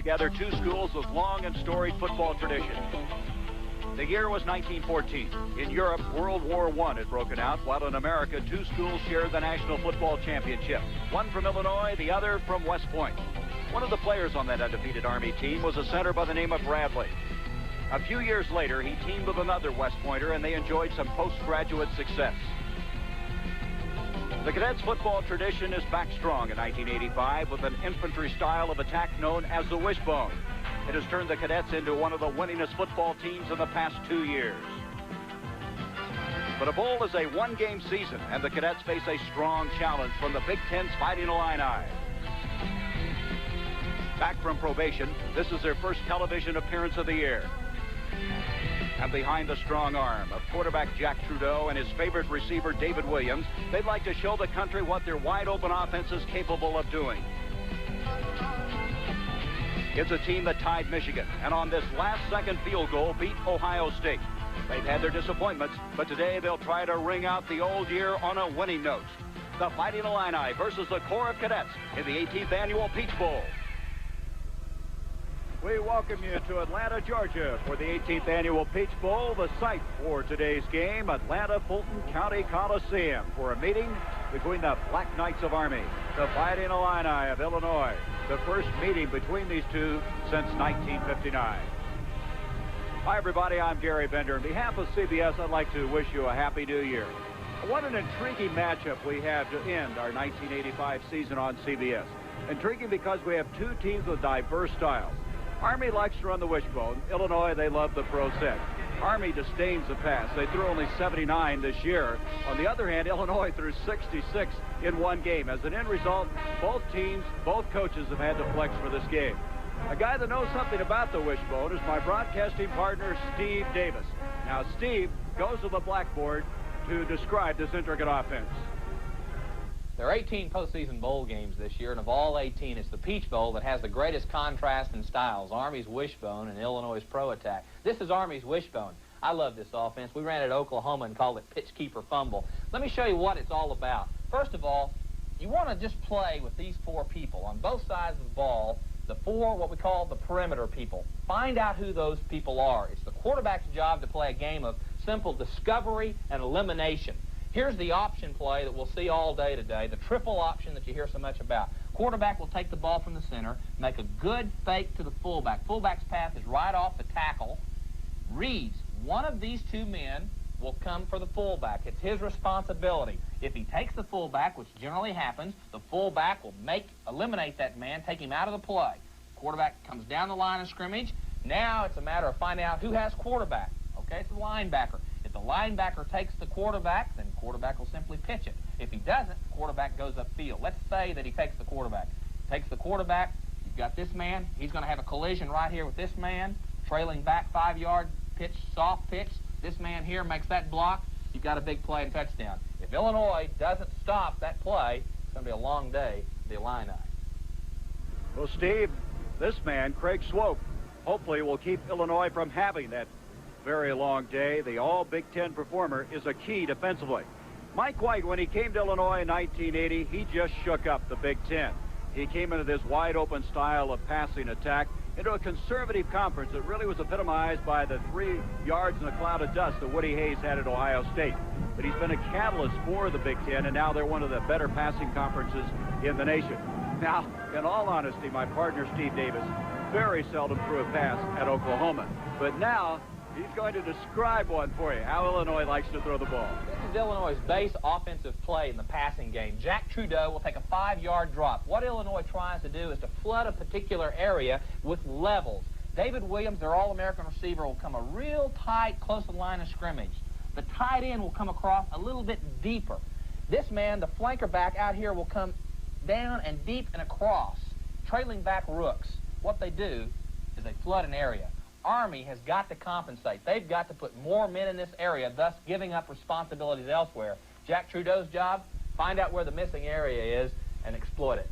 Together two schools with long and storied football tradition. The year was 1914. In Europe, World War I had broken out, while in America, two schools shared the National Football Championship. One from Illinois, the other from West Point. One of the players on that undefeated Army team was a center by the name of Bradley. A few years later, he teamed with another West Pointer, and they enjoyed some postgraduate success. The Cadets football tradition is back strong in 1985 with an infantry style of attack known as the wishbone. It has turned the Cadets into one of the winningest football teams in the past 2 years. But a bowl is a one-game season, and the Cadets face a strong challenge from the Big Ten's Fighting Illini. Back from probation, this is their first television appearance of the year. And behind the strong arm of quarterback Jack Trudeau and his favorite receiver David Williams, they'd like to show the country what their wide-open offense is capable of doing. It's a team that tied Michigan, and on this last-second field goal beat Ohio State. They've had their disappointments, but today they'll try to ring out the old year on a winning note. The Fighting Illini versus the Corps of Cadets in the 18th Annual Peach Bowl. We welcome you to Atlanta, Georgia for the 18th Annual Peach Bowl. The site for today's game, Atlanta-Fulton County Coliseum, for a meeting between the Black Knights of Army, the Fighting Illini of Illinois. The first meeting between these two since 1959. Hi, everybody. I'm Gary Bender. On behalf of CBS, I'd like to wish you a Happy New Year. What an intriguing matchup we have to end our 1985 season on CBS. Intriguing because we have two teams with diverse styles. Army likes to run the wishbone. Illinois, they love the pro set. Army disdains the pass. They threw only 79 this year. On the other hand, Illinois threw 66 in one game. As an end result, both teams, both coaches have had to flex for this game. A guy that knows something about the wishbone is my broadcasting partner, Steve Davis. Now, Steve goes to the blackboard to describe this intricate offense. There are 18 postseason bowl games this year, and of all 18, it's the Peach Bowl that has the greatest contrast in styles, Army's wishbone and Illinois' pro attack. This is Army's wishbone. I love this offense. We ran it at Oklahoma and called it pitch keeper fumble. Let me show you what it's all about. First of all, you want to just play with these four people on both sides of the ball, the four, what we call the perimeter people. Find out who those people are. It's the quarterback's job to play a game of simple discovery and elimination. Here's the option play that we'll see all day today, the triple option that you hear so much about. Quarterback will take the ball from the center, make a good fake to the fullback. Fullback's path is right off the tackle. Reads, one of these two men will come for the fullback. It's his responsibility. If he takes the fullback, which generally happens, the fullback will eliminate that man, take him out of the play. Quarterback comes down the line of scrimmage. Now it's a matter of finding out who has quarterback. Okay, it's the linebacker. If the linebacker takes the quarterback, then quarterback will simply pitch it. If he doesn't, quarterback goes upfield. Let's say that he takes the quarterback. Takes the quarterback, you've got this man. He's going to have a collision right here with this man. Trailing back 5-yard pitch, soft pitch. This man here makes that block. You've got a big play and touchdown. If Illinois doesn't stop that play, it's going to be a long day for the Illini. Well, Steve, this man, Craig Swope, hopefully will keep Illinois from having that very long day. The all-Big Ten performer is a key defensively. Mike White, when he came to Illinois in 1980, he just shook up the Big Ten. He came into this wide-open style of passing attack into a conservative conference that really was epitomized by the 3 yards in a cloud of dust that Woody Hayes had at Ohio State. But he's been a catalyst for the Big Ten, and now they're one of the better passing conferences in the nation. Now, in all honesty, my partner, Steve Davis, very seldom threw a pass at Oklahoma. But now, he's going to describe one for you, how Illinois likes to throw the ball. This is Illinois' base offensive play in the passing game. Jack Trudeau will take a 5-yard drop. What Illinois tries to do is to flood a particular area with levels. David Williams, their All-American receiver, will come a real tight, close to the line of scrimmage. The tight end will come across a little bit deeper. This man, the flanker back out here, will come down and deep and across, trailing back rooks. What they do is they flood an area. Army has got to compensate. They've got to put more men in this area, thus giving up responsibilities elsewhere. Jack Trudeau's job, find out where the missing area is and exploit it.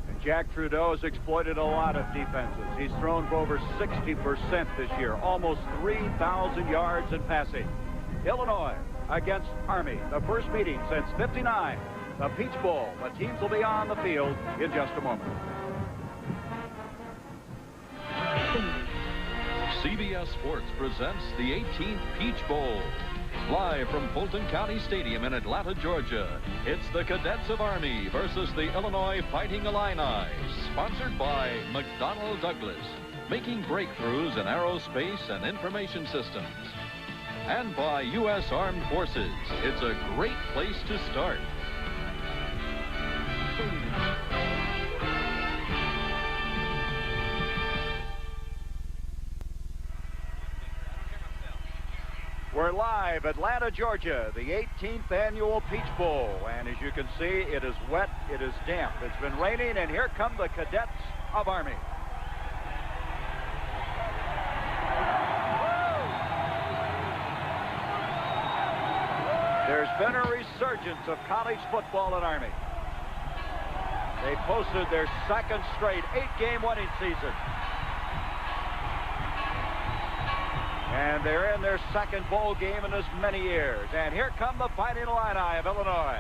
And Jack Trudeau has exploited a lot of defenses. He's thrown for over 60% this year, almost 3,000 yards in passing. Illinois against Army, the first meeting since '59. The Peach Bowl. The teams will be on the field in just a moment. CBS Sports presents the 18th Peach Bowl. Live from Fulton County Stadium in Atlanta, Georgia, it's the Cadets of Army versus the Illinois Fighting Illini. Sponsored by McDonnell Douglas, making breakthroughs in aerospace and information systems. And by U.S. Armed Forces. It's a great place to start. We're live, Atlanta, Georgia, the 18th annual Peach Bowl. And as you can see, it is wet, it is damp. It's been raining, and here come the Cadets of Army. There's been a resurgence of college football in Army. They posted their second straight 8-game winning season. And they're in their second bowl game in as many years. And here come the Fighting Illini of Illinois.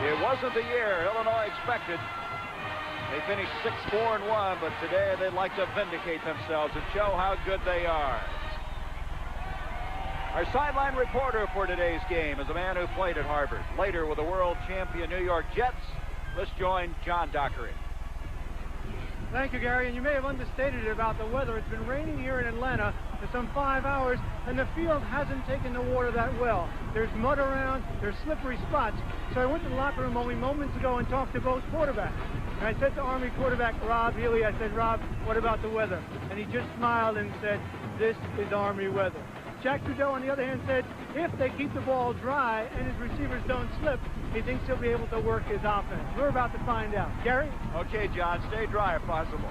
It wasn't the year Illinois expected. They finished 6-4-1, but today they'd like to vindicate themselves and show how good they are. Our sideline reporter for today's game is a man who played at Harvard. Later with the world champion New York Jets, let's join John Dockery. Thank you, Gary. And you may have understated it about the weather. It's been raining here in Atlanta for some 5 hours, and the field hasn't taken the water that well. There's mud around, there's slippery spots. So I went to the locker room only moments ago and talked to both quarterbacks. And I said to Army quarterback Rob Healy, I said, Rob, what about the weather? And he just smiled and said, this is Army weather. Jack Trudeau, on the other hand, said if they keep the ball dry and his receivers don't slip, he thinks he'll be able to work his offense. We're about to find out. Gary? Okay, John, stay dry if possible.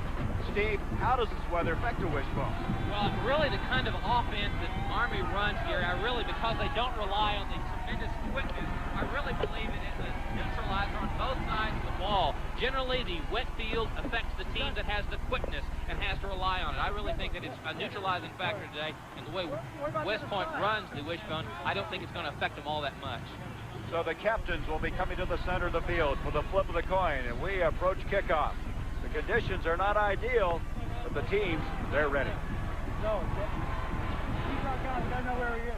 Steve, how does this weather affect a wishbone? Well, really the kind of offense that Army runs, Gary, because they don't rely on the tremendous quickness, I really believe it is a neutralizer on both sides of the ball. Generally, the wet field affects the team that has the quickness and has to rely on it. I really think that it's a neutralizing factor today, and the way West Point runs the wishbone, I don't think it's going to affect them all that much. So the captains will be coming to the center of the field for the flip of the coin, and we approach kickoff. The conditions are not ideal, but the teams, they're ready. No, he's not gone. I don't know where he is.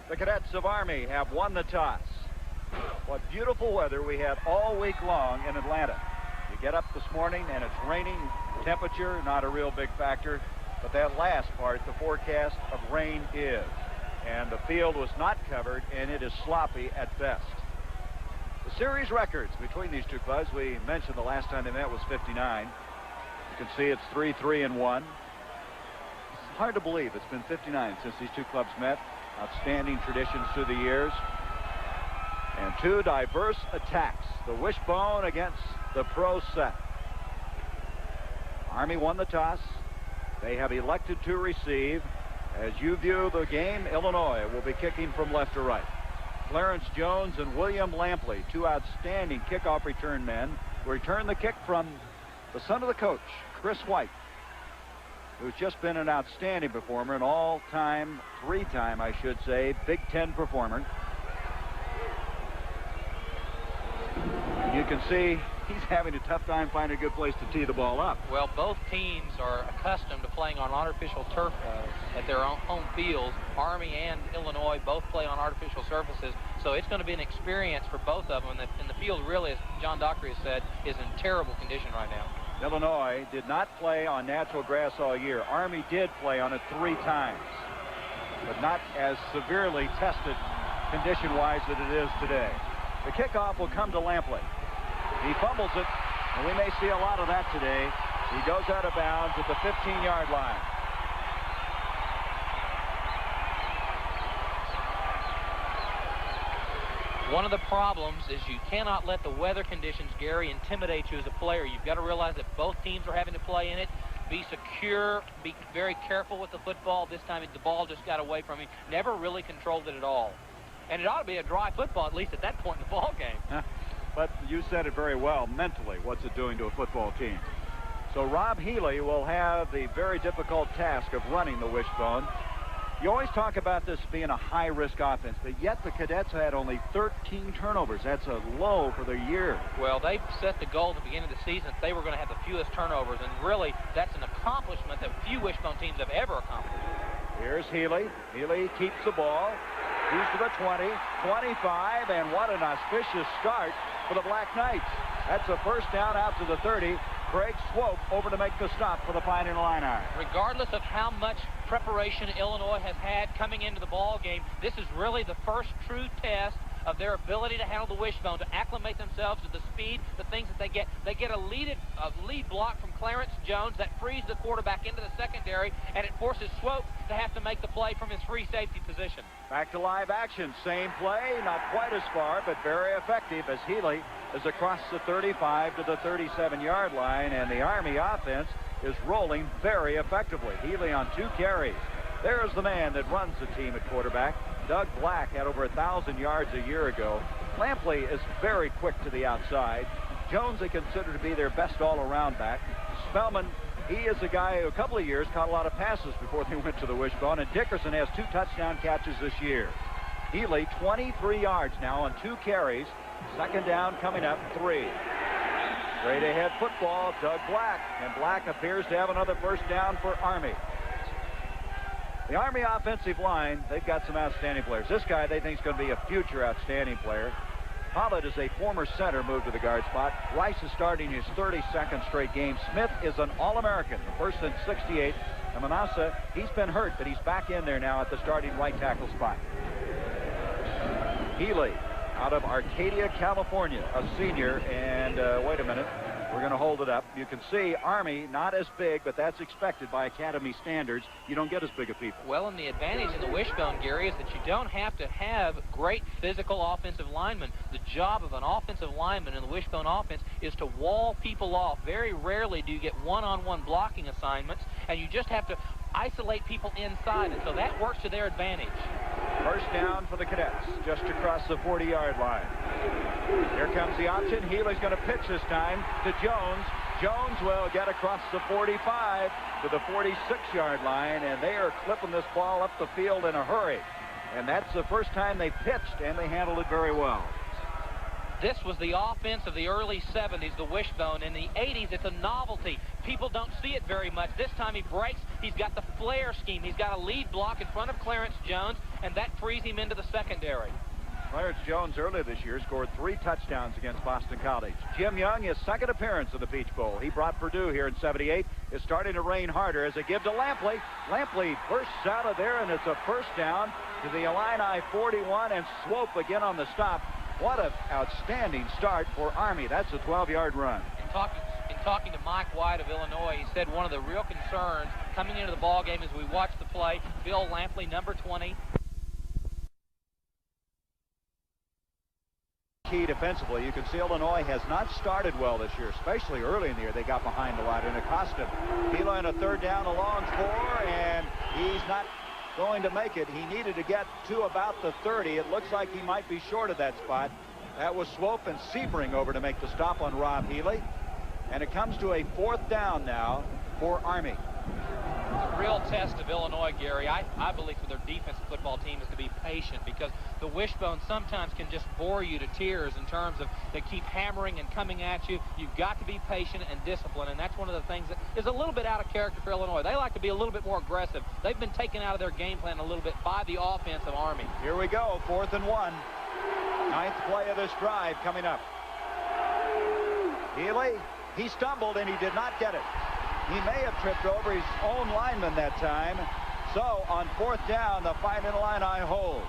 The Cadets of Army have won the toss. What beautiful weather we had all week long in Atlanta. You get up this morning and it's raining. Temperature, not a real big factor. But that last part, the forecast of rain is. And the field was not covered, and it is sloppy at best. The series records between these two clubs, we mentioned the last time they met was 59. You can see it's 3-3-1. It's hard to believe it's been 59 since these two clubs met. Outstanding traditions through the years. And two diverse attacks. The wishbone against the pro set. Army won the toss. They have elected to receive. As you view the game, Illinois will be kicking from left to right. Clarence Jones and William Lampley, two outstanding kickoff return men, return the kick from the son of the coach, Chris White, who's just been an outstanding performer, an all-time, three-time, I should say, Big Ten performer. You can see he's having a tough time finding a good place to tee the ball up. Well, both teams are accustomed to playing on artificial turf at their own home fields. Army and Illinois both play on artificial surfaces, so it's going to be an experience for both of them. And the field really, as John Dockery has said, is in terrible condition right now. Illinois did not play on natural grass all year. Army did play on it 3 times, but not as severely tested condition-wise as it is today. The kickoff will come to Lampley. He fumbles it, and we may see a lot of that today. He goes out of bounds at the 15-yard line. One of the problems is you cannot let the weather conditions, Gary, intimidate you as a player. You've got to realize that both teams are having to play in it. Be secure, be very careful with the football. This time the ball just got away from him. Never really controlled it at all. And it ought to be a dry football, at least at that point in the ball game. But you said it very well, mentally, what's it doing to a football team? So Rob Healy will have the very difficult task of running the wishbone. You always talk about this being a high-risk offense, but yet the Cadets had only 13 turnovers. That's a low for the year. Well, they set the goal at the beginning of the season that they were going to have the fewest turnovers, and really, that's an accomplishment that few Wishbone teams have ever accomplished. Here's Healy. Healy keeps the ball. He's to the 20, 25, and what an auspicious start for the Black Knights. That's a first down out to the 30. Craig Swope over to make the stop for the Fighting Illini. Regardless of how much preparation Illinois has had coming into the ball game, this is really the first true test of their ability to handle the Wishbone, to acclimate themselves to the speed, the things that they get. They get a lead block from Clarence Jones that frees the quarterback into the secondary, and it forces Swope to have to make the play from his free safety position. Back to live action. Same play, not quite as far, but very effective as Healy is across the 35 to the 37-yard line, and the Army offense is rolling very effectively. Healy on 2 carries. There's the man that runs the team at quarterback. Doug Black had over 1,000 yards a year ago. Lampley is very quick to the outside. Jones they consider to be their best all-around back. Spellman, he is a guy who a couple of years caught a lot of passes before they went to the Wishbone, and Dickerson has 2 touchdown catches this year. Healy 23 yards now on 2 carries. Second down coming up, 3. Straight ahead football, Doug Black, and Black appears to have another first down for Army. The Army offensive line, they've got some outstanding players. This guy they think is going to be a future outstanding player. Pollard is a former center, moved to the guard spot. Rice is starting his 32nd straight game. Smith is an All-American, the first since '68. And Manassa, he's been hurt, but he's back in there now at the starting right tackle spot. Healy out of Arcadia, California, a senior. And wait a minute. We're going to hold it up. You can see Army not as big, but that's expected by Academy standards. You don't get as big of people. Well, and the advantage in the Wishbone, Gary, is that you don't have to have great physical offensive linemen. The job of an offensive lineman in the Wishbone offense is to wall people off. Very rarely do you get one-on-one blocking assignments, and you just have to isolate people inside, and so that works to their advantage. First down for the Cadets, just across the 40-yard line. Here comes the option. Healy's going to pitch this time to Jones. Jones will get across the 45 to the 46-yard line, and they are clipping this ball up the field in a hurry. And that's the first time they pitched, and they handled it very well. This was the offense of the early 70s, the Wishbone. In the 80s, it's a novelty. People don't see it very much. This time he breaks. He's got the flare scheme. He's got a lead block in front of Clarence Jones, and that frees him into the secondary. Clarence Jones earlier this year scored 3 touchdowns against Boston College. Jim Young, his second appearance in the Peach Bowl. He brought Purdue here in '78. It's starting to rain harder as they give to Lampley. Lampley bursts out of there, and it's a first down to the Illini 41, and Swope again on the stop. What an outstanding start for Army. That's a 12-yard run. In talking to Mike White of Illinois, he said one of the real concerns coming into the ball game as we watch the play, Bill Lampley, number 20. Key defensively, you can see Illinois has not started well this year, especially early in the year. They got behind a lot, and it cost him. Hila in a third down, a long 4, and he's not going to make it. He needed to get to about the 30. It looks like he might be short of that spot. That was Swope and Sebring over to make the stop on Rob Healy. And it comes to a 4th down now for Army. The real test of Illinois, Gary, I believe for their defensive football team is to be patient, because the Wishbone sometimes can just bore you to tears in terms of they keep hammering and coming at you. You've got to be patient and disciplined, and that's one of the things that is a little bit out of character for Illinois. They like to be a little bit more aggressive. They've been taken out of their game plan a little bit by the offense of Army. Here we go, 4th and 1. 9th play of this drive coming up. Healy, he stumbled and he did not get it. He may have tripped over his own lineman that time. So on 4th down, the Fighting Illini hold.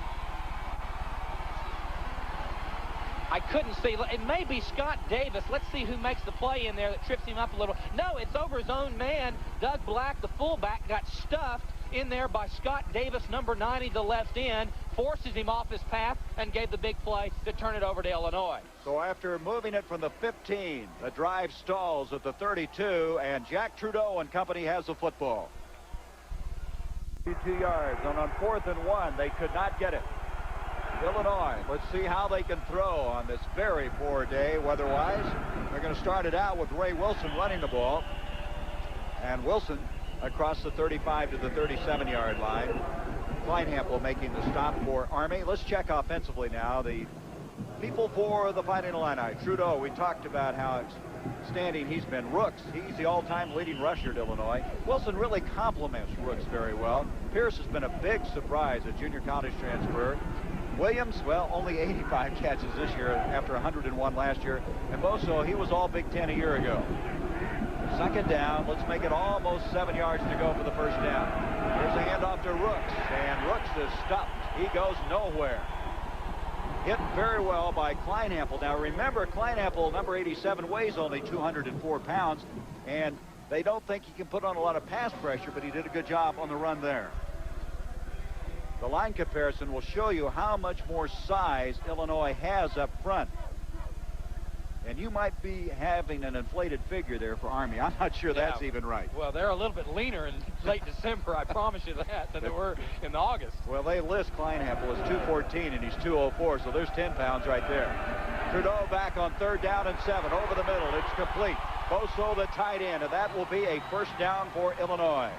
I couldn't see. It may be Scott Davis. Let's see who makes the play in there that trips him up a little. No, it's over his own man. Doug Black, the fullback, got stuffed in there by Scott Davis, number 90, the left end, forces him off his path, and gave the big play to turn it over to Illinois. So after moving it from the 15, the drive stalls at the 32, and Jack Trudeau and company has the football. 2 yards, and on 4th and 1, they could not get it. Illinois, let's see how they can throw on this very poor day weather-wise. They're going to start it out with Ray Wilson running the ball, and Wilson across the 35 to the 37-yard line. Kleinhampel making the stop for Army. Let's check offensively now. The people for the Fighting Illini. Trudeau, we talked about how outstanding he's been. Rooks, he's the all-time leading rusher at Illinois. Wilson really complements Rooks very well. Pierce has been a big surprise, a junior college transfer. Williams, well, only 85 catches this year after 101 last year. And Boso, he was all Big Ten a year ago. Second down. Let's make it almost 7 yards to go for the first down. Here's a handoff to Rooks, and Rooks is stopped. He goes nowhere. Hit very well by Kleinhampel. Now remember, Kleinhampel, number 87, weighs only 204 pounds, and they don't think he can put on a lot of pass pressure, but he did a good job on the run there. The line comparison will show you how much more size Illinois has up front. And you might be having an inflated figure there for Army. I'm not sure that's even right. Well, they're a little bit leaner in late December, I promise you that, than they were in August. Well, they list Kleinhampel as 214, and he's 204, so there's 10 pounds right there. Trudeau back on 3rd down and 7. Over the middle, it's complete. Boso, the tight end, and that will be a first down for Illinois.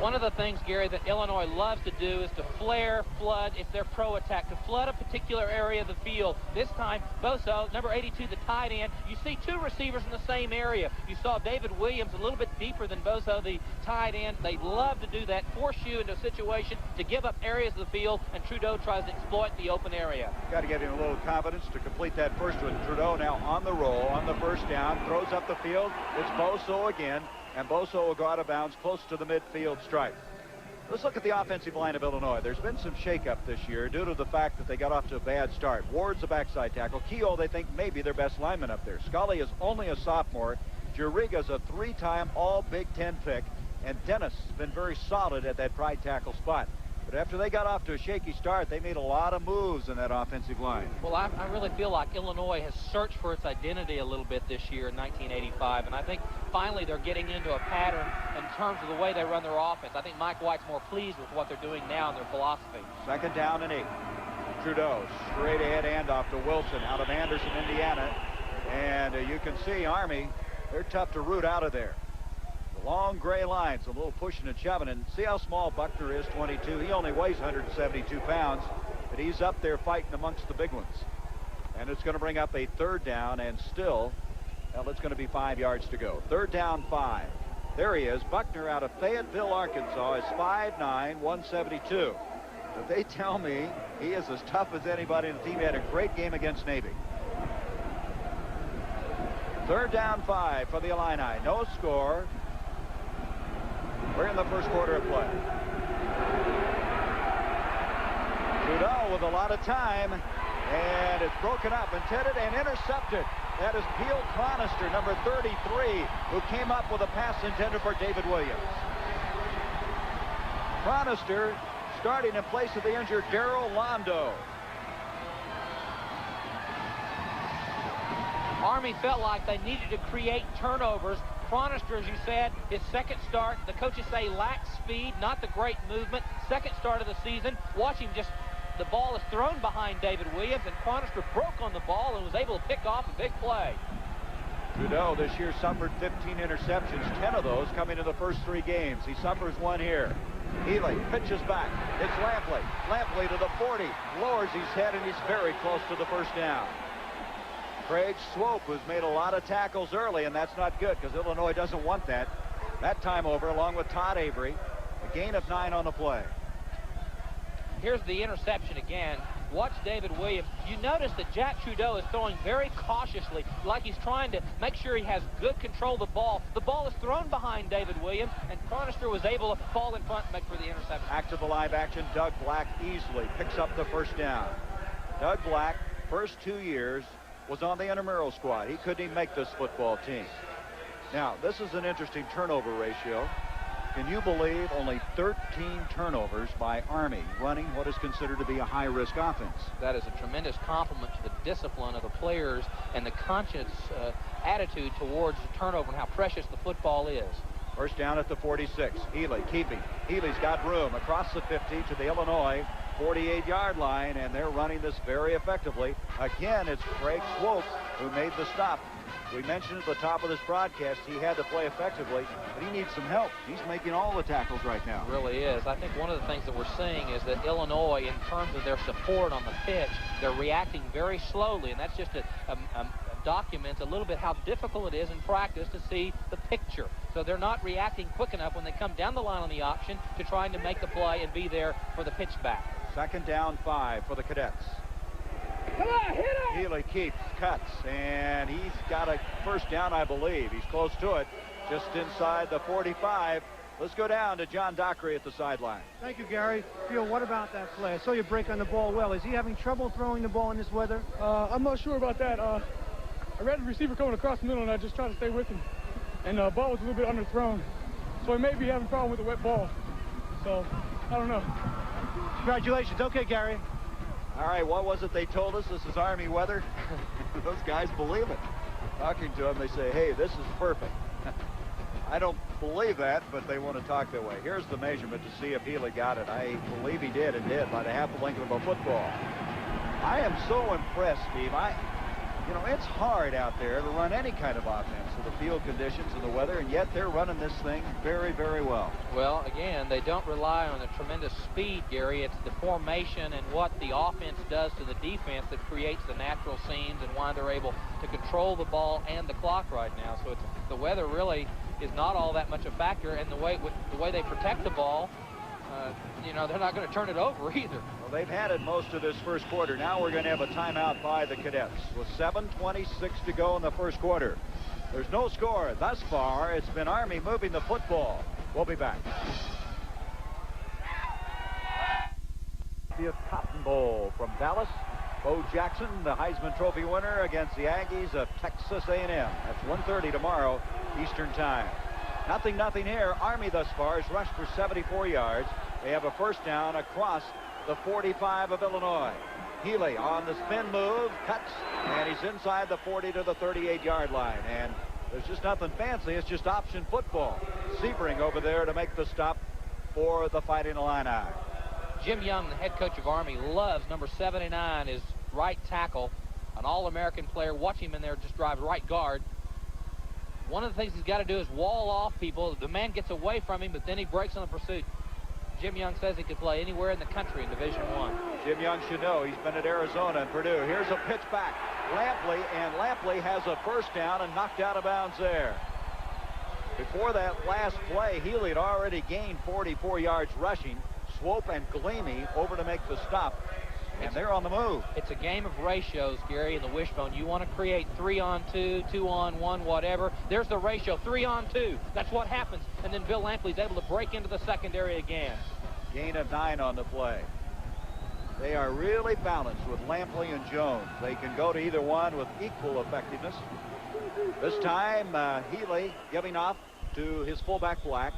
One of the things, Gary, that Illinois loves to do is to flare, flood, if they're pro attack, to flood a particular area of the field. This time, Boso, number 82, the tight end, you see two receivers in the same area. You saw David Williams a little bit deeper than Boso, the tight end. They love to do that, force you into a situation to give up areas of the field, and Trudeau tries to exploit the open area. Got to get him a little confidence to complete that first one. Trudeau now on the roll, on the first down, throws up the field. It's Boso again. And Boso will go out of bounds close to the midfield stripe. Let's look at the offensive line of Illinois. There's been some shakeup this year due to the fact that they got off to a bad start. Ward's a backside tackle. Keogh, they think, may be their best lineman up there. Scully is only a sophomore. Juriga's a 3-time All-Big Ten pick. And Dennis has been very solid at that pride tackle spot. But after they got off to a shaky start, they made a lot of moves in that offensive line. Well, I really feel like Illinois has searched for its identity a little bit this year in 1985, and I think finally they're getting into a pattern in terms of the way they run their offense. I think Mike White's more pleased with what they're doing now in their philosophy. 2nd down and 8. Trudeau, straight ahead handoff to Wilson out of Anderson, Indiana. And you can see Army, they're tough to root out of there. Long gray lines, a little pushing and shoving, and see how small Buckner is, 22. He only weighs 172 pounds, but he's up there fighting amongst the big ones. And it's going to bring up a 3rd down, and still, well, it's going to be 5 yards to go. 3rd down, 5. There he is. Buckner out of Fayetteville, Arkansas, is 5'9", 172. But they tell me he is as tough as anybody in the team. He had a great game against Navy. 3rd down, 5 for the Illini. No score. We're in the first quarter of play. Trudeau with a lot of time, and it's broken up, intended and intercepted. That is Peel Chronister, number 33, who came up with a pass intended for David Williams. Chronister starting in place of the injured Darrell Londo. Army felt like they needed to create turnovers. Chronister, as you said, his second start. The coaches say lacks speed, not the great movement. Second start of the season. Watch him just, the ball is thrown behind David Williams, and Chronister broke on the ball and was able to pick off a big play. Trudeau this year suffered 15 interceptions, 10 of those coming in the first 3 games. He suffers one here. Healy pitches back. It's Lampley. Lampley to the 40. Lowers his head, and he's very close to the first down. Craig Swope has made a lot of tackles early, and that's not good because Illinois doesn't want that. That time over, along with Todd Avery. A gain of 9 on the play. Here's the interception again. Watch David Williams. You notice that Jack Trudeau is throwing very cautiously, like he's trying to make sure he has good control of the ball. The ball is thrown behind David Williams, and Chronister was able to fall in front and make for the interception. Back to the live action. Doug Black easily picks up the first down. Doug Black, first 2 years, was on the intramural squad. He couldn't even make this football team. Now, this is an interesting turnover ratio. Can you believe only 13 turnovers by Army running what is considered to be a high-risk offense? That is a tremendous compliment to the discipline of the players and the conscious attitude towards the turnover and how precious the football is. First down at the 46. Healy keeping. Healy's got room across the 50 to the Illinois 48-yard line, and they're running this very effectively. Again, it's Craig Swope who made the stop. We mentioned at the top of this broadcast he had to play effectively, but he needs some help. He's making all the tackles right now. It really is. I think one of the things that we're seeing is that Illinois, in terms of their support on the pitch, they're reacting very slowly, and that's just documents a little bit how difficult it is in practice to see the picture. So they're not reacting quick enough when they come down the line on the option to trying to make the play and be there for the pitch back. 2nd down 5 for the Cadets. Come on, hit it! Healy keeps, cuts, and he's got a first down, I believe. He's close to it, just inside the 45. Let's go down to John Dockery at the sideline. Thank you, Gary. Phil, what about that play? I saw you break on the ball well. Is he having trouble throwing the ball in this weather? I'm not sure about that. I read the receiver coming across the middle, and I just tried to stay with him. And the ball was a little bit underthrown. So he may be having a problem with the wet ball. So, I don't know. Congratulations. Okay, Gary. All right, what was it they told us? This is Army weather? Those guys believe it. Talking to them, they say, hey, this is perfect. I don't believe that, but they want to talk that way. Here's the measurement to see if Healy got it. I believe he did, and did, by the half the length of a football. I am so impressed, Steve. You know, it's hard out there to run any kind of offense with the field conditions and the weather, and yet they're running this thing very, very well. Well, again, they don't rely on the tremendous speed, Gary. It's the formation and what the offense does to the defense that creates the natural seams and why they're able to control the ball and the clock right now. So the weather really is not all that much a factor, and the way they protect the ball, you know, they're not going to turn it over either. Well, they've had it most of this first quarter. Now we're going to have a timeout by the Cadets with 7:26 to go in the first quarter. There's no score thus far. It's been Army moving the football. We'll be back. The Cotton Bowl from Dallas. Bo Jackson, the Heisman Trophy winner, against the Aggies of Texas A&M. That's 1:30 tomorrow Eastern Time. Nothing here. Army thus far has rushed for 74 yards. They have a first down across the 45 of Illinois. Healy on the spin move, cuts, and he's inside the 40 to the 38-yard line. And there's just nothing fancy. It's just option football. Sebring over there to make the stop for the Fighting Illini. Jim Young, the head coach of Army, loves number 79, his right tackle, an All-American player. Watch him in there, just drive right guard. One of the things he's got to do is wall off people. The man gets away from him, but then he breaks on the pursuit. Jim Young says he could play anywhere in the country in Division I. Jim Young should know. He's been at Arizona and Purdue. Here's a pitch back. Lampley, and Lampley has a first down and knocked out of bounds there. Before that last play, Healy had already gained 44 yards rushing. Swope and Gleamy over to make the stop. And they're on the move. It's a game of ratios, Gary, in the wishbone. You want to create 3-on-2, 2-on-1, whatever. There's the ratio, 3-on-2. That's what happens. And then Bill Lampley's able to break into the secondary again. Gain of 9 on the play. They are really balanced with Lampley and Jones. They can go to either one with equal effectiveness. This time, Healy giving off to his fullback Black.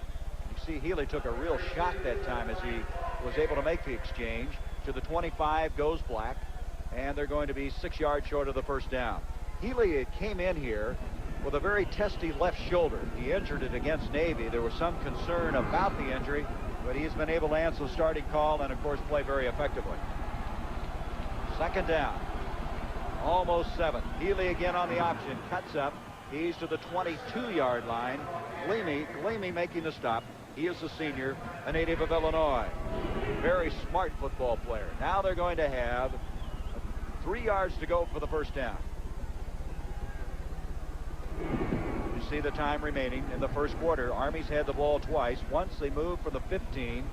You see Healy took a real shot that time as he was able to make the exchange. To the 25 goes Black, and they're going to be 6 yards short of the first down. Healy came in here with a very testy left shoulder. He injured it against Navy. There was some concern about the injury, but he's been able to answer the starting call and, of course, play very effectively. 2nd down, almost 7. Healy again on the option, cuts up. He's to the 22-yard line. Gleamy making the stop. He is a senior, a native of Illinois. Very smart football player. Now they're going to have 3 yards to go for the first down. You see the time remaining in the first quarter. Army's had the ball twice. Once they moved for the 15,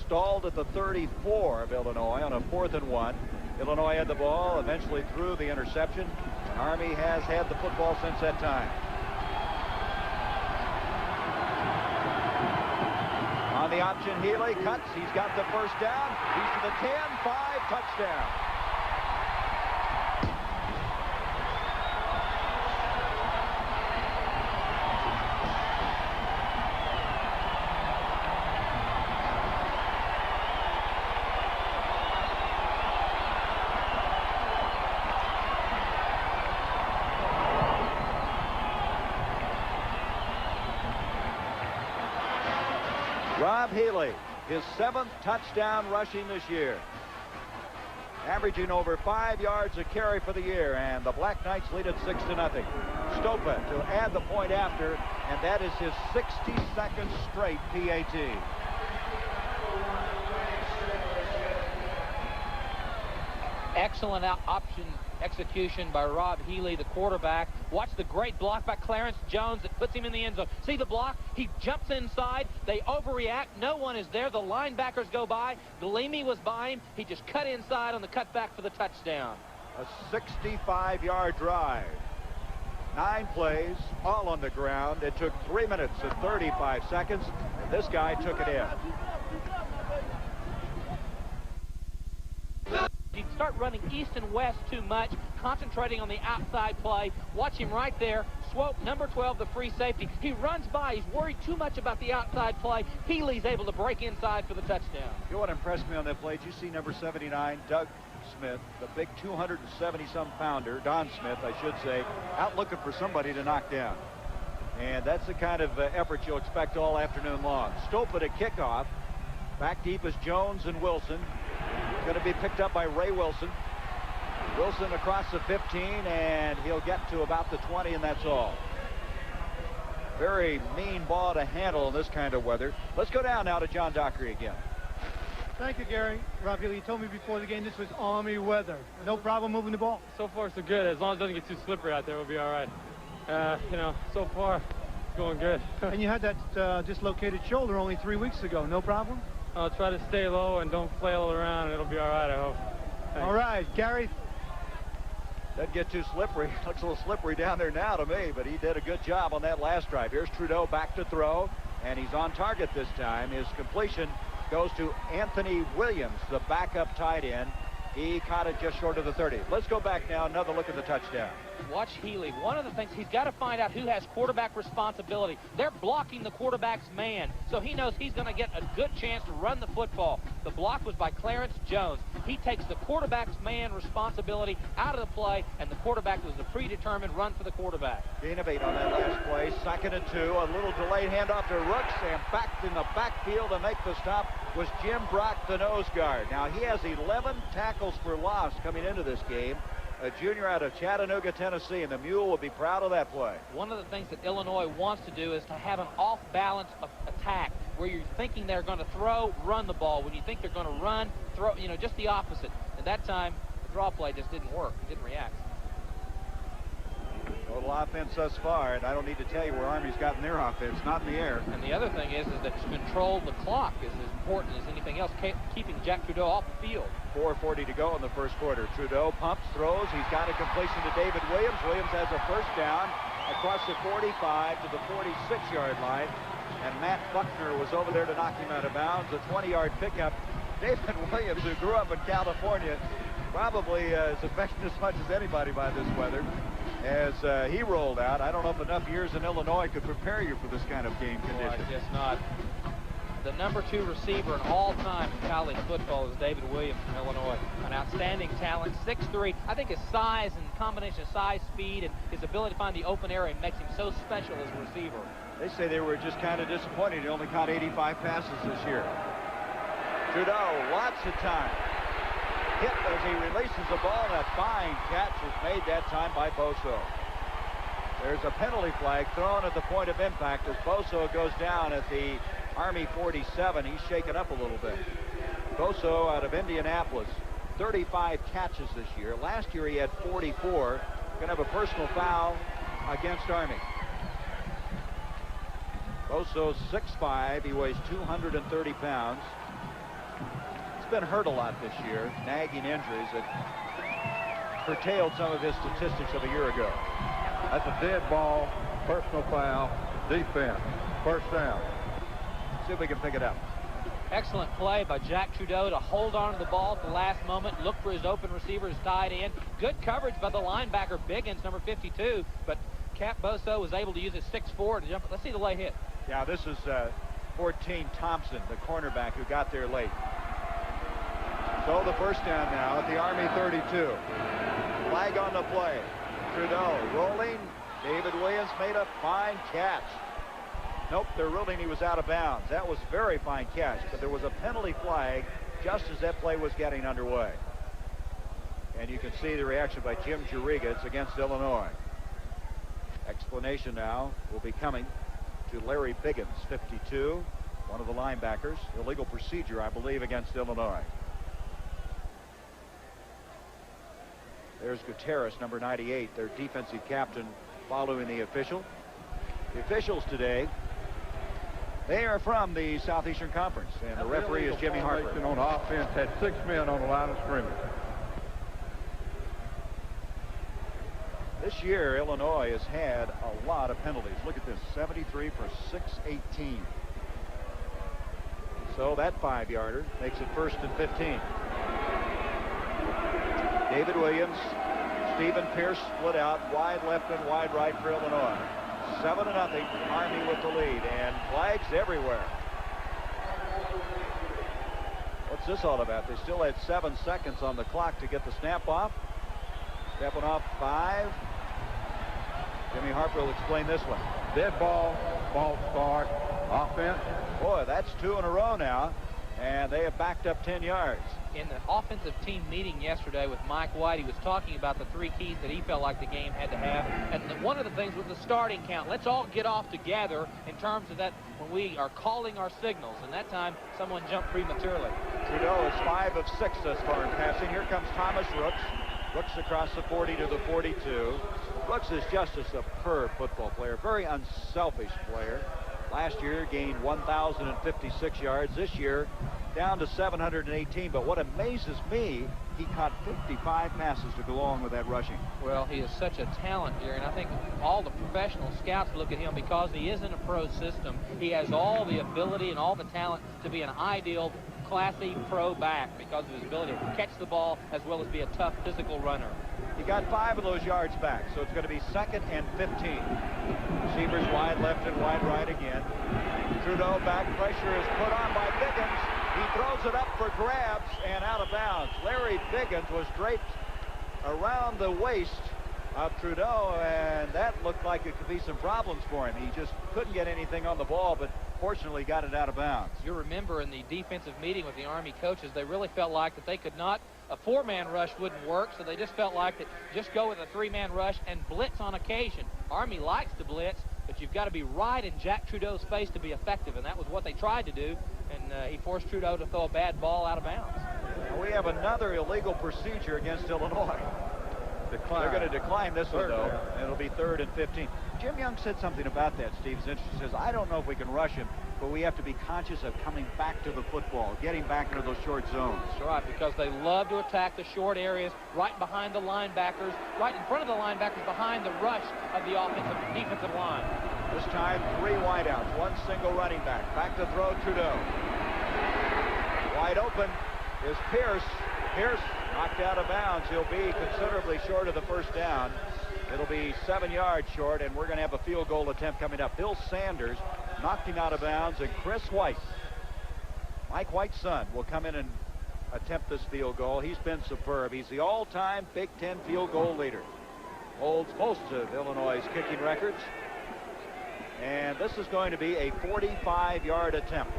stalled at the 34 of Illinois on a 4th and 1. Illinois had the ball, eventually threw the interception. Army has had the football since that time. On the option, Healy cuts. He's got the first down. He's to the 10, 5, touchdown. Rob Healy, his 7th touchdown rushing this year. averaging over 5 yards a carry for the year, and the Black Knights lead it 6-0. Stopa to add the point after, and that is his 62nd straight PAT. Excellent option execution by Rob Healy, the quarterback. Watch the great block by Clarence Jones that puts him in the end zone. See the block? He jumps inside. They overreact. No one is there. The linebackers go by. Galimi was by him. He just cut inside on the cutback for the touchdown. A 65-yard drive. 9 plays, all on the ground. It took 3 minutes and 35 seconds, and this guy took it in. You start running east and west too much, concentrating on the outside play. Watch him right there. Swope, number 12, the free safety. He runs by. He's worried too much about the outside play. Healy's able to break inside for the touchdown. You know what impressed me on that play? Did you see number 79, Doug Smith, the big 270-some pounder, Don Smith, I should say, out looking for somebody to knock down. And that's the kind of effort you'll expect all afternoon long. Stopa to kickoff. Back deep is Jones and Wilson. Going to be picked up by Ray Wilson. Wilson across the 15, and he'll get to about the 20, and that's all. Very mean ball to handle in this kind of weather. Let's go down now to John Dockery again. Thank you, Gary. Rob Healy, you told me before the game this was Army weather. No problem moving the ball? So far, so good. As long as it doesn't get too slippery out there, we'll be all right. You know, so far, going good. And you had that dislocated shoulder only 3 weeks ago. No problem? I'll try to stay low and don't flail around, and it'll be all right, I hope. Thanks. All right, Gary. Doesn't get too slippery. Looks a little slippery down there now to me, but he did a good job on that last drive. Here's Trudeau back to throw, and he's on target this time. His completion goes to Anthony Williams, the backup tight end. He caught it just short of the 30. Let's go back now, another look at the touchdown. Watch Healy. One of the things, he's got to find out who has quarterback responsibility. They're blocking the quarterback's man, so he knows he's going to get a good chance to run the football. The block was by Clarence Jones. He takes the quarterback's man responsibility out of the play, and the quarterback was the predetermined run for the quarterback. Gain of 8 on that last play. 2nd and 2. A little delayed handoff to Rooks, and back in the backfield to make the stop was Jim Brock, the nose guard. Now, he has 11 tackles for loss coming into this game. A junior out of Chattanooga, Tennessee, and the Mule will be proud of that play. One of the things that Illinois wants to do is to have an off-balance attack where you're thinking they're going to throw, run the ball. When you think they're going to run, throw, you know, just the opposite. At that time, the draw play just didn't work. It didn't react. Total offense thus far, and I don't need to tell you where Army's gotten their offense, not in the air. And the other thing is that to control the clock is as important as anything else, keeping Jack Trudeau off the field. 4:40 to go in the first quarter. Trudeau pumps, throws. He's got a completion to David Williams. Williams has a first down across the 45 to the 46-yard line. And Matt Buckner was over there to knock him out of bounds. A 20-yard pickup. David Williams, who grew up in California, probably is affected as much as anybody by this weather. As he rolled out, I don't know if enough years in Illinois could prepare you for this kind of game condition. I guess not. The number 2 receiver in all time in college football is David Williams from Illinois. An outstanding talent, 6'3". I think his size and combination of size, speed, and his ability to find the open area makes him so special as a receiver. They say they were just kind of disappointed. He only caught 85 passes this year. Trudeau, lots of time. Hit as he releases the ball, and a fine catch is made that time by Boso. There's a penalty flag thrown at the point of impact as Boso goes down at the Army 47. He's shaken up a little bit. Boso out of Indianapolis, 35 catches this year. Last year he had 44. Going to have a personal foul against Army. Boso's 6'5". He weighs 230 pounds. Been hurt a lot this year, nagging injuries that curtailed some of his statistics of a year ago. That's a dead ball, personal foul, defense, first down. See if we can pick it up. Excellent play by Jack Trudeau to hold on to the ball at the last moment, look for his open receivers tied in. Good coverage by the linebacker Biggins, number 52, but Cap Boso was able to use his 6'4" to jump. Let's see the late hit. Yeah, this is 14 Thompson, the cornerback who got there late. So the first down now at the Army 32. Flag on the play. Trudeau rolling. David Williams made a fine catch. Nope, they're ruling he was out of bounds. That was a very fine catch, but there was a penalty flag just as that play was getting underway. And you can see the reaction by Jim Juriga. It's against Illinois. Explanation now will be coming to Larry Biggins, 52, one of the linebackers. Illegal procedure, I believe, against Illinois. There's Gutierrez, number 98, their defensive captain, following the official. The officials today, they are from the Southeastern Conference, and the referee is Jimmy Harper. On offense, had 6 men on the line of scrimmage. This year, Illinois has had a lot of penalties. Look at this, 73 for 618. So that 5-yarder makes it 1st and 15. David Williams, Stephen Pierce split out, wide left and wide right for Illinois. 7-0, Army with the lead, and flags everywhere. What's this all about? They still had 7 seconds on the clock to get the snap off. Stepping off 5. Jimmy Harper will explain this one. Dead ball, false start, offense. Boy, that's 2 in a row now, and they have backed up 10 yards. In the offensive team meeting yesterday with Mike White, he was talking about the 3 keys that he felt like the game had to have. And one of the things was the starting count. Let's all get off together in terms of that when we are calling our signals. And that time, someone jumped prematurely. Trudeau is 5 of 6 thus far in passing. Here comes Thomas Rooks. Rooks across the 40 to the 42. Rooks is just a superb football player. Very unselfish player. Last year gained 1,056 yards. This year down to 718. But what amazes me, he caught 55 passes to go along with that rushing. Well, he is such a talent here, and I think all the professional scouts look at him because he is in a pro system. He has all the ability and all the talent to be an ideal classy pro back because of his ability to catch the ball as well as be a tough physical runner. He got 5 of those yards back, so it's going to be 2nd and 15. Receivers wide left and wide right again. Trudeau back, pressure is put on by Biggins. He throws it up for grabs and out of bounds. Larry Biggins was draped around the waist of Trudeau, and that looked like it could be some problems for him. He just couldn't get anything on the ball, but fortunately got it out of bounds. You remember in the defensive meeting with the Army coaches, they really felt like that they could not, a 4-man rush wouldn't work, so they just felt like that just go with a 3-man rush and blitz on occasion. Army likes to blitz, but you've got to be right in Jack Trudeau's face to be effective, and that was what they tried to do, and he forced Trudeau to throw a bad ball out of bounds. Now we have another illegal procedure against Illinois. They're going to decline this one, though, and it'll be 3rd and 15. Jim Young said something about that, Steve. It's interesting. He says, I don't know if we can rush him, but we have to be conscious of coming back to the football, getting back into those short zones. That's right, because they love to attack the short areas right behind the linebackers, right in front of the linebackers, behind the rush of the defensive line. This time, 3 wideouts, 1 single running back. Back to throw, Trudeau. Wide open is Pierce. Pierce knocked out of bounds. He'll be considerably short of the first down. It'll be 7 yards short, and we're going to have a field goal attempt coming up. Bill Sanders knocked him out of bounds, and Chris White, Mike White's son, will come in and attempt this field goal. He's been superb. He's the all-time Big Ten field goal leader. Holds most of Illinois' kicking records. And this is going to be a 45-yard attempt.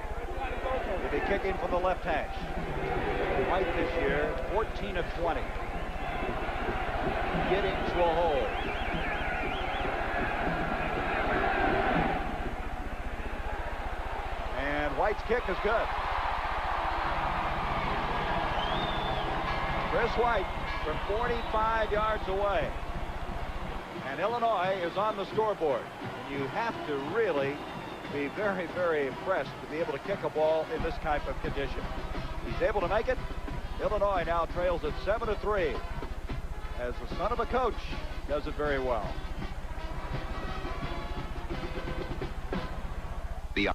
He'll be kicking from the left hash. White this year, 14 of 20. Getting to a hole. And White's kick is good. Chris White from 45 yards away. And Illinois is on the scoreboard. And you have to really be very, very impressed to be able to kick a ball in this type of condition. He's able to make it. Illinois now trails at 7-3. As the son of a coach, does it very well. The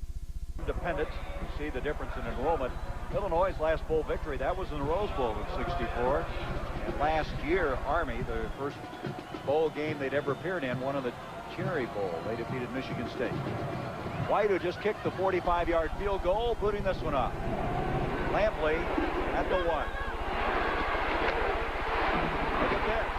independent, you see the difference in enrollment. Illinois' last bowl victory, that was in the Rose Bowl of '64. And last year, Army, the first bowl game they'd ever appeared in, won in the Cherry Bowl. They defeated Michigan State. White, who just kicked the 45-yard field goal, booting this one up. Lampley at the 1. Look at this.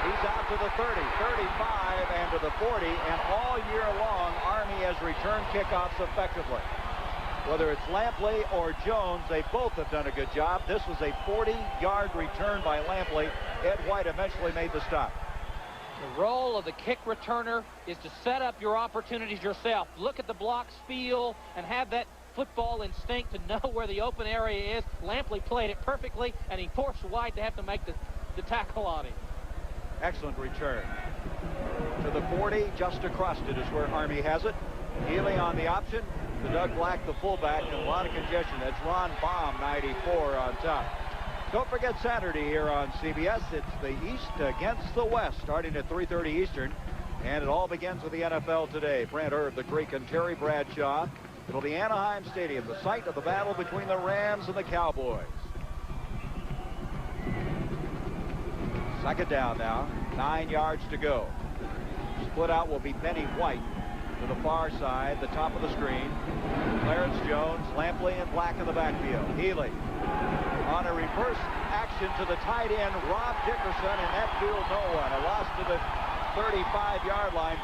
He's out to the 30, 35, and to the 40, and all year long, Army has returned kickoffs effectively. Whether it's Lampley or Jones, they both have done a good job. This was a 40-yard return by Lampley Ed White eventually made the stop. The role of the kick returner is to set up your opportunities yourself. Look at the blocks, feel, and have that football instinct to know where the open area is. Lampley played it perfectly, and he forced White to have to make the tackle on him. Excellent return. To the 40, just across it is where Army has it. Healy on the option. To Doug Black, the fullback, and a lot of congestion. That's Ron Baum, 94 on top. Don't forget Saturday here on CBS. It's the East against the West, starting at 3:30 Eastern. And it all begins with the NFL today. Brent Herb, the Greek, and Terry Bradshaw. It'll be Anaheim Stadium, the site of the battle between the Rams and the Cowboys. Second down now. 9 yards to go. Split out will be Benny White to the far side, the top of the screen. Clarence Jones, Lampley, and Black in the backfield. Healy on a reverse action to the tight end, Rob Dickerson, and that fooled no one. A loss to the 35-yard line.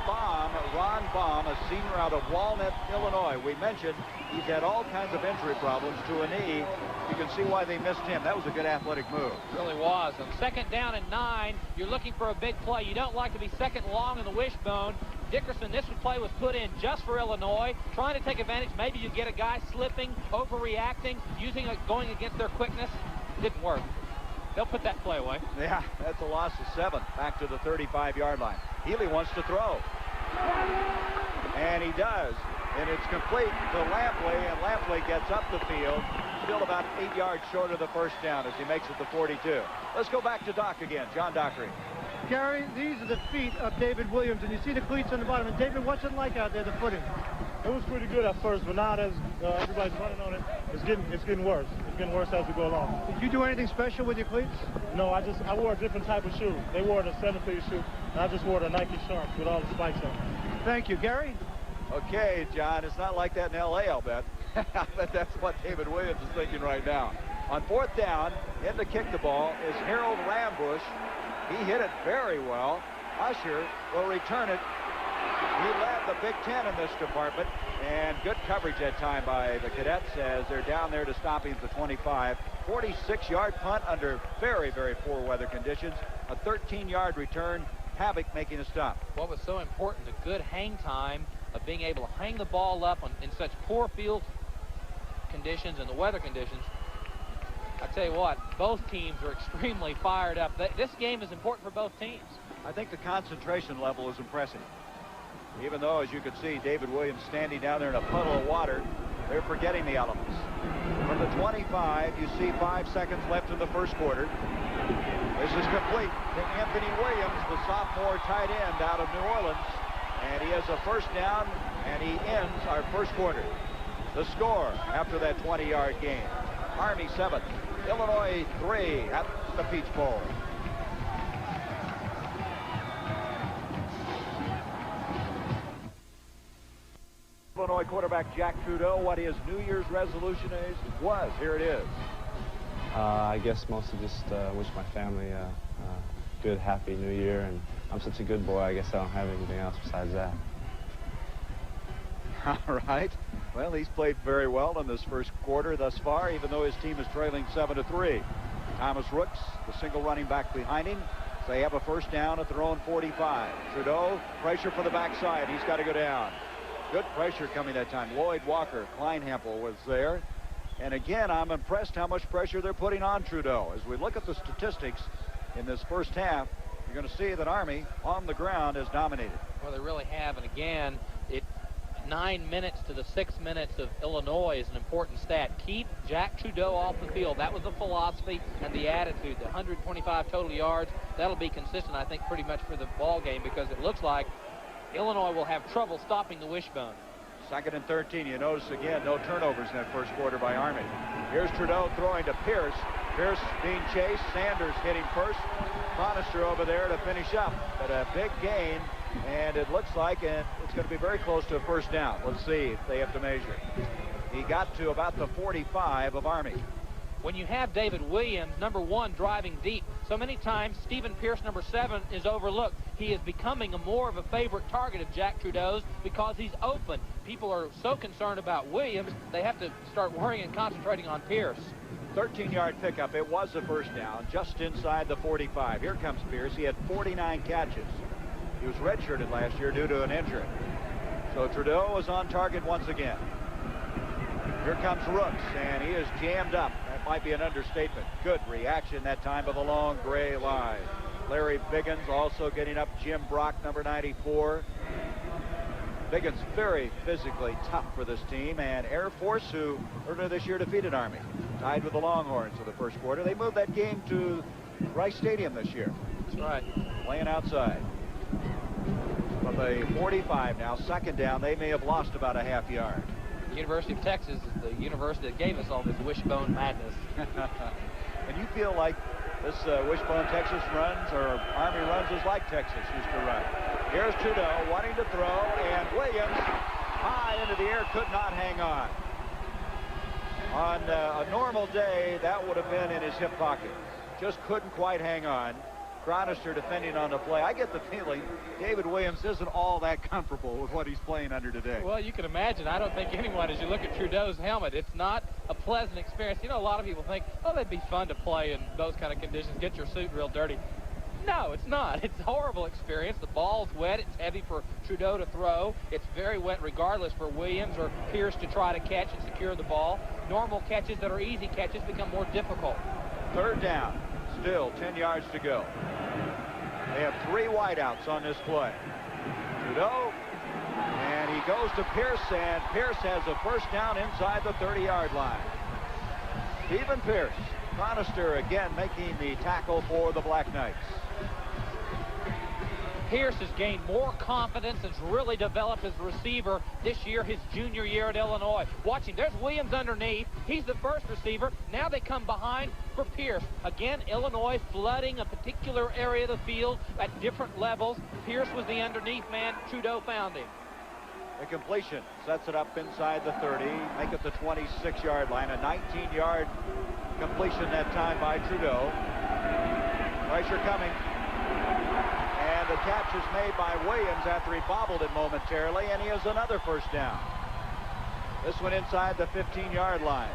Ron Baum, a senior out of Walnut, Illinois. We mentioned he's had all kinds of injury problems to a knee. You can see why they missed him. That was a good athletic move. It really was. On second down and 9, you're looking for a big play. You don't like to be second long in the wishbone. Dickerson, this play was put in just for Illinois, trying to take advantage. Maybe you get a guy slipping, overreacting, going against their quickness. Didn't work. They'll put that play away. Yeah, that's a loss of 7. Back to the 35-yard line. Healy wants to throw. And he does. And it's complete to Lampley, and Lampley gets up the field, still about 8 yards short of the first down as he makes it to 42. Let's go back to Doc again. John Dockery. Gary, these are the feet of David Williams, and you see the cleats on the bottom. And David, what's it like out there, the footing? It was pretty good at first, but now that everybody's running on it, it's getting worse. It's getting worse as we go along. Did you do anything special with your cleats? No, I wore a different type of shoe. They wore the 7-figure shoe, and I just wore the Nike Sharps with all the spikes on it. Thank you, Gary. Okay, John, it's not like that in L.A., I'll bet. I bet that's what David Williams is thinking right now. On fourth down, in to kick the ball is Harold Rambush. He hit it very well. Usher will return it. He led the Big Ten in this department, and good coverage that time by the Cadets as they're down there to stop him at the 25. 46-yard punt under very, very poor weather conditions. A 13-yard return. Havoc making a stop. What was so important, the good hang time of being able to hang the ball up in such poor field conditions and the weather conditions. I tell you what, both teams are extremely fired up. This game is important for both teams. I think the concentration level is impressive. Even though, as you can see, David Williams standing down there in a puddle of water, they're forgetting the elements. From the 25, you see 5 seconds left in the first quarter. This is complete to Anthony Williams, the sophomore tight end out of New Orleans. And he has a first down, and he ends our first quarter. The score after that 20-yard gain. Army 7, Illinois 3 at the Peach Bowl. Illinois quarterback Jack Trudeau, what his New Year's resolution was. Here it is. I guess mostly just wish my family a good, happy New Year, and I'm such a good boy, I guess I don't have anything else besides that. All right. Well, he's played very well in this first quarter thus far, even though his team is trailing 7-3. Thomas Rooks, the single running back behind him. So they have a first down at their own 45. Trudeau, pressure for the backside. He's got to go down. Good pressure coming that time. Lloyd Walker, Kleinhampel was there. And again, I'm impressed how much pressure they're putting on Trudeau. As we look at the statistics in this first half, you're going to see that Army on the ground has dominated. Well, they really have. And again, 9 minutes to the 6 minutes of Illinois is an important stat. Keep Jack Trudeau off the field. That was the philosophy and the attitude. The 125 total yards, that'll be consistent, I think, pretty much for the ball game, because it looks like Illinois will have trouble stopping the wishbone. 2nd and 13. You notice again, no turnovers in that first quarter by Army. Here's Trudeau throwing to Pierce. Pierce being chased. Sanders hitting first. Chronister over there to finish up. But a big gain, and it looks like, and it's going to be very close to a first down. Let's see if they have to measure. He got to about the 45 of Army. when you have David Williams, number 1, driving deep, so many times Stephen Pierce, number 7, is overlooked. He is becoming more of a favorite target of Jack Trudeau's because he's open. People are so concerned about Williams, they have to start worrying and concentrating on Pierce. 13-yard pickup. It was a first down, just inside the 45. Here comes Pierce. He had 49 catches. He was redshirted last year due to an injury. So Trudeau is on target once again. Here comes Rooks, and he is jammed up. That might be an understatement. Good reaction that time by the long gray line. Larry Biggins also getting up. Jim Brock, number 94. Biggins very physically tough for this team, and Air Force, who earlier this year defeated Army, tied with the Longhorns in the first quarter. They moved that game to Rice Stadium this year. That's right. Playing outside. From the 45 now, second down, they may have lost about a half yard. The University of Texas is the university that gave us all this wishbone madness. And you feel like this wishbone Texas runs, or Army runs, is like Texas used to run. Here's Trudeau wanting to throw, and Williams high into the air, could not hang on. On a normal day, that would have been in his hip pocket. Just couldn't quite hang on. Cronister defending on the play. I get the feeling David Williams isn't all that comfortable with what he's playing under today. Well, you can imagine. I don't think anyone, as you look at Trudeau's helmet, it's not a pleasant experience. You know, a lot of people think, oh, that'd be fun to play in those kind of conditions, get your suit real dirty. No, it's not. It's a horrible experience. The ball's wet. It's heavy for Trudeau to throw. It's very wet regardless for Williams or Pierce to try to catch and secure the ball. Normal catches that are easy catches become more difficult. Third down. Still 10 yards to go. They have 3 wideouts on this play. Trudeau, and he goes to Pierce, and Pierce has a first down inside the 30-yard line. Stephen Pierce, Cronister again making the tackle for the Black Knights. Pierce has gained more confidence and has really developed as a receiver this year, his junior year at Illinois. Watching, there's Williams underneath. He's the first receiver. Now they come behind for Pierce. Again, Illinois flooding a particular area of the field at different levels. Pierce was the underneath man. Trudeau found him. The completion sets it up inside the 30, make it the 26-yard line. A 19-yard completion that time by Trudeau. Pressure coming. And the catch is made by Williams after he bobbled it momentarily, and he has another first down. This one inside the 15-yard line.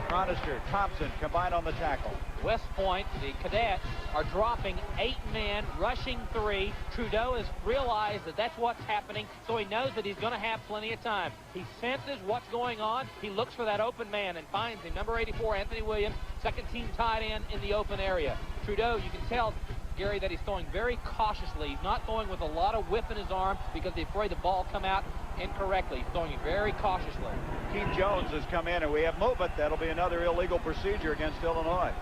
Cronister, Thompson combined on the tackle. West Point, the Cadets, are dropping 8 men, rushing 3. Trudeau has realized that that's what's happening, so he knows that he's going to have plenty of time. He senses what's going on. He looks for that open man and finds him. Number 84, Anthony Williams, second team tight end in the open area. Trudeau, you can tell, Gary, that he's throwing very cautiously. He's not throwing with a lot of whip in his arm because he's afraid the ball come out incorrectly. He's throwing it very cautiously. Keith Jones has come in, and we have movement. That'll be another illegal procedure against Illinois.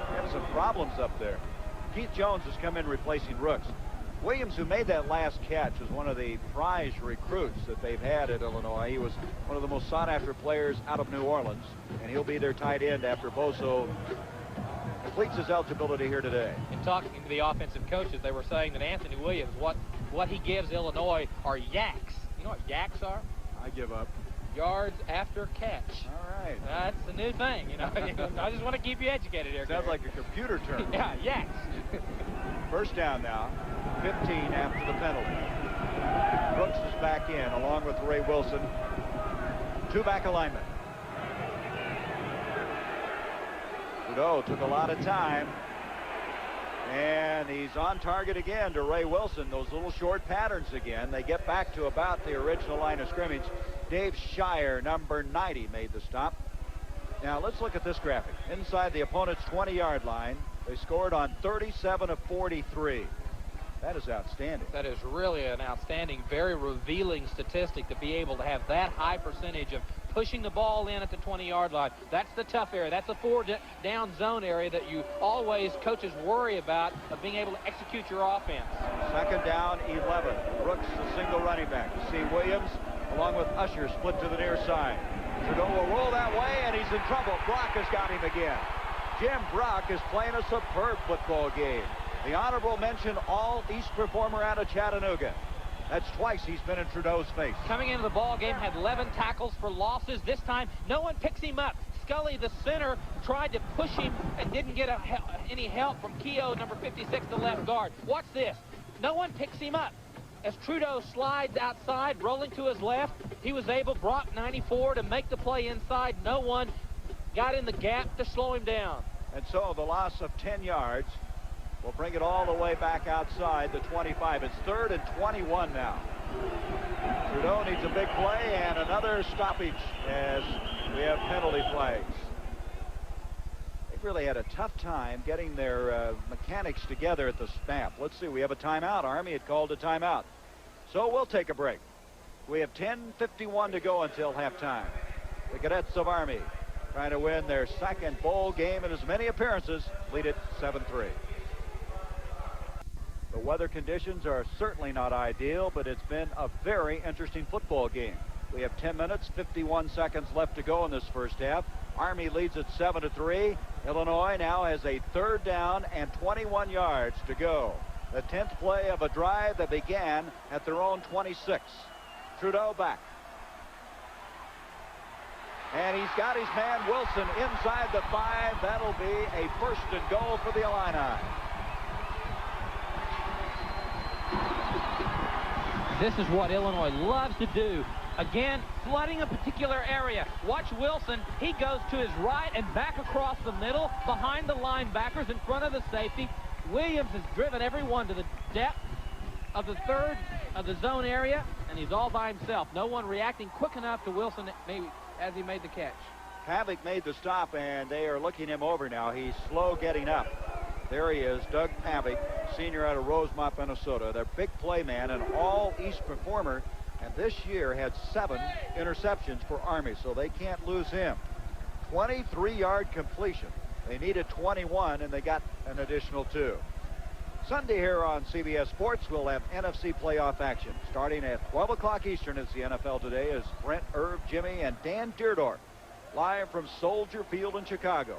We have some problems up there. Keith Jones has come in replacing Rooks. Williams, who made that last catch, was one of the prize recruits that they've had at Illinois. He was one of the most sought-after players out of New Orleans, and he'll be their tight end after Boso completes his eligibility here today. In talking to the offensive coaches, they were saying that Anthony Williams, what he gives Illinois are yaks. You know what yaks are? I give up. Yards after catch. All right. That's the new thing, you know. I just want to keep you educated here. Sounds like a computer term. Yeah, yaks. First down now, 15 after the penalty. Brooks is back in along with Ray Wilson. 2-back alignment. Trudeau took a lot of time, and he's on target again to Ray Wilson. Those little short patterns again. They get back to about the original line of scrimmage. Dave Shire, number 90, made the stop. Now let's look at this graphic. Inside the opponent's 20-yard line, they scored on 37 of 43. That is outstanding. That is really an outstanding, very revealing statistic to be able to have that high percentage of pushing the ball in at the 20-yard line. That's the tough area. That's the 4-down zone area that you always, coaches, worry about of being able to execute your offense. Second down, 11. Brooks, the single running back. You see Williams along with Usher split to the near side. Trudeau will roll that way, and he's in trouble. Brock has got him again. Jim Brock is playing a superb football game. The honorable mention All-East performer out of Chattanooga. That's twice he's been in Trudeau's face. Coming into the ball game, had 11 tackles for losses. This time, no one picks him up. Scully, the center, tried to push him and didn't get any help from Keogh, number 56, the left guard. Watch this. No one picks him up. As Trudeau slides outside, rolling to his left, he was able, Brock 94, to make the play inside. No one got in the gap to slow him down. And so the loss of 10 yards will bring it all the way back outside the 25. It's 3rd and 21 now. Trudeau needs a big play and another stoppage as we have penalty flags. They've really had a tough time getting their mechanics together at the snap. Let's see, we have a timeout. Army had called a timeout. So we'll take a break. We have 10:51 to go until halftime. The Cadets of Army trying to win their second bowl game in as many appearances, lead it 7-3. The weather conditions are certainly not ideal, but it's been a very interesting football game. We have 10 minutes, 51 seconds left to go in this first half. Army leads at 7-3. Illinois now has a 3rd down and 21 yards to go. The 10th play of a drive that began at their own 26. Trudeau back. And he's got his man Wilson inside the 5. That'll be a 1st and goal for the Illini. This is what Illinois loves to do. Again, flooding a particular area. Watch Wilson. He goes to his right and back across the middle, behind the linebackers, in front of the safety. Williams has driven everyone to the depth of the 3rd of the zone area, and he's all by himself. No one reacting quick enough to Wilson maybe as he made the catch. Pavlik made the stop, and they are looking him over now. He's slow getting up. There he is, Doug Pavlik, senior out of Rosemont, Minnesota. Their big play man, an all-East performer, and this year had 7 interceptions for Army, so they can't lose him. 23-yard completion. They needed 21, and they got an additional 2. Sunday here on CBS Sports, we'll have NFC playoff action. Starting at 12 o'clock Eastern, it's the NFL Today, as Brent, Irv, Jimmy, and Dan Deerdorf live from Soldier Field in Chicago.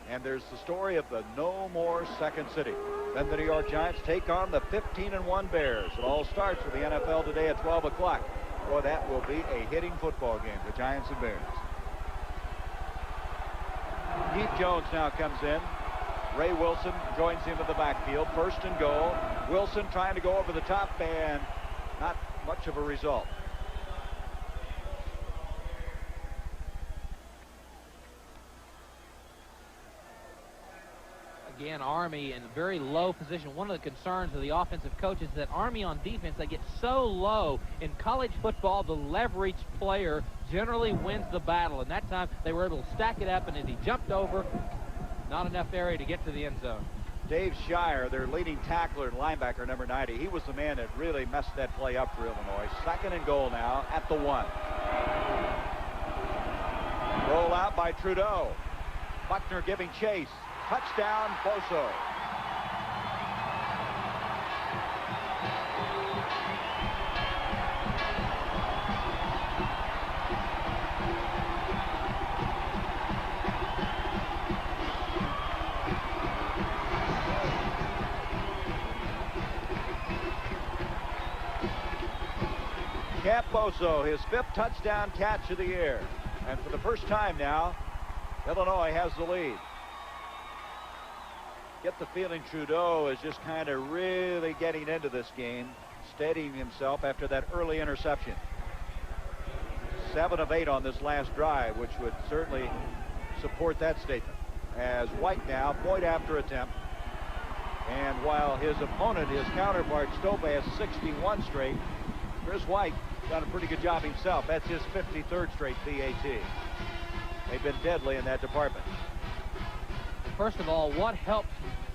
And there's the story of the no more second city. Then the New York Giants take on the 15-1 Bears. It all starts with the NFL Today at 12 o'clock. Boy, that will be a hitting football game, the Giants and Bears. Heath Jones now comes in. Ray Wilson joins him in the backfield. 1st and goal. Wilson trying to go over the top, and not much of a result. Again, Army in a very low position. One of the concerns of the offensive coach is that Army on defense, they get so low. In college football, the leveraged player generally wins the battle. And that time, they were able to stack it up, and as he jumped over, not enough area to get to the end zone. Dave Shire, their leading tackler and linebacker, number 90, he was the man that really messed that play up for Illinois. 2nd and goal now at the 1. Roll out by Trudeau. Buckner giving chase. Touchdown, Boso. Cap Boso, his 5th touchdown catch of the year. And for the first time now, Illinois has the lead. Get the feeling Trudeau is just kind of really getting into this game, steadying himself after that early interception. 7 of 8 on this last drive, which would certainly support that statement. As White now, point after attempt. And while his opponent, his counterpart, Stope, has 61 straight, Chris White done a pretty good job himself. That's his 53rd straight PAT. They've been deadly in that department. First of all, what helps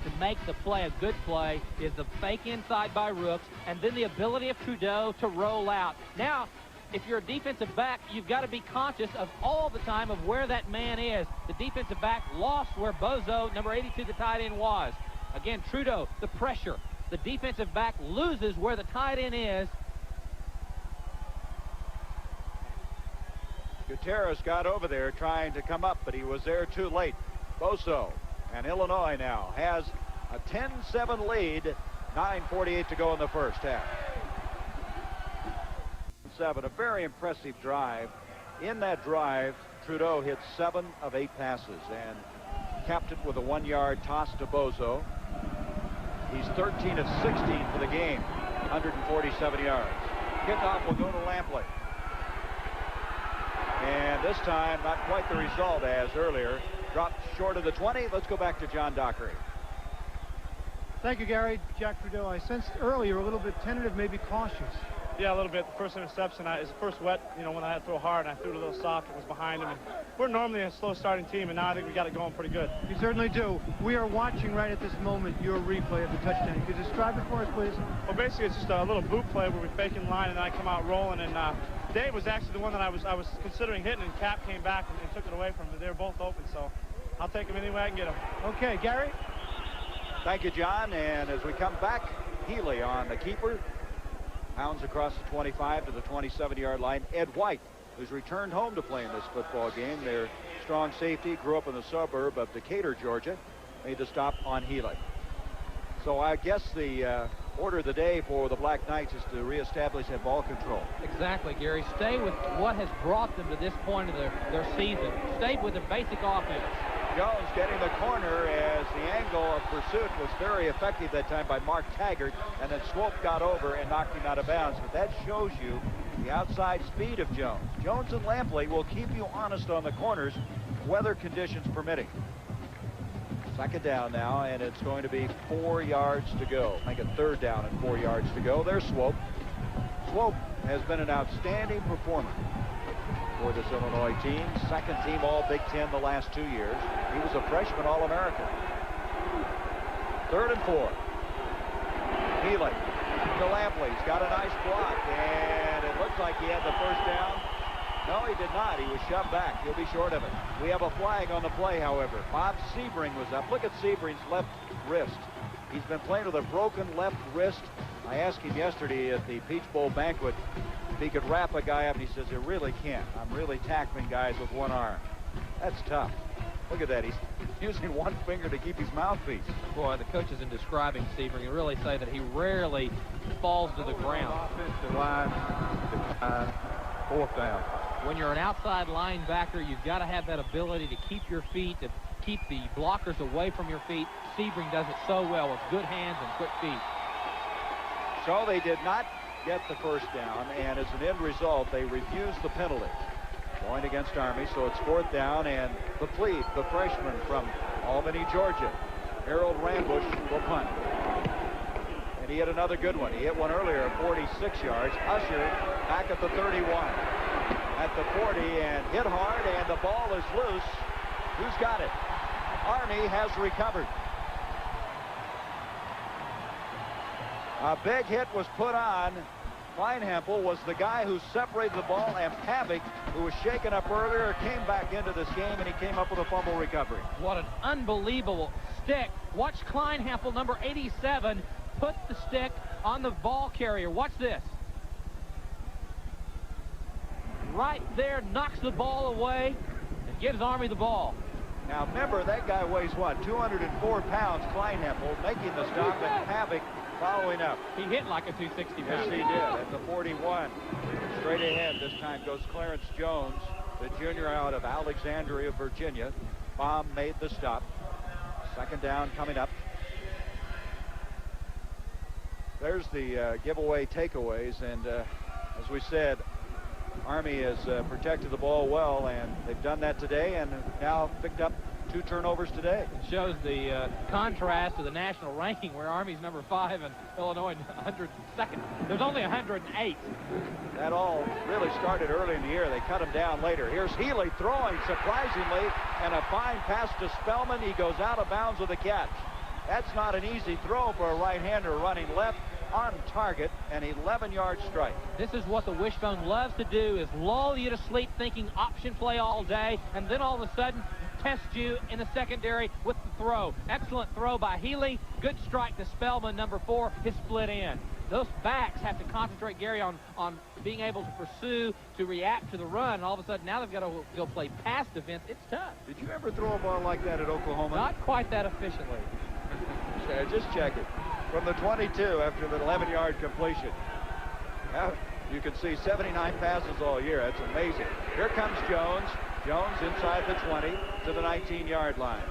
to make the play a good play is the fake inside by Rooks, and then the ability of Trudeau to roll out. Now, if you're a defensive back, you've got to be conscious of all the time of where that man is. The defensive back lost where Bozo, number 82, the tight end, was. Again, Trudeau, the pressure. The defensive back loses where the tight end is. Gutierrez got over there trying to come up, but he was there too late. Boso. And Illinois now has a 10-7 lead, 9:48 to go in the first half. 7, a very impressive drive. In that drive, Trudeau hit 7 of 8 passes and capped it with a 1-yard toss to Bozo. He's 13 of 16 for the game, 147 yards. Kickoff will go to Lampley. And this time, not quite the result as earlier. Dropped short of the 20. Let's go back to John Dockery. Thank you, Gary. Jack Trudeau, I sensed earlier a little bit tentative, maybe cautious. Yeah, a little bit. The first interception is the first wet, you know, when I had to throw hard, and I threw it a little soft. It was behind him. And we're normally a slow starting team, and now I think we got it going pretty good. You certainly do. We are watching right at this moment your replay of the touchdown. Could you describe it for us, please? Well, basically, it's just a little boot play where we fake in line, and then I come out rolling. And Dave was actually the one that I was considering hitting, and Cap came back and took it away from him. They were both open, so I'll take him any way I can get him. Okay, Gary. Thank you, John. And as we come back, Healy on the keeper. Pounds across the 25 to the 27-yard line. Ed White, who's returned home to play in this football game. Their strong safety, grew up in the suburb of Decatur, Georgia, made the stop on Healy. So I guess the order of the day for the Black Knights is to reestablish that ball control. Exactly, Gary. Stay with what has brought them to this point of their season. Stay with the basic offense. Jones getting the corner as the angle of pursuit was very effective that time by Mark Taggart, and then Swope got over and knocked him out of bounds. But that shows you the outside speed of Jones. Jones and Lampley will keep you honest on the corners, weather conditions permitting. Second down now, and it's going to be 4 yards to go. Make it third down and 4 yards to go. There's Swope. Swope has been an outstanding performer for this Illinois team. Second team All Big Ten the last 2 years. He was a freshman All-American. 3rd and 4. Healy to Lampley. He's got a nice block, and it looks like he had the first down. No, he did not. He was shoved back. He'll be short of it. We have a flag on the play, however. Bob Sebring was up. Look at Sebring's left wrist. He's been playing with a broken left wrist. I asked him yesterday at the Peach Bowl banquet if he could wrap a guy up, and he says, he really can't. I'm really tackling guys with one arm. That's tough. Look at that. He's using one finger to keep his mouthpiece. Boy, the coaches in describing Sebring really say that he rarely falls to the ground. Offensive line, 4th down. When you're an outside linebacker, you've got to have that ability to keep your feet, to keep the blockers away from your feet. Sebring does it so well with good hands and quick feet. So they did not get the first down, and as an end result, they refused the penalty. Going against Army, so it's 4th down, and the Plebe, the freshman from Albany, Georgia, Harold Rambush, will punt. And he hit another good one. He hit one earlier at 46 yards. Usher back at the 31. At the 40, and hit hard, and the ball is loose. Who's got it? Army has recovered. A big hit was put on. Kleinhampel was the guy who separated the ball, and Pavick, who was shaken up earlier, came back into this game, and he came up with a fumble recovery. What an unbelievable stick. Watch Kleinhampel, number 87, put the stick on the ball carrier. Watch this. Right there, knocks the ball away and gives Army the ball. Now remember, that guy weighs what, 204 pounds, Kleinhampel, making the stop, and Pavick following up. He hit like a 260 Yes, pounder. he did. At the 41. Straight ahead this time goes Clarence Jones, the junior out of Alexandria, Virginia. Baum made the stop. Second down coming up. There's the giveaway takeaways, and as we said, Army has protected the ball well, and they've done that today, and now picked up 2 turnovers today. It shows the contrast to the national ranking, where Army's number 5 and Illinois 102nd. There's only 108. That all really started early in the year. They cut him down later. Here's Healy throwing, surprisingly, and a fine pass to Spellman. He goes out of bounds with a catch. That's not an easy throw for a right-hander running left. On target, an 11-yard strike. This is what the Wishbone loves to do, is lull you to sleep thinking option play all day, and then all of a sudden test you in the secondary with the throw. Excellent throw by Healy. Good strike to Spellman, number 4, his split end. Those backs have to concentrate, Gary, on being able to pursue, to react to the run, and all of a sudden now they've got to go play pass defense. It's tough. Did you ever throw a ball like that at Oklahoma? Not quite that efficiently. Just check it. From the 22 after the 11-yard completion. Now, you can see 79 passes all year. That's amazing. Here comes Jones. Jones inside the 20 to the 19-yard line.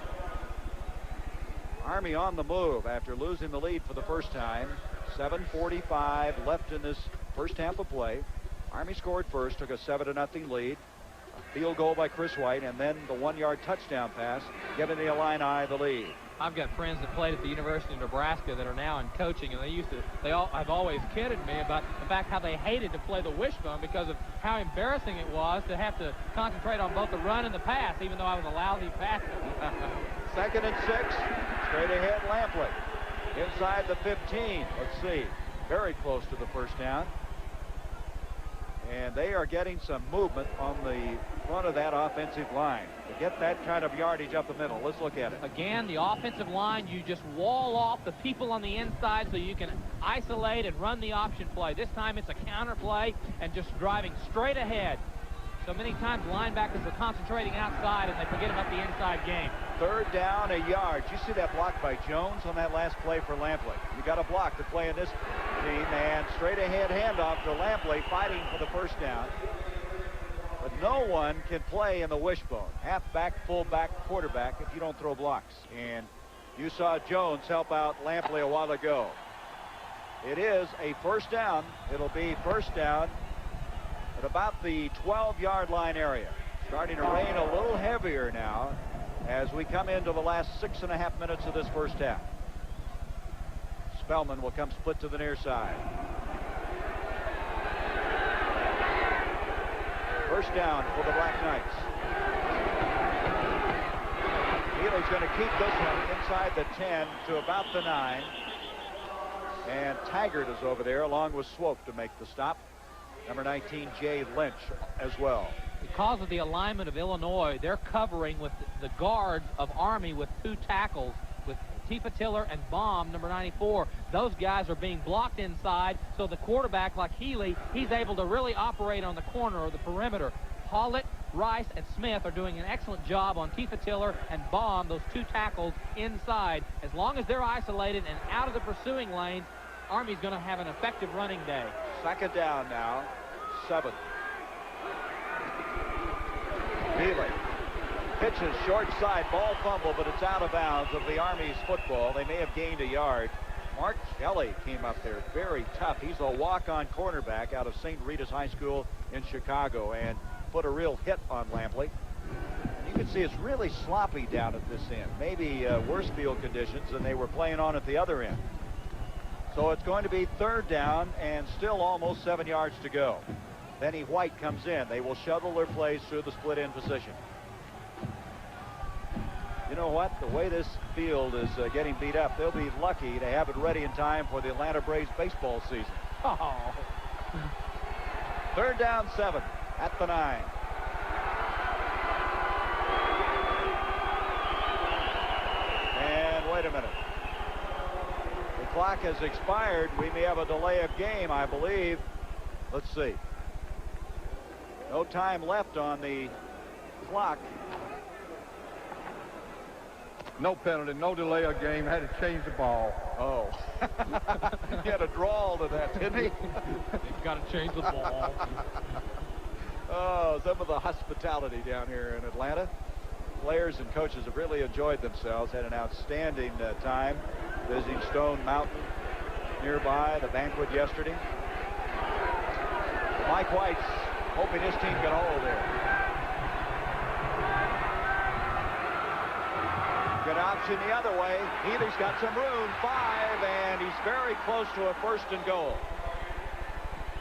Army on the move after losing the lead for the first time. 7:45 left in this first half of play. Army scored first, took a 7-0 lead. A field goal by Chris White, and then the 1-yard touchdown pass, giving the Illini the lead. I've got friends that played at the University of Nebraska that are now in coaching, and I've always kidded me about the fact how they hated to play the wishbone because of how embarrassing it was to have to concentrate on both the run and the pass, even though I was a lousy passer. 2nd and 6, straight ahead Lampley. Inside the 15, let's see, very close to the first down. And they are getting some movement on the front of that offensive line to get that kind of yardage up the middle. Let's look at it. Again, the offensive line, you just wall off the people on the inside so you can isolate and run the option play. This time it's a counter play and just driving straight ahead. So many times linebackers are concentrating outside and they forget about the inside game. 3rd down, a yard. You see that block by Jones on that last play for Lampley. You got a block to play in this team, and straight ahead handoff to Lampley, fighting for the first down. But no one can play in the wishbone, halfback, fullback, quarterback, if you don't throw blocks. And you saw Jones help out Lampley a while ago. It is a first down. It'll be first down at about the 12-yard line area. Starting to rain a little heavier now as we come into the last 6.5 minutes of this first half. Spellman will come split to the near side. First down for the Black Knights. Healy's going to keep this one inside the 10 to about the 9. And Taggart is over there along with Swope to make the stop. Number 19, Jay Lynch, as well. Because of the alignment of Illinois, they're covering with the guards of Army with 2 tackles, with Tifa Tiller and Baum, number 94. Those guys are being blocked inside, so the quarterback, like Healy, he's able to really operate on the corner or the perimeter. Hollett, Rice, and Smith are doing an excellent job on Tifa Tiller and Baum, those 2 tackles inside. As long as they're isolated and out of the pursuing lanes, Army's going to have an effective running day. 2nd down now, 7. Healy pitches short side, ball fumble, but it's out of bounds of the Army's football. They may have gained a yard. Mark Kelly came up there, very tough. He's a walk-on cornerback out of St. Rita's High School in Chicago, and put a real hit on Lampley. And you can see it's really sloppy down at this end. Maybe worse field conditions than they were playing on at the other end. So it's going to be 3rd down and still almost 7 yards to go. Benny White comes in. They will shuttle their plays through the split end position. You know what? The way this field is getting beat up, they'll be lucky to have it ready in time for the Atlanta Braves baseball season. Oh. 3rd down, 7 at the 9. And wait a minute. The clock has expired. We may have a delay of game, I believe. Let's see. No time left on the clock. No penalty, no delay of game. Had to change the ball. Oh. He had a drawl to that, didn't he? You've got to change the ball. Oh, some of the hospitality down here in Atlanta. Players and coaches have really enjoyed themselves. Had an outstanding time visiting Stone Mountain nearby, the banquet yesterday. Mike White's hoping his team can hold there. Good option the other way. Healy's got some room, 5, and he's very close to a 1st and goal.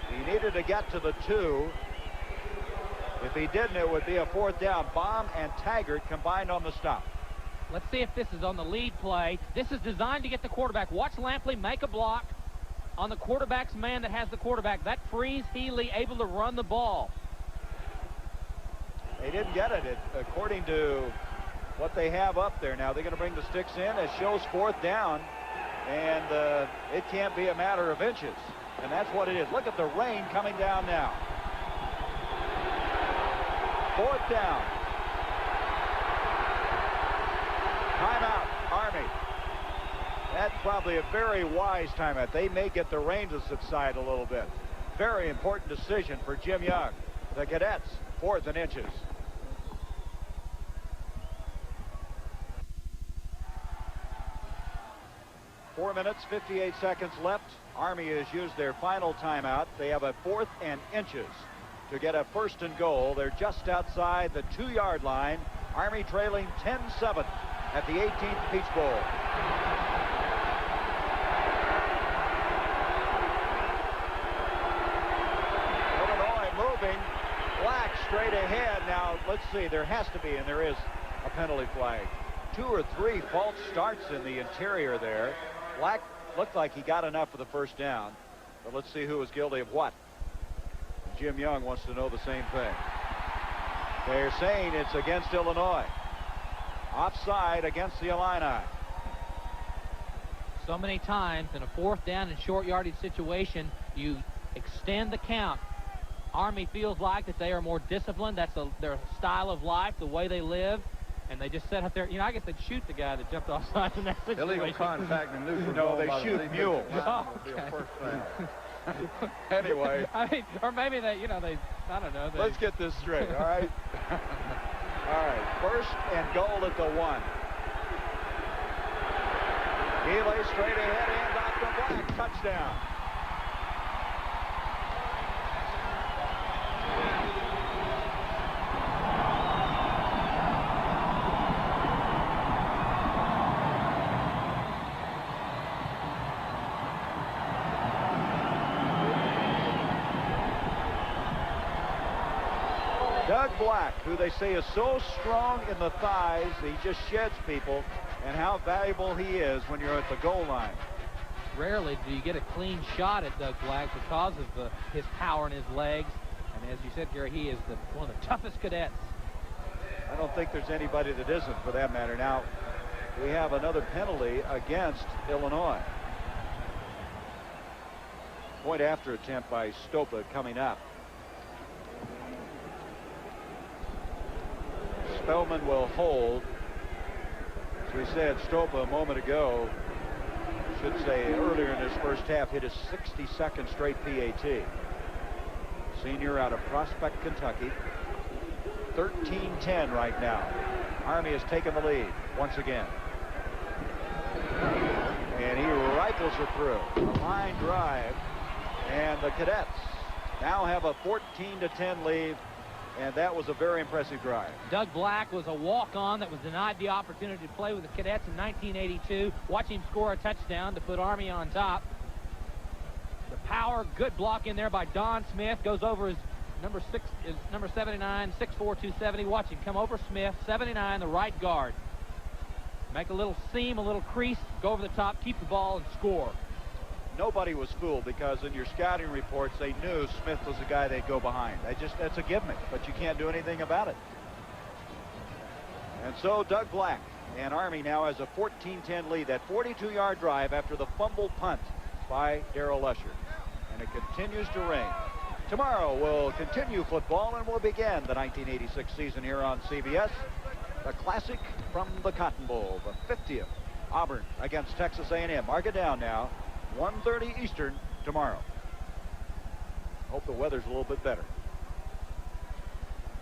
He needed to get to the 2. If he didn't, it would be a 4th down. Baum and Taggart combined on the stop. Let's see if this is on the lead play. This is designed to get the quarterback. Watch Lampley make a block on the quarterback's man that has the quarterback. That frees Healy able to run the ball. They didn't get it. According to what they have up there now, they're going to bring the sticks in. It shows 4th down, and it can't be a matter of inches. And that's what it is. Look at the rain coming down now. 4th down. Timeout, Army. That's probably a very wise timeout. They may get the rain to subside a little bit. Very important decision for Jim Young. The Cadets, 4th and inches. 4 minutes, 58 seconds left. Army has used their final timeout. They have a 4th and inches to get a 1st and goal. They're just outside the 2-yard line. Army trailing 10-7 at the 18th Peach Bowl. Illinois moving. Black straight ahead. Now, let's see. There has to be, and there is, a penalty flag. 2 or 3 false starts in the interior there. Black looked like he got enough for the 1st down. But let's see who was guilty of what. Jim Young wants to know the same thing. They're saying it's against Illinois. Offside against the Illini. So many times in a 4th down and short yardage situation, you extend the count. Army feels like that they are more disciplined. That's their style of life, the way they live. And they just set up there. You know, I guess they'd shoot the guy that jumped offside in that situation. Illegal contact and neutral. No, they shoot mules. Oh, okay. Anyway. I mean, or maybe they, you know, I don't know. Let's get this straight, all right? All right, 1st and goal at the 1. Healy straight ahead and off the Black. Touchdown. Doug Black, who they say is so strong in the thighs, he just sheds people, and how valuable he is when you're at the goal line. Rarely do you get a clean shot at Doug Black because of his power in his legs. And as you said, Gary, he is one of the toughest cadets. I don't think there's anybody that isn't, for that matter. Now, we have another penalty against Illinois. Point after attempt by Stopa coming up. Spellman will hold. As we said, Stopa a moment ago, should say earlier in his 1st half, hit his 62nd straight PAT. Senior out of Prospect, Kentucky. 13-10 right now. Army has taken the lead once again. And he rifles it through. A line drive. And the Cadets now have a 14-10 lead. And that was a very impressive drive. Doug Black was a walk-on that was denied the opportunity to play with the Cadets in 1982. Watch him score a touchdown to put Army on top. The power, good block in there by Don Smith. Goes over his number 79, 6'4", 270. Watch him come over Smith, 79, the right guard. Make a little seam, a little crease, go over the top, keep the ball, and score. Nobody was fooled because in your scouting reports they knew Smith was the guy they'd go behind. That's a given, but you can't do anything about it. And so Doug Black and Army now has a 14-10 lead. That 42-yard drive after the fumble punt by Darrell Lusher. And it continues to rain. Tomorrow we'll continue football and we'll begin the 1986 season here on CBS. The classic from the Cotton Bowl, the 50th. Auburn against Texas A&M. Mark it down now. 1:30 Eastern tomorrow. Hope the weather's a little bit better.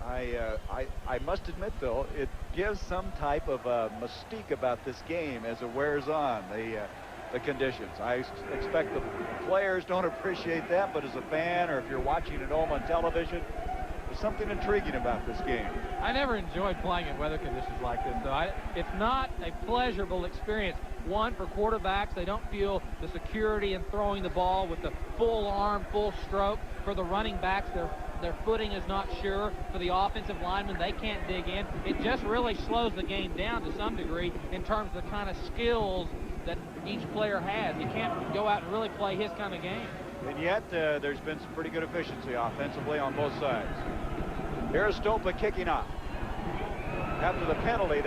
I must admit, though, it gives some type of mystique about this game as it wears on, the conditions. I expect the players don't appreciate that, but as a fan or if you're watching at home on television, there's something intriguing about this game. I never enjoyed playing in weather conditions like this, though. It's not a pleasurable experience. One, for quarterbacks, they don't feel the security in throwing the ball with the full arm, full stroke. For the running backs, their footing is not sure. For the offensive linemen, they can't dig in. It just really slows the game down to some degree in terms of the kind of skills that each player has. You can't go out and really play his kind of game. And yet, there's been some pretty good efficiency offensively on both sides. Here's Stopa kicking off. After the penalty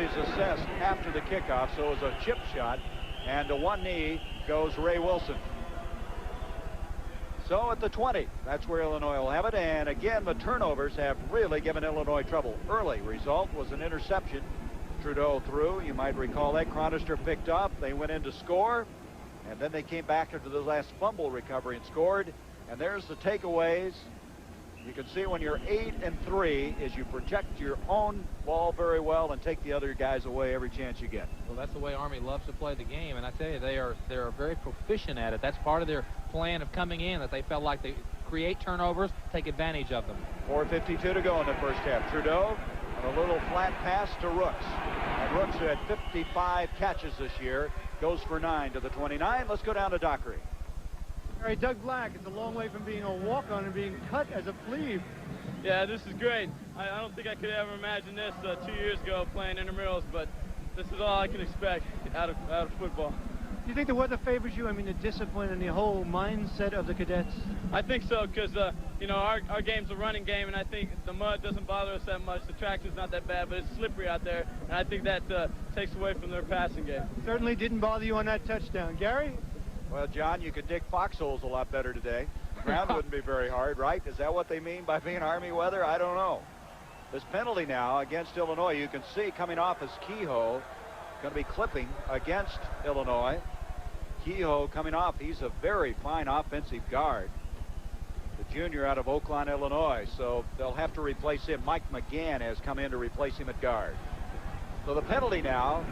is assessed after the kickoff, so it was a chip shot, and to one knee goes Ray Wilson. So at the 20, that's where Illinois will have it, and again, the turnovers have really given Illinois trouble. Early result was an interception. Trudeau threw, you might recall that. Chronister picked up, they went in to score, and then they came back after the last fumble recovery and scored, and there's the takeaways. You can see when you're 8-3 is you protect your own ball very well and take the other guys away every chance you get. Well, that's the way Army loves to play the game, and I tell you, they're very proficient at it. That's part of their plan of coming in, that they felt like they create turnovers, take advantage of them. 4:52 to go in the first half. Trudeau, and a little flat pass to Rooks. And Rooks, who had 55 catches this year, goes for 9 to the 29. Let's go down to Dockery. All right, Doug Black, it's a long way from being a walk-on and being cut as a plebe. Yeah, this is great. I don't think I could ever imagine this 2 years ago playing intramurals, but this is all I can expect out of football. Do you think the weather favors you? I mean, the discipline and the whole mindset of the cadets? I think so, because, you know, our game's a running game, and I think the mud doesn't bother us that much. The traction's not that bad, but it's slippery out there, and I think that takes away from their passing game. Certainly didn't bother you on that touchdown. Gary? Well, John, you could dig foxholes a lot better today. The ground wouldn't be very hard, right? Is that what they mean by being Army weather? I don't know. This penalty now against Illinois, you can see coming off as Kehoe, going to be clipping against Illinois. Kehoe coming off, he's a very fine offensive guard. The junior out of Oakland, Illinois, so they'll have to replace him. Mike McGann has come in to replace him at guard. So the penalty now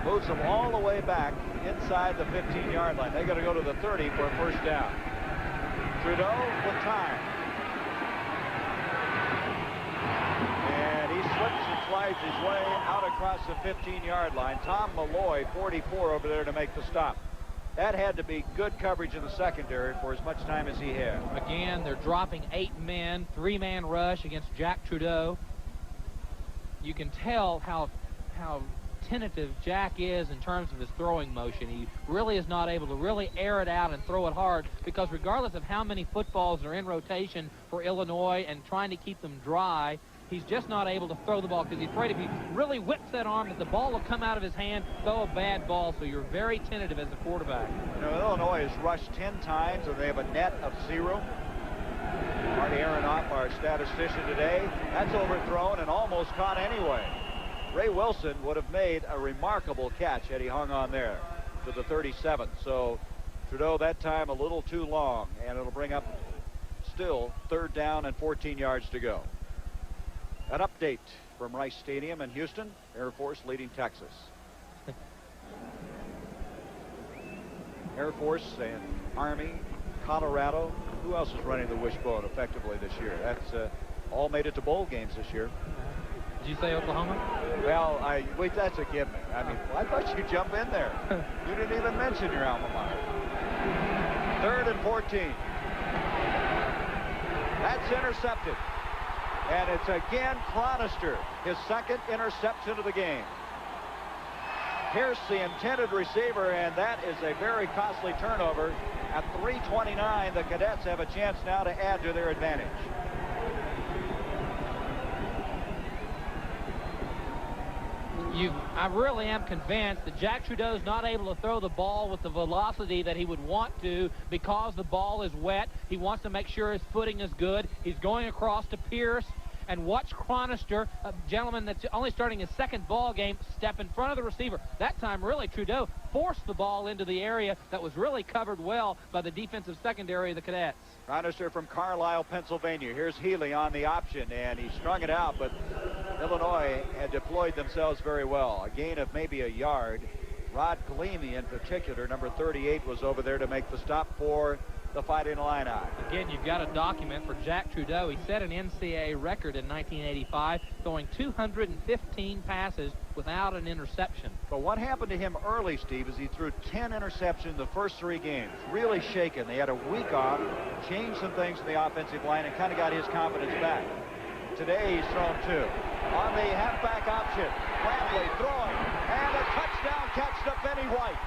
moves them all the way back inside the 15-yard line. They got to go to the 30 for a first down. Trudeau with time. And he slips and slides his way out across the 15-yard line. Tom Malloy, 44, over there to make the stop. That had to be good coverage in the secondary for as much time as he had. Again, they're dropping 8 men, 3-man rush against Jack Trudeau. You can tell how tentative Jack is in terms of his throwing motion. He really is not able to really air it out and throw it hard, because regardless of how many footballs are in rotation for Illinois and trying to keep them dry, he's just not able to throw the ball, because he's afraid if he really whips that arm that the ball will come out of his hand, throw a bad ball. So you're very tentative as a quarterback. You know, Illinois has rushed 10 times and they have a net of 0. Marty Aronoff, our statistician today, that's overthrown and almost caught anyway. Ray Wilson would have made a remarkable catch had he hung on there to the 37th. So Trudeau that time a little too long, and it'll bring up still 3rd down and 14 yards to go. An update from Rice Stadium in Houston. Air Force leading Texas. Air Force and Army, Colorado. Who else is running the wishbone effectively this year? That's all made it to bowl games this year. Did you say Oklahoma? Well, wait, that's a give me. I mean, I thought you'd jump in there. You didn't even mention your alma mater. 3rd and 14. That's intercepted. And it's again Chronister, his 2nd interception of the game. Here's the intended receiver, and that is a very costly turnover. At 3:29, the Cadets have a chance now to add to their advantage. I really am convinced that Jack Trudeau's not able to throw the ball with the velocity that he would want to, because the ball is wet. He wants to make sure his footing is good. He's going across to Pierce, and watch Chronister, a gentleman that's only starting his 2nd ball game, step in front of the receiver. That time, really, Trudeau forced the ball into the area that was really covered well by the defensive secondary of the Cadets. Chronister from Carlisle, Pennsylvania. Here's Healy on the option, and he strung it out, but Illinois had deployed themselves very well. A gain of maybe a yard. Rod Gleamy, in particular, number 38, was over there to make the stop for the Fighting Illini. Again, you've got a document for Jack Trudeau. He set an NCAA record in 1985, throwing 215 passes without an interception. But what happened to him early, Steve, is he threw 10 interceptions in the first 3 games. Really shaken. They had a week off, changed some things in the offensive line, and kind of got his confidence back. Today, he's thrown 2. On the halfback option, Bradley throwing, and a touchdown catch to Benny White.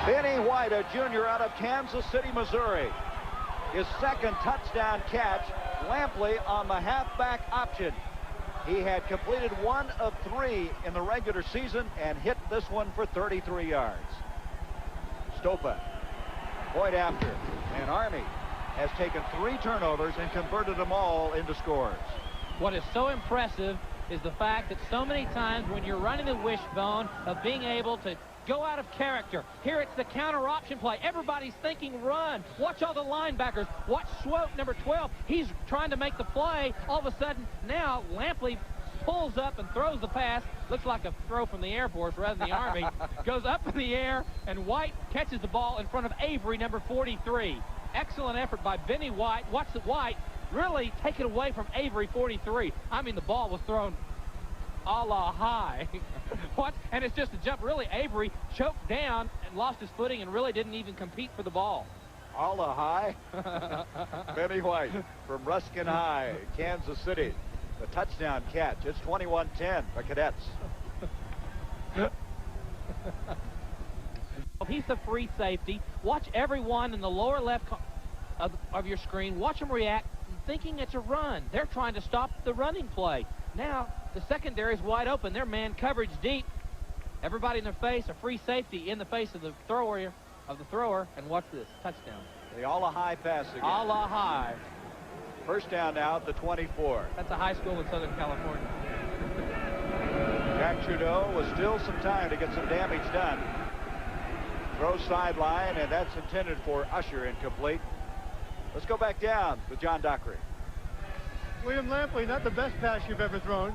Benny White, a junior out of Kansas City, Missouri. His 2nd touchdown catch. Lampley on the halfback option. He had completed 1 of 3 in the regular season and hit this one for 33 yards. Stopa, point after, and Army has taken 3 turnovers and converted them all into scores. What is so impressive is the fact that so many times when you're running the wishbone of being able to go out of character. Here it's the counter option play. Everybody's thinking run. Watch all the linebackers. Watch Swope, number 12. He's trying to make the play. All of a sudden, now Lampley pulls up and throws the pass. Looks like a throw from the Air Force rather than the Army. Goes up in the air, and White catches the ball in front of Avery, number 43. Excellent effort by Benny White. Watch the White really take it away from Avery, 43. I mean, the ball was thrown a la high. What? And it's just a jump. Really, Avery choked down and lost his footing and really didn't even compete for the ball. A la high. Benny White from Ruskin High, Kansas City. The touchdown catch. It's 21-10, the Cadets. He's the free safety. Watch everyone in the lower left of your screen. Watch them react, thinking it's a run. They're trying to stop the running play. Now, the secondary is wide open. Their man coverage deep. Everybody in their face, a free safety in the face of the thrower, and watch this, touchdown. The a la high pass again. A la high. First down now at the 24. That's a high school in Southern California. Jack Trudeau was still some time to get some damage done. Throw sideline, and that's intended for Usher, incomplete. Let's go back down to John Dockery. William Lampley, not the best pass you've ever thrown.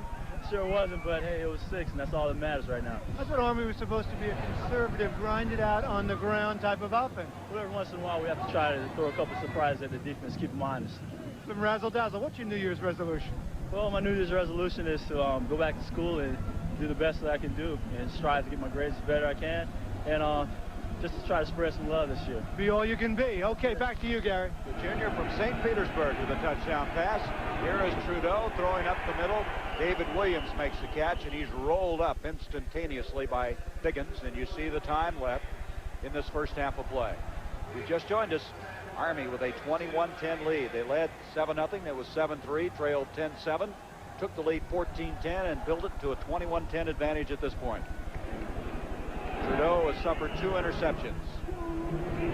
Sure wasn't, but hey, it was 6, and that's all that matters right now. I thought Army was supposed to be a conservative, grind it out on the ground type of offense. Well, every once in a while, we have to try to throw a couple surprises at the defense, keep them honest. Some razzle-dazzle. What's your New Year's resolution? Well, my New Year's resolution is to go back to school and do the best that I can do and strive to get my grades as better I can, and just to try to spread some love this year. Be all you can be. Okay, back to you, Gary. The junior from St. Petersburg with a touchdown pass. Here is Trudeau throwing up the middle. David Williams makes the catch, and he's rolled up instantaneously by Biggins, and you see the time left in this first half of play. You just joined us. Army with a 21-10 lead. They led 7-0. It was 7-3, trailed 10-7, took the lead 14-10, and built it to a 21-10 advantage at this point. Trudeau has suffered 2 interceptions.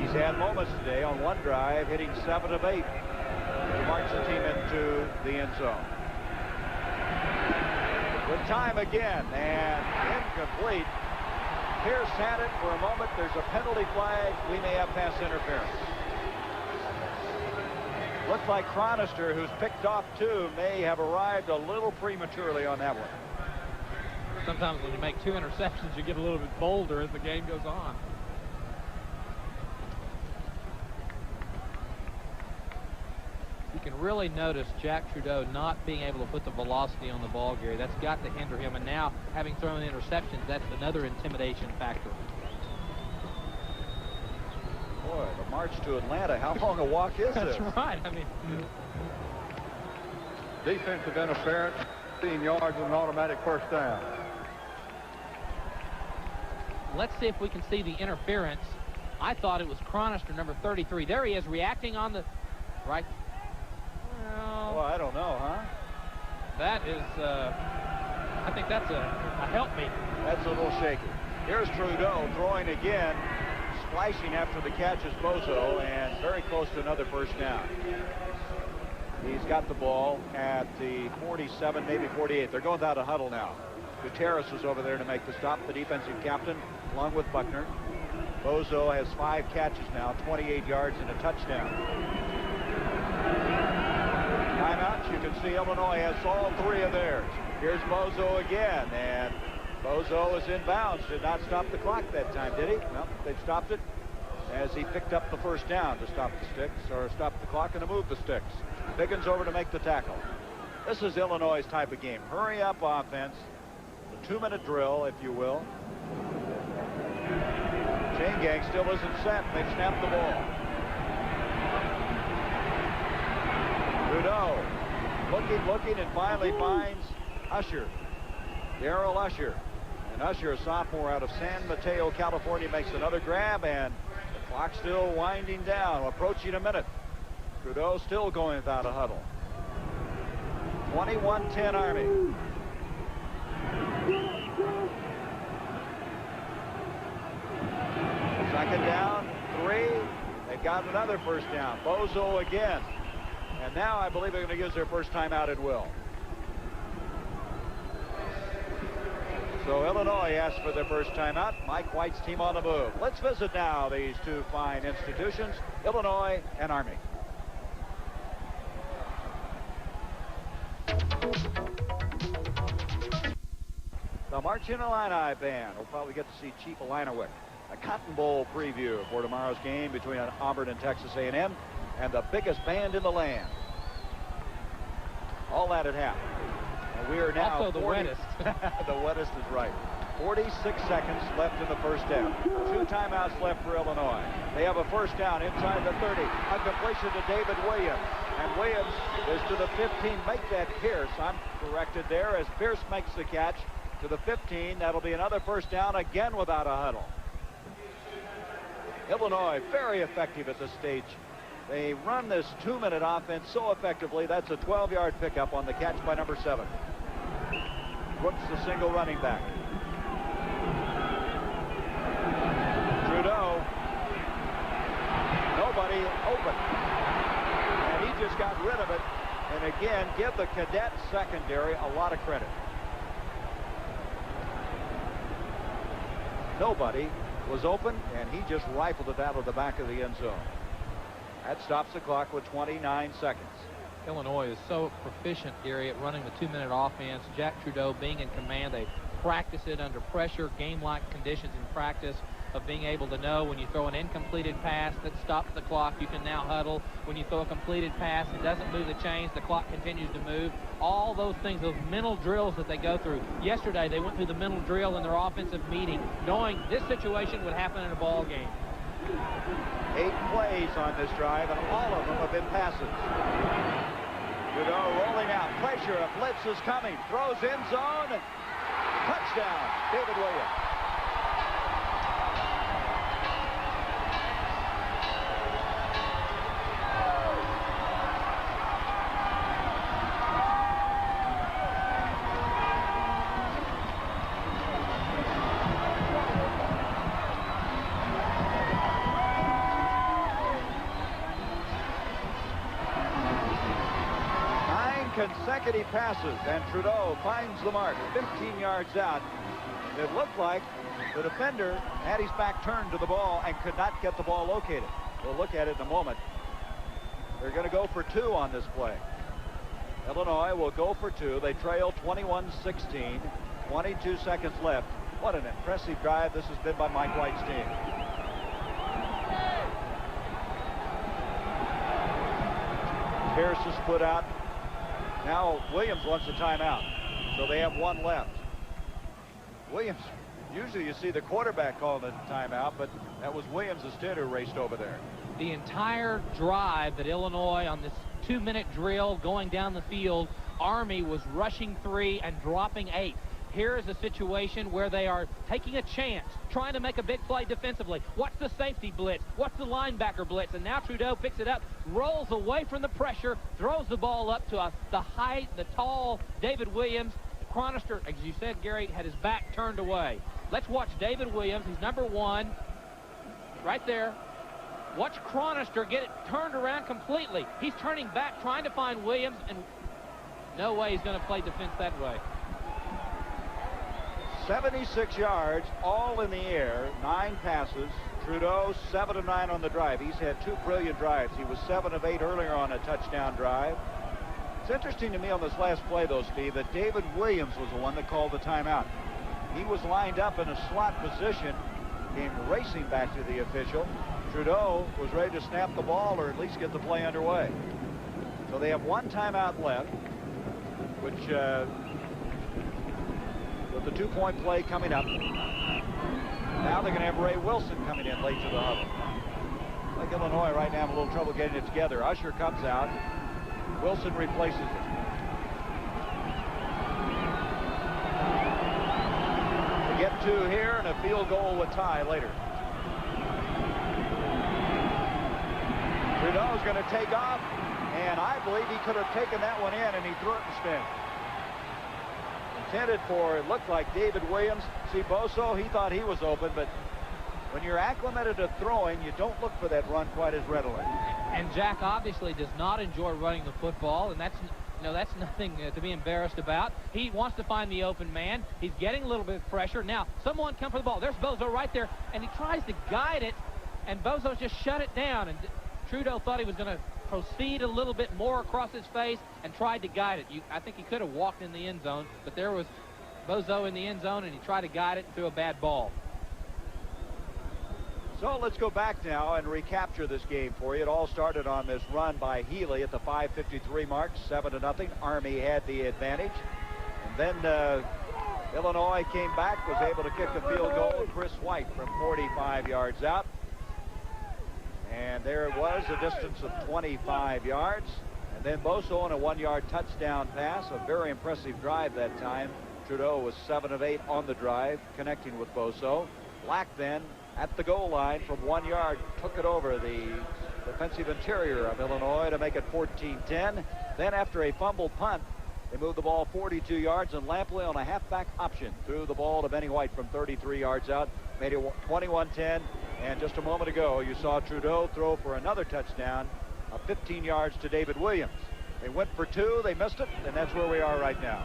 He's had moments today on one drive, hitting 7 of 8 to march the team into the end zone. With time again, and incomplete. Pierce had it for a moment. There's a penalty flag. We may have pass interference. Looks like Chronister, who's picked off 2, may have arrived a little prematurely on that one. Sometimes when you make 2 interceptions, you get a little bit bolder as the game goes on. You can really notice Jack Trudeau not being able to put the velocity on the ball, Gary. That's got to hinder him. And now, having thrown interceptions, that's another intimidation factor. Boy, the march to Atlanta. How long a walk is this? That's right. I mean, Defensive interference, 15 yards and an automatic first down. let's see if we can see the interference. I thought it was Chronister, number 33. There he is, reacting on the right. Well, I don't know, huh? That is, I think that's a help me. That's a little shaky. Here's Trudeau throwing again, splashing after the catch is Bozo, and very close to another first down. He's got the ball at the 47, maybe 48. They're going without a huddle now. Gutierrez is over there to make the stop, the defensive captain, along with Buckner. Bozo has 5 catches now, 28 yards and a touchdown. Timeouts, you can see Illinois has all 3 of theirs. Here's Bozo again, and Bozo is in bounds. Did not stop the clock that time, did he? No, they stopped it as he picked up the first down to stop the sticks, or stop the clock and to move the sticks. Biggins over to make the tackle. This is Illinois' type of game. Hurry up offense. The 2-minute drill, if you will. Chain gang still isn't set. They've snapped the ball. Trudeau looking, and finally finds Usher. Darrell Usher. And Usher, a sophomore out of San Mateo, California, makes another grab, and the clock's still winding down, approaching a minute. Trudeau still going without a huddle. 21-10 Army. Second down, 3. They've got another first down. Bozo again. And now I believe they're going to use their first timeout at will. So Illinois asked for their first timeout. Mike White's team on the move. Let's visit now these two fine institutions, Illinois and Army. The Marching Illini Band. We'll probably get to see Chief Illinois. A Cotton Bowl preview for tomorrow's game between Auburn and Texas A&M, and the biggest band in the land. All that had happened. And we are now also the wettest. The wettest is right. 46 seconds left in the first down. 2 timeouts left for Illinois. They have a first down inside the 30. A completion to David Williams. And Williams is to the 15. Make that Pierce. I'm corrected there as Pierce makes the catch to the 15. That'll be another first down, again without a huddle. Illinois very effective at this stage. They run this 2-minute offense so effectively. That's a 12-yard pickup on the catch by number 7. Brooks, the single running back. Trudeau. Nobody open. And he just got rid of it. And again, give the cadet secondary a lot of credit. Nobody was open, and he just rifled it out of the back of the end zone. That stops the clock with 29 seconds. Illinois is so proficient, Gary, at running the 2-minute offense. Jack Trudeau being in command, they practice it under pressure, game-like conditions in practice, of being able to know when you throw an incompleted pass that stops the clock, you can now huddle. When you throw a completed pass, it doesn't move the chains, the clock continues to move. All those things, those mental drills that they go through. Yesterday, they went through the mental drill in their offensive meeting, knowing this situation would happen in a ball game. 8 plays on this drive, and all of them have been passes. Trudeau rolling out. Pressure. A blitz is coming. Throws end zone. Touchdown, David Williams. Consecutive passes, and Trudeau finds the mark 15 yards out. It looked like the defender had his back turned to the ball and could not get the ball located. We'll look at it in a moment. They're going to go for 2 on this play. Illinois will go for 2. They trail 21-16. 22 seconds left. What an impressive drive this has been by Mike White's team. Pierce is put out. Now Williams wants a timeout, so they have 1 left. Williams, usually you see the quarterback call the timeout, but that was Williams instead who raced over there. The entire drive that Illinois on this 2-minute drill going down the field, Army was rushing 3 and dropping 8. Here is a situation where they are taking a chance, trying to make a big play defensively. What's the safety blitz? What's the linebacker blitz? And now Trudeau picks it up, rolls away from the pressure, throws the ball up to the tall David Williams. Chronister, as you said, Gary, had his back turned away. Let's watch David Williams. He's number 1 right there. Watch Chronister get it turned around completely. He's turning back, trying to find Williams, and no way he's going to play defense that way. 76 yards, all in the air, 9 passes. Trudeau, 7 of 9 on the drive. He's had 2 brilliant drives. He was 7 of 8 earlier on a touchdown drive. It's interesting to me on this last play, though, Steve, that David Williams was the one that called the timeout. He was lined up in a slot position, came racing back to the official. Trudeau was ready to snap the ball or at least get the play underway. So they have 1 timeout left, which with the 2-point play coming up. Now they're going to have Ray Wilson coming in late to the huddle. I think Illinois right now have a little trouble getting it together. Usher comes out. Wilson replaces it. They get 2 here and a field goal with tie later. Trudeau's going to take off, And I believe he could have taken that one in, and he threw it instead. Intended for, it looked like David Williams. See, Boso, he thought he was open, but when you're acclimated to throwing, you don't look for that run quite as readily. And Jack obviously does not enjoy running the football, and that's nothing to be embarrassed about. He wants to find the open man. He's getting a little bit of pressure. Now, someone come for the ball. There's Bozo right there, and he tries to guide it, and Bozo just shut it down. And Trudeau thought he was going to proceed a little bit more across his face and tried to guide it. I think he could have walked in the end zone, but there was Bozo in the end zone, and he tried to guide it and threw a bad ball. So let's go back now and recapture this game for you. It all started on this run by Healy at the 5:53 mark, 7-0. Army had the advantage. And then Illinois came back, was able to kick the field goal. Chris White from 45 yards out. And there it was, a distance of 25 yards. And then Boso on a 1-yard touchdown pass. A very impressive drive that time. Trudeau was 7 of 8 on the drive, connecting with Boso. Black then, at the goal line from 1 yard, took it over the defensive interior of Illinois to make it 14-10. Then after a fumbled punt, they moved the ball 42 yards, and Lampley on a halfback option threw the ball to Benny White from 33 yards out, made it 21-10. And just a moment ago, you saw Trudeau throw for another touchdown of 15 yards to David Williams. They went for 2, they missed it, and that's where we are right now.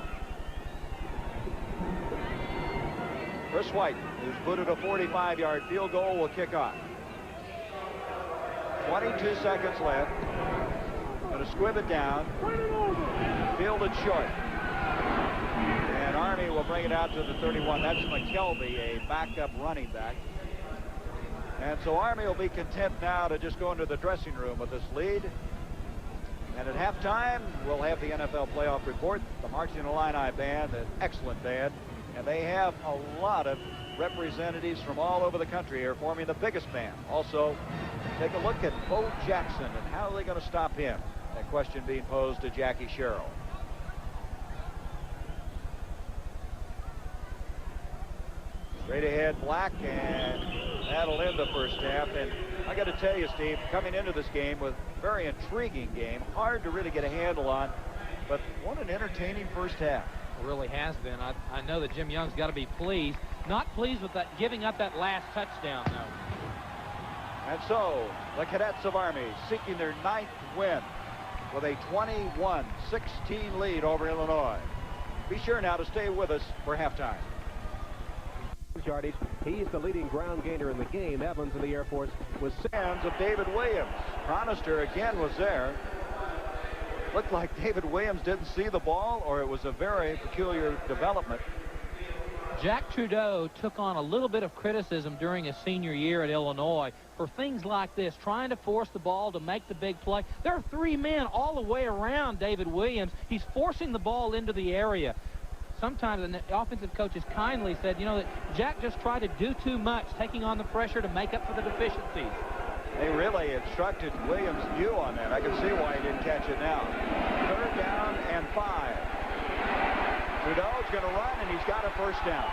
Chris White, who's booted a 45-yard field goal, will kick off. 22 seconds left. Going to squib it down. Field it short. And Army will bring it out to the 31. That's McKelvey, a backup running back. And so Army will be content now to just go into the dressing room with this lead. And at halftime, we'll have the NFL playoff report. The Marching Illini band, an excellent band. And they have a lot of representatives from all over the country here forming the biggest band. Also, take a look at Bo Jackson and how are they going to stop him? That question being posed to Jackie Sherrill. Straight ahead, Black, and that'll end the first half. And I got to tell you, Steve, coming into this game was a very intriguing game, hard to really get a handle on, but what an entertaining first half. Really has been. I know that Jim Young's got to be pleased. Not pleased with that, giving up that last touchdown, though. And so, the Cadets of Army seeking their 9th win with a 21-16 lead over Illinois. Be sure now to stay with us for halftime. Yardage. He's the leading ground gainer in the game. Evans in the Air Force was hands of David Williams. Cronister again was there. Looked like David Williams didn't see the ball, or it was a very peculiar development. Jack Trudeau took on a little bit of criticism during his senior year at Illinois for things like this, trying to force the ball to make the big play. There are 3 men all the way around David Williams. He's forcing the ball into the area. Sometimes the offensive coaches kindly said, you know, that Jack just tried to do too much, taking on the pressure to make up for the deficiencies. They really instructed Williams new on that. I can see why he didn't catch it now. 3rd down and 5. Trudeau's going to run, and he's got a first down.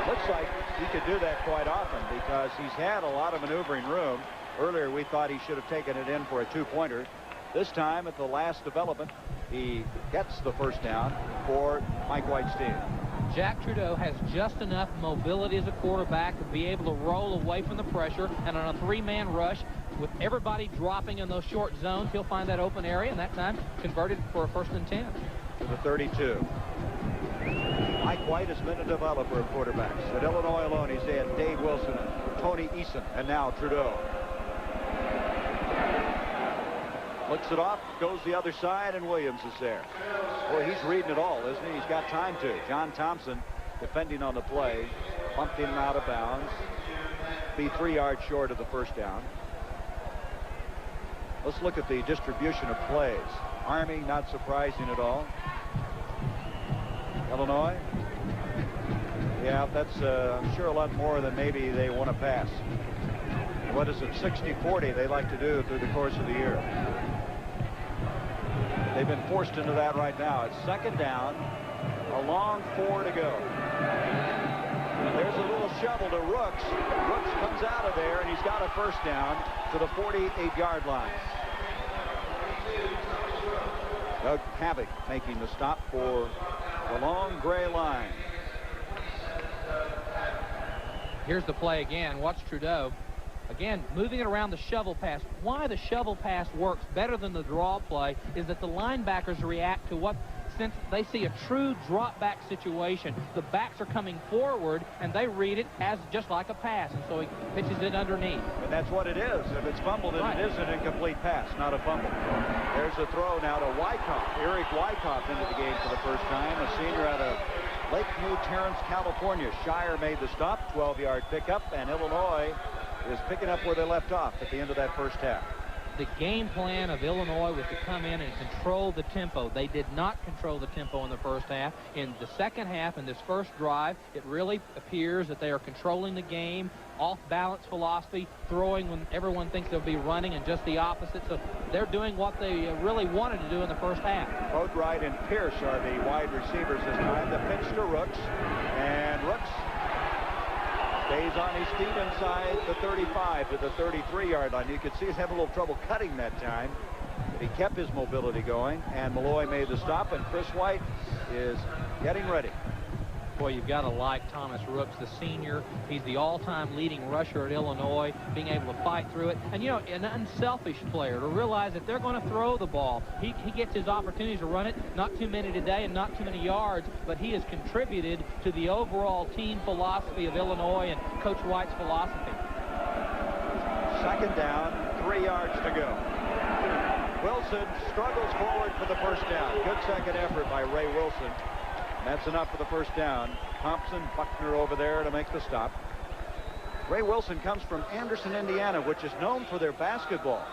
Looks like he could do that quite often because he's had a lot of maneuvering room. Earlier, we thought he should have taken it in for a 2-pointer. This time, at the last development, he gets the first down for Mike White's team. Jack Trudeau has just enough mobility as a quarterback to be able to roll away from the pressure, and on a 3-man rush, with everybody dropping in those short zones, he'll find that open area, and that time converted for a 1st and 10. To the 32. Mike White has been a developer of quarterbacks. At Illinois alone, he's had Dave Wilson, Tony Eason, and now Trudeau. Looks it off, goes the other side, and Williams is there. Boy, he's reading it all, isn't he? He's got time to. John Thompson defending on the play, bumped him out of bounds. Be 3 yards short of the first down. Let's look at the distribution of plays. Army, not surprising at all. Illinois, yeah, that's I'm sure a lot more than maybe they want to pass. What is it, 60-40 they like to do through the course of the year. They've been forced into that right now. It's 2nd down, a long 4 to go. There's a little shovel to Rooks. Rooks comes out of there, and he's got a first down to the 48-yard line. Doug Havoc making the stop for the long gray line. Here's the play again. Watch Trudeau. Again, moving it around the shovel pass. Why the shovel pass works better than the draw play is that the linebackers react to what, since they see a true drop back situation, the backs are coming forward and they read it as just like a pass, and so he pitches it underneath. And that's what it is. If it's fumbled, then it is an incomplete pass, not a fumble. There's a throw now to Wyckoff. Eric Wyckoff into the game for the first time, a senior out of Lakeview Terrence, California. Shire made the stop, 12-yard pickup, and Illinois is picking up where they left off at the end of that first half. The game plan of Illinois was to come in and control the tempo. They did not control the tempo in the first half. In the second half, in this first drive, it really appears that they are controlling the game, off-balance philosophy, throwing when everyone thinks they'll be running, and just the opposite. So they're doing what they really wanted to do in the first half. Boatwright and Pierce are the wide receivers this time. The pitch to Rooks, and Rooks stays on his feet inside the 35 to the 33-yard line. You could see he's having a little trouble cutting that time, but he kept his mobility going, and Malloy made the stop, and Chris White is getting ready. Boy, you've got to like Thomas Rooks, the senior. He's the all-time leading rusher at Illinois, being able to fight through it. And, you know, an unselfish player to realize that they're going to throw the ball. He gets his opportunities to run it, not too many today and not too many yards, but he has contributed to the overall team philosophy of Illinois and Coach White's philosophy. Second down, 3 yards to go. Wilson struggles forward for the first down. Good second effort by Ray Wilson. That's enough for the first down. Thompson, Buckner over there to make the stop. Ray Wilson comes from Anderson, Indiana, which is known for their basketball.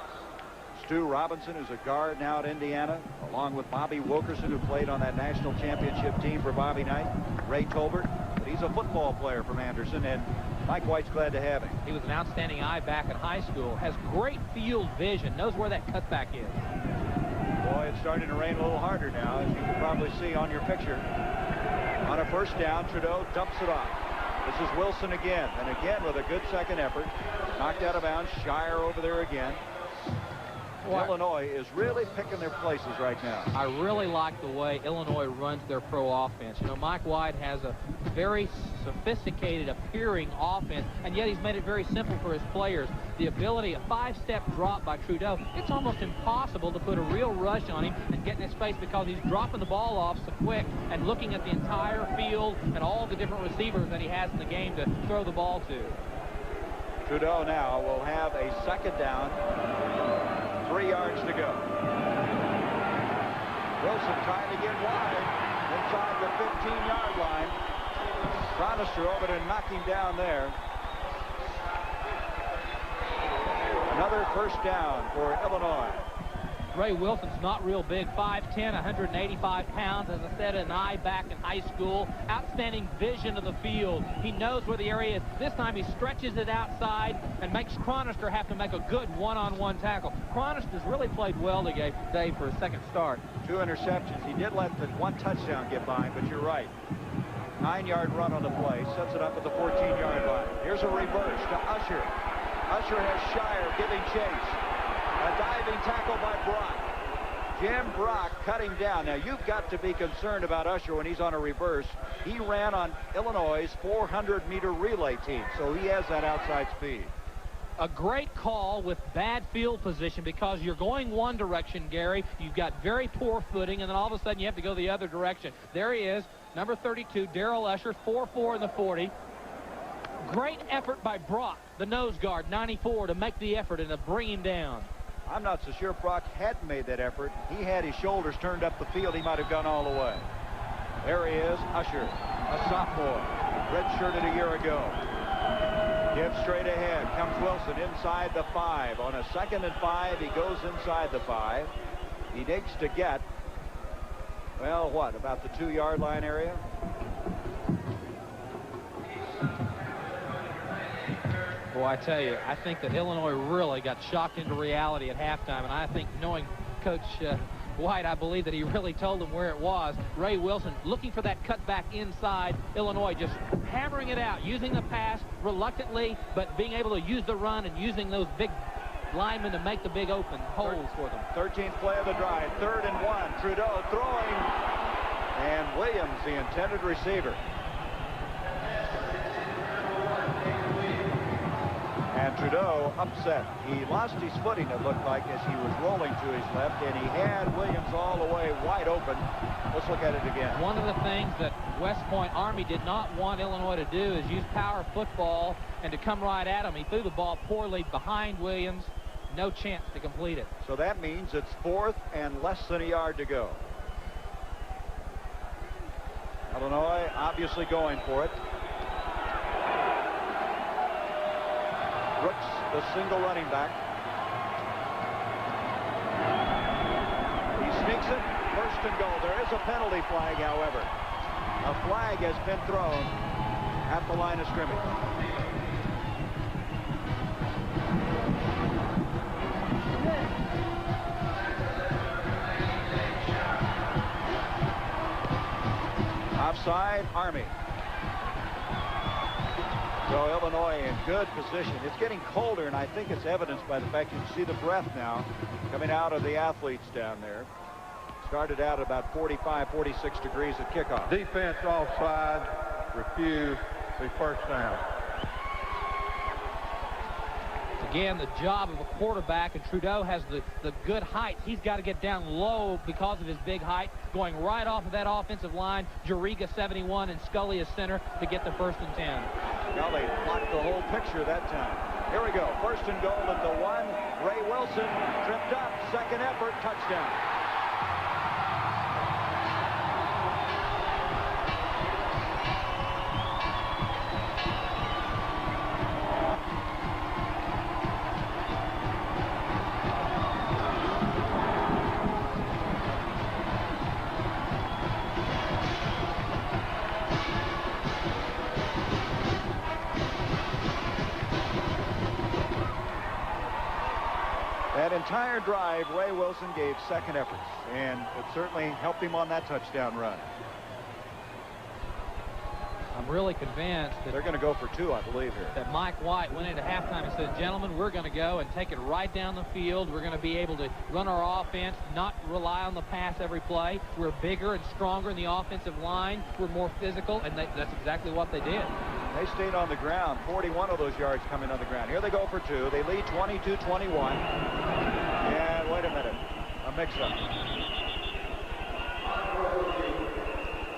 Stu Robinson, who's a guard now at Indiana, along with Bobby Wilkerson, who played on that national championship team for Bobby Knight. Ray Tolbert, but he's a football player from Anderson, and Mike White's glad to have him. He was an outstanding eye back in high school, has great field vision, knows where that cutback is. Boy, it's starting to rain a little harder now, as you can probably see on your picture. On a first down, Trudeau dumps it off. This is Wilson again, and again with a good second effort. Knocked out of bounds. Shire over there again. Well, Illinois is really picking their places right now. I really like the way Illinois runs their pro offense. You know, Mike White has a very sophisticated appearing offense, and yet he's made it very simple for his players. The ability, a 5-step drop by Trudeau, it's almost impossible to put a real rush on him and get in his space because he's dropping the ball off so quick and looking at the entire field and all the different receivers that he has in the game to throw the ball to. Trudeau now will have a second down. 3 yards to go. Wilson trying to get wide inside the 15-yard line. Cronister over to knock him down there. Another first down for Illinois. Ray Wilson's not real big, 5'10", 185 pounds. As I said, an eye back in high school. Outstanding vision of the field. He knows where the area is. This time he stretches it outside and makes Cronister have to make a good one-on-one tackle. Cronister's really played well today for his second start. 2 interceptions. He did let the 1 touchdown get by him, but you're right. 9-yard run on the play. Sets it up at the 14-yard line. Here's a reverse to Usher. Usher has Shire giving chase. A diving tackle by Brock. Jim Brock cut him down. Now, you've got to be concerned about Usher when he's on a reverse. He ran on Illinois' 400-meter relay team, so he has that outside speed. A great call with bad field position because you're going one direction, Gary. You've got very poor footing, and then all of a sudden you have to go the other direction. There he is, number 32, Darrell Usher, 4'4" in the 40. Great effort by Brock, the nose guard, 94, to make the effort and to bring him down. I'm not so sure Brock hadn't made that effort. He had his shoulders turned up the field. He might have gone all the way. There he is, Usher, a sophomore, redshirted a year ago. Gives straight ahead. Comes Wilson inside the 5. On a 2nd and 5, he goes inside the 5. He needs to get, well, what, about the 2-yard line area? Boy, I tell you, I think that Illinois really got shocked into reality at halftime, and I think knowing Coach White, I believe that he really told them where it was. Ray Wilson looking for that cutback inside. Illinois just hammering it out, using the pass reluctantly, but being able to use the run and using those big linemen to make the big open holes for them. 13th play of the drive, 3rd and 1. Trudeau throwing, and Williams, the intended receiver. And Trudeau upset. He lost his footing, it looked like, as he was rolling to his left, and he had Williams all the way wide open. Let's look at it again. One of the things that West Point Army did not want Illinois to do is use power football and to come right at him. He threw the ball poorly behind Williams. No chance to complete it. So that means it's 4th and less than a yard to go. Illinois obviously going for it. Brooks, the single running back. He sneaks it. 1st and goal. There is a penalty flag, however. A flag has been thrown at the line of scrimmage. Offside, Army. So Illinois in good position. It's getting colder, and I think it's evidenced by the fact you can see the breath now coming out of the athletes down there. Started out about 45, 46 degrees at kickoff. Defense offside, refuse, the first down. Again, the job of a quarterback, and Trudeau has the good height. He's got to get down low because of his big height, going right off of that offensive line. Jariga 71 and Scully is center to get the 1st and 10. Now they blocked the whole picture that time. Here we go. 1st and goal at the 1. Ray Wilson tripped up. 2nd effort, touchdown. That entire drive, Ray Wilson gave 2nd efforts, and it certainly helped him on that touchdown run. I'm really convinced that they're going to go for 2, I believe, here. That Mike White went into halftime and said, gentlemen, we're going to go and take it right down the field. We're going to be able to run our offense, not rely on the pass every play. We're bigger and stronger in the offensive line. We're more physical, and that's exactly what they did. They stayed on the ground. 41 of those yards coming on the ground. Here they go for 2. They lead 22-21. And wait a minute. A mix-up.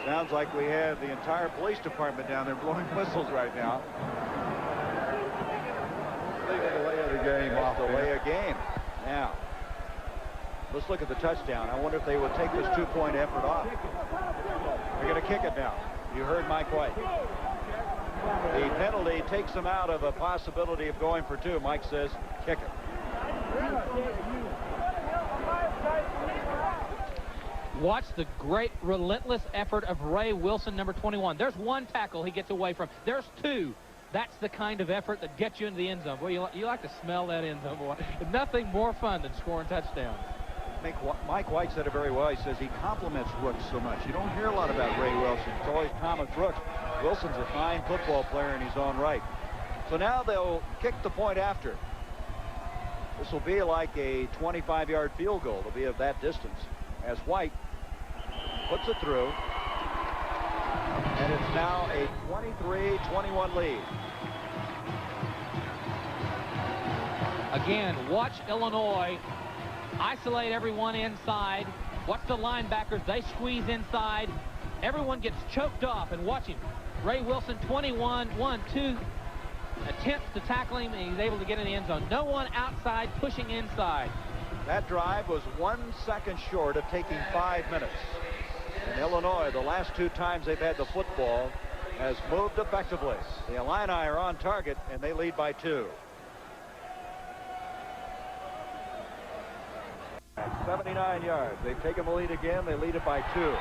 Sounds like we have the entire police department down there blowing whistles right now. Delay of the game. Delay of game. Now, let's look at the touchdown. I wonder if they would take this 2-point effort off. They're going to kick it now. You heard Mike White. The penalty takes them out of a possibility of going for 2. Mike says, kick it. Watch the great relentless effort of Ray Wilson, number 21. There's 1 tackle he gets away from. There's 2. That's the kind of effort that gets you into the end zone. Boy, you like to smell that end zone, boy. Nothing more fun than scoring touchdowns. Mike White said it very well. He says he compliments Brooks so much. You don't hear a lot about Ray Wilson. It's always Thomas Brooks. Wilson's a fine football player in his own right. So now they'll kick the point after. This will be like a 25-yard field goal. It'll be of that distance as White puts it through. And it's now a 23-21 lead. Again, watch Illinois isolate everyone inside. Watch the linebackers. They squeeze inside. Everyone gets choked off. And watch him. Ray Wilson, 21, 1-2 attempts to tackle him, and he's able to get in the end zone. No one outside pushing inside. That drive was 1 second short of taking 5 minutes. And Illinois, the last 2 times they've had the football, has moved effectively. The Illini are on target, and they lead by 2. 79 yards. They've taken the lead again. They lead it by 2.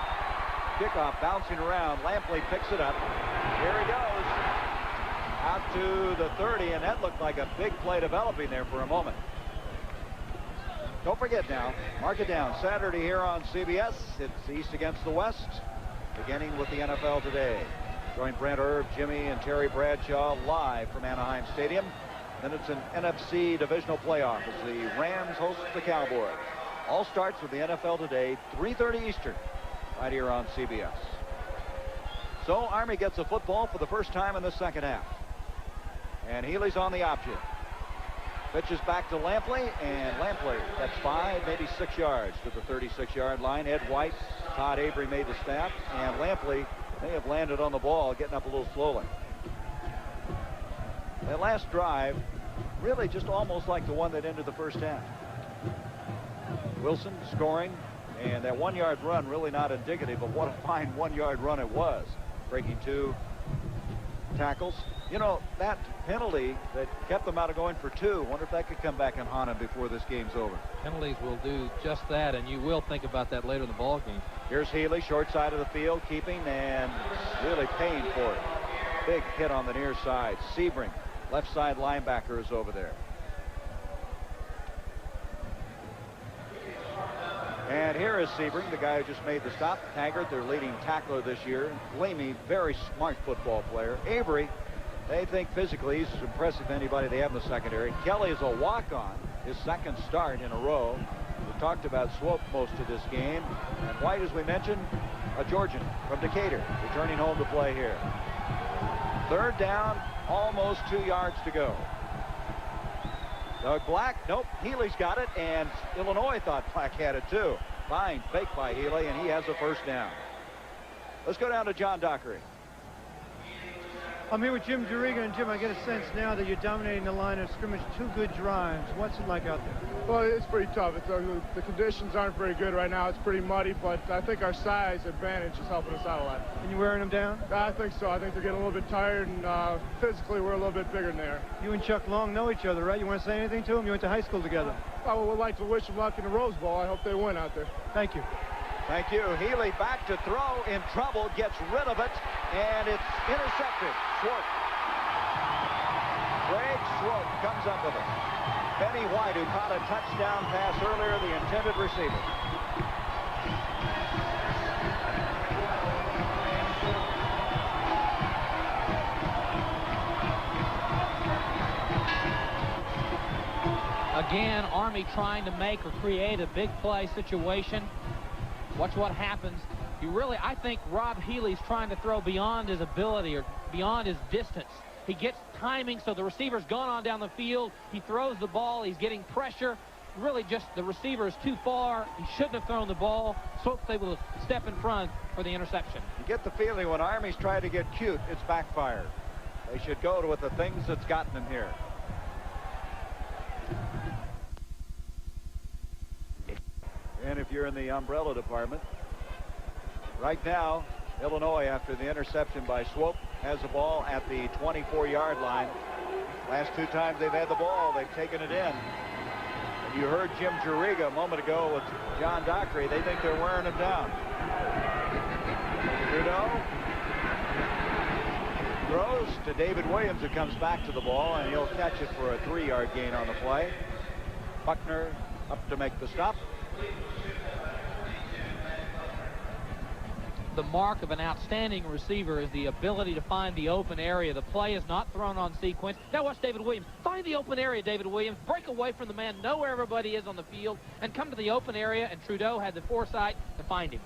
Kickoff bouncing around. Lampley picks it up. Here he goes. Out to the 30, and that looked like a big play developing there for a moment. Don't forget now, mark it down. Saturday here on CBS. It's East against the West, beginning with the NFL Today. Join Brent Erb, Jimmy, and Terry Bradshaw live from Anaheim Stadium. Then it's an NFC divisional playoff as the Rams host the Cowboys. All starts with the NFL Today, 3:30 Eastern, right here on CBS. So Army gets a football for the first time in the second half. And Healy's on the option. Pitches back to Lampley, and Lampley, that's 5, maybe 6 yards to the 36-yard line. Ed White, Todd Avery made the snap, and Lampley may have landed on the ball, getting up a little slowly. That last drive, really just almost like the one that ended the first half. Wilson scoring, and that 1-yard run really not indicative of what a fine 1-yard run it was. Breaking 2 tackles. You know, that penalty that kept them out of going for 2, wonder if that could come back and haunt him before this game's over. Penalties will do just that, and you will think about that later in the ball game. Here's Healy, short side of the field, keeping and really paying for it. Big hit on the near side. Sebring, left side linebacker, is over there. And here is Sebring, the guy who just made the stop. Taggart, their leading tackler this year. Leamy, very smart football player. Avery, they think physically he's as impressive as anybody they have in the secondary. Kelly is a walk-on, his second start in a row. We talked about Swope most of this game. And White, as we mentioned, a Georgian from Decatur, returning home to play here. Third down, almost 2 yards to go. Doug Black, nope, Healy's got it, and Illinois thought Black had it too. Fine fake by Healy, and he has a first down. Let's go down to John Dockery. I'm here with Jim Juriga, and Jim, I get a sense now that you're dominating the line of scrimmage. 2 good drives. What's it like out there? Well, it's pretty tough. The conditions aren't very good right now. It's pretty muddy, but I think our size advantage is helping us out a lot. And you wearing them down? I think so. I think they're getting a little bit tired, and physically we're a little bit bigger than they are. You and Chuck Long know each other, right? You want to say anything to them? You went to high school together. I would like to wish them luck in the Rose Bowl. I hope they win out there. Thank you. Thank you. Healy back to throw, in trouble, gets rid of it, and it's intercepted. Swope. Greg Swope comes up with it. Benny White, who caught a touchdown pass earlier, the intended receiver. Again, Army trying to make or create a big play situation. Watch what happens. I think Rob Healy's trying to throw beyond his ability or beyond his distance. He gets timing, so the receiver's gone on down the field. He throws the ball. He's getting pressure. Really just the receiver is too far. He shouldn't have thrown the ball. Swope's able to step in front for the interception. You get the feeling when Army's trying to get cute, it's backfired. They should go with the things that's gotten them here. And if you're in the umbrella department, right now, Illinois, after the interception by Swope, has the ball at the 24-yard line. Last 2 times they've had the ball, they've taken it in. And you heard Jim Juriga a moment ago with John Dockery. They think they're wearing him down. Trudeau throws to David Williams, who comes back to the ball, and he'll catch it for a 3-yard gain on the play. Buckner up to make the stop. The mark of an outstanding receiver is the ability to find the open area. The play is not thrown on sequence. Now watch David Williams. Find the open area, David Williams. Break away from the man, know where everybody is on the field, and come to the open area, and Trudeau had the foresight to find him.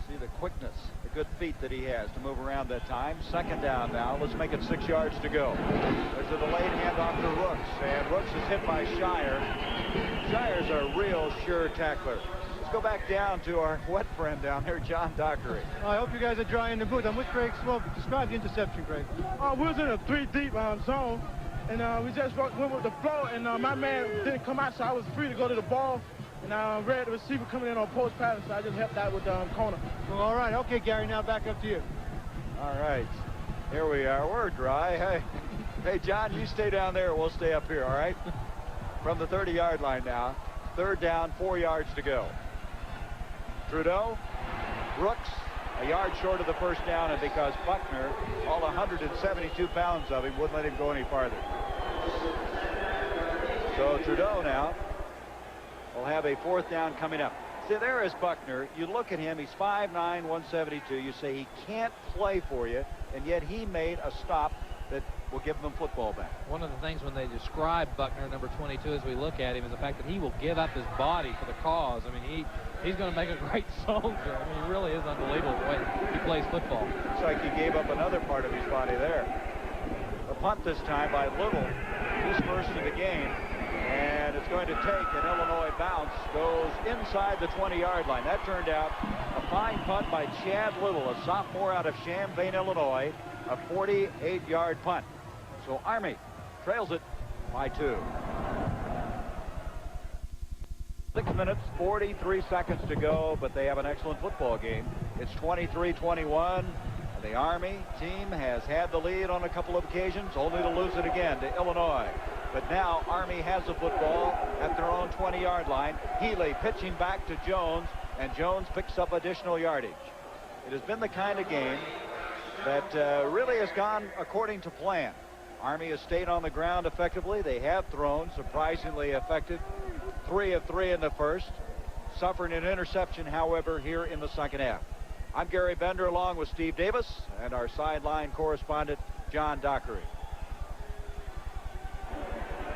See the quickness, the good feet that he has to move around that time. Second down now. Let's make it 6 yards to go. There's a delayed handoff to Rooks, and Rooks is hit by Shire. Shire's a real sure tackler. Go back down to our wet friend down there, John Dockery. I hope you guys are dry in the booth. I'm with Greg Swope. Describe the interception, Greg. We was in a 3-deep zone, and we just went with the flow, and my man didn't come out, so I was free to go to the ball. And I read the receiver coming in on post pattern, so I just helped out with the corner. Well, all right. Okay, Gary, now back up to you. All right. Here we are. We're dry. Hey, John, you stay down there. We'll stay up here, all right? From the 30-yard line now. Third down, 4 yards to go. Trudeau, Brooks, a yard short of the first down, and because Buckner, all 172 pounds of him, wouldn't let him go any farther. So Trudeau now will have a 4th down coming up. See, there is Buckner. You look at him, he's 5'9", 172. You say he can't play for you, and yet he made a stop that will give them football back. One of the things when they describe Buckner, number 22, as we look at him, is the fact that he will give up his body for the cause. I mean, he's going to make a great soldier. I mean, he really is unbelievable the way he plays football. Looks like he gave up another part of his body there. The punt this time by Little, his first of the game, and it's going to take an Illinois bounce, goes inside the 20-yard line. That turned out a fine punt by Chad Little, a sophomore out of Champaign, Illinois, a 48-yard punt. So Army trails it by 2. 6 minutes, 43 seconds to go, but they have an excellent football game. It's 23-21. The Army team has had the lead on a couple of occasions, only to lose it again to Illinois. But now Army has the football at their own 20-yard line. Healy pitching back to Jones, and Jones picks up additional yardage. It has been the kind of game that really has gone according to plan. Army has stayed on the ground effectively. They have thrown, surprisingly effective. 3 of 3 in the first. Suffering an interception, however, here in the second half. I'm Gary Bender along with Steve Davis and our sideline correspondent, John Dockery.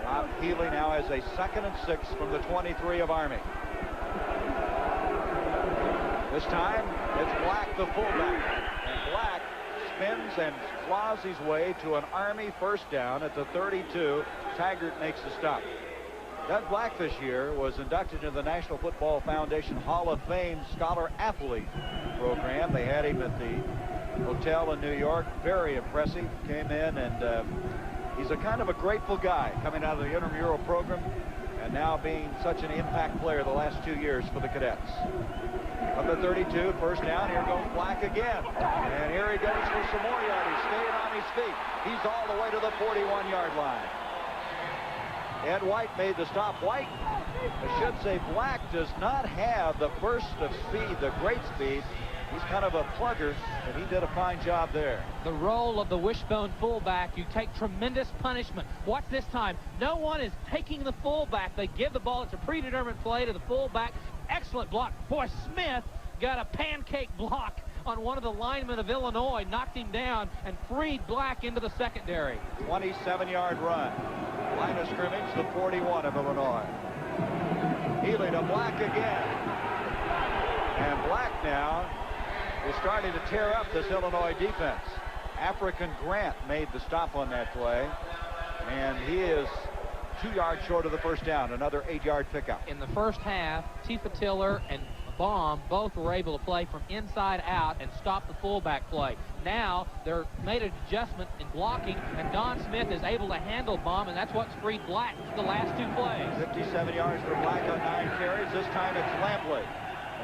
Bob Healy now has a 2nd and 6 from the 23 of Army. This time, it's Black, the fullback. And Black spins and claws his way to an Army first down at the 32. Taggart makes the stop. Doug Black this year was inducted into the National Football Foundation Hall of Fame Scholar Athlete program. They had him at the hotel in New York. Very impressive. Came in and he's a kind of a grateful guy coming out of the intramural program and now being such an impact player the last 2 years for the cadets. From the 32, first down, here goes Black again. And here he goes for some more yardage, staying on his feet. He's all the way to the 41-yard line. Ed White made the stop. White, I should say, Black does not have the burst of speed, the great speed. He's kind of a plugger, and he did a fine job there. The role of the wishbone fullback, you take tremendous punishment. Watch this time. No one is taking the fullback. They give the ball. It's a predetermined play to the fullback. Excellent block. Boy, Smith got a pancake block on one of the linemen of Illinois, knocked him down, and freed Black into the secondary. 27-yard run. Line of scrimmage, the 41 of Illinois. Healy to Black again. And Black now is starting to tear up this Illinois defense. African Grant made the stop on that play, and he is 2 yards short of the first down. Another 8-yard pickup. In the first half, Tifa Tiller and Baum both were able to play from inside out and stop the fullback play. Now they're made an adjustment in blocking, and Don Smith is able to handle Baum, and that's what's freed Black the last 2 plays. 57 yards for Black on 9 carries. This time it's Lampley.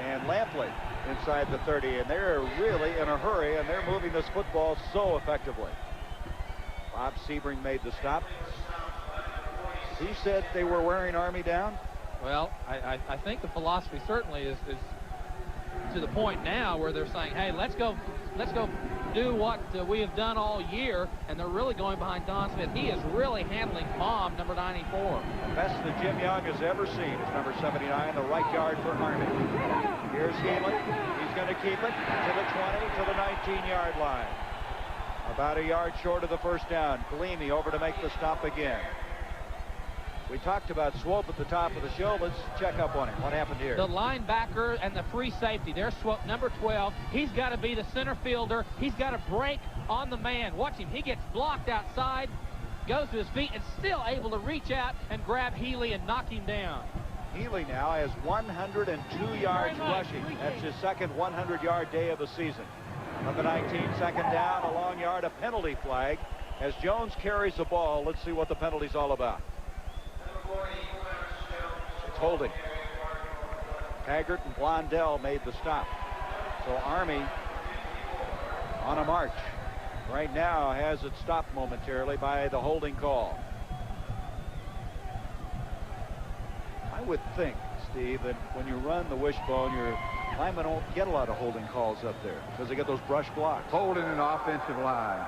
And Lampley inside the 30, and they're really in a hurry, and they're moving this football so effectively. Bob Sebring made the stop. He said they were wearing Army down. Well, I think the philosophy certainly is to the point now where they're saying, hey, let's go do what we have done all year, and they're really going behind Don Smith. He is really handling Baum, number 94. The best that Jim Young has ever seen is number 79, the right guard for Army. Here's Healy. He's going to keep it to the 20, to the 19-yard line. About a yard short of the first down. Gleamy over to make the stop again. We talked about Swope at the top of the show. Let's check up on him. What happened here? The linebacker and the free safety. There's Swope, number 12. He's got to be the center fielder. He's got to break on the man. Watch him. He gets blocked outside, goes to his feet, and still able to reach out and grab Healy and knock him down. Healy now has 102 yards rushing. That's his second 100-yard day of the season. From the 19, second down, a long yard, a penalty flag. As Jones carries the ball, let's see what the penalty's all about. It's holding. Taggart and Blondell made the stop. So Army on a march. Right now has it stopped momentarily by the holding call. I would think, Steve, that when you run the wishbone, your linemen don't get a lot of holding calls up there because they get those brush blocks. Holding an offensive line.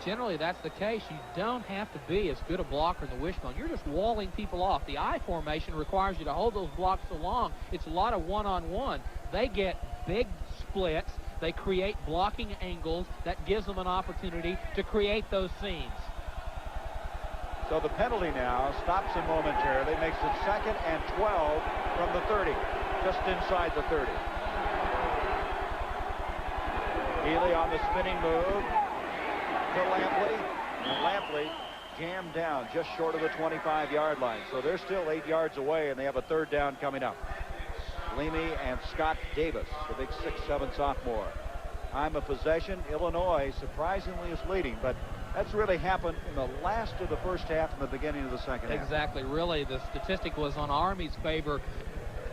Generally, that's the case. You don't have to be as good a blocker in the wishbone. You're just walling people off. The I formation requires you to hold those blocks so long. It's a lot of one-on-one. They get big splits. They create blocking angles that gives them an opportunity to create those seams. So the penalty now stops him momentarily, makes it 2nd and 12 from the 30, just inside the 30. Healy on the spinning move to Lampley, and Lampley jammed down just short of the 25-yard line. So they're still 8 yards away, and they have a 3rd down coming up. Leamy and Scott Davis, the big 6'7" sophomore. Time of possession, Illinois surprisingly is leading, but that's really happened in the last of the first half and the beginning of the second half. Exactly. Really, the statistic was on Army's favor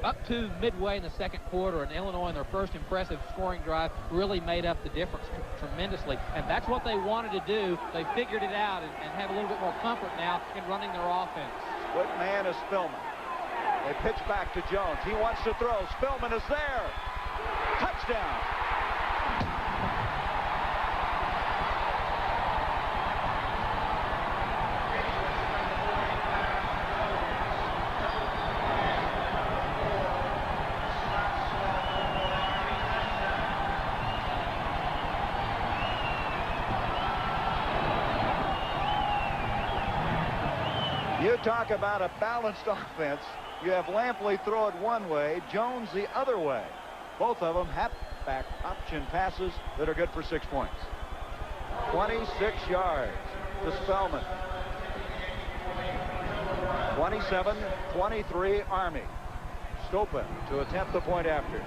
up to midway in the second quarter, and Illinois in their first impressive scoring drive really made up the difference tremendously, and that's what they wanted to do. They figured it out and have a little bit more comfort now in running their offense. Split man is Spillman. They pitch back to Jones. He wants to throw. Spillman is there. Touchdown. You talk about a balanced offense. You have Lampley throw it one way, Jones the other way. Both of them halfback option passes that are good for 6 points. 26 yards to Spellman. 27-23 Army. Stopa to attempt the point after.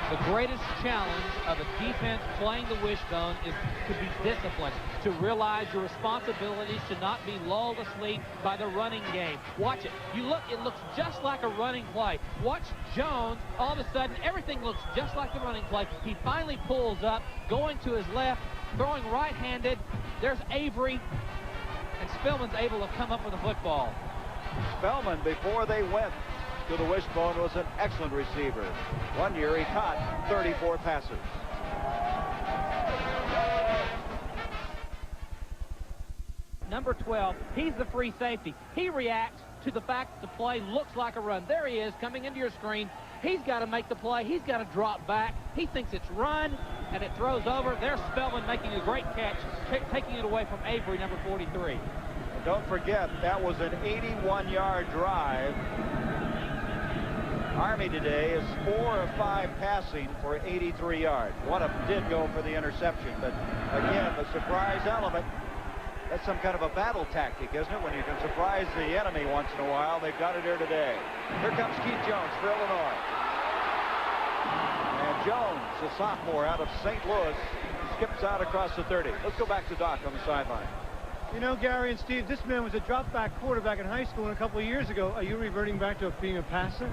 The greatest challenge of a defense playing the wishbone is to be disciplined, to realize your responsibilities, to not be lulled asleep by the running game. Watch it. You look, it looks just like a running play. Watch Jones. All of a sudden, everything looks just like the running play. He finally pulls up, going to his left, throwing right-handed. There's Avery, and Spellman's able to come up with a football. Spellman, before they went to the wishbone, was an excellent receiver. One year he caught 34 passes. Number 12, he's the free safety. He reacts to the fact that the play looks like a run. There he is coming into your screen. He's got to make the play. He's got to drop back. He thinks it's run, and it throws over. There's Spellman making a great catch, taking it away from Avery, number 43. And don't forget, that was an 81-yard drive. Army today is 4 of 5 passing for 83 yards. One of them did go for the interception, but again, the surprise element, that's some kind of a battle tactic, isn't it? When you can surprise the enemy once in a while. They've got it here today. Here comes Keith Jones for Illinois. And Jones, a sophomore out of St. Louis, skips out across the 30. Let's go back to Doc on the sideline. You know, Gary and Steve, this man was a drop-back quarterback in high school, and a couple of years ago, are you reverting back to being a passer?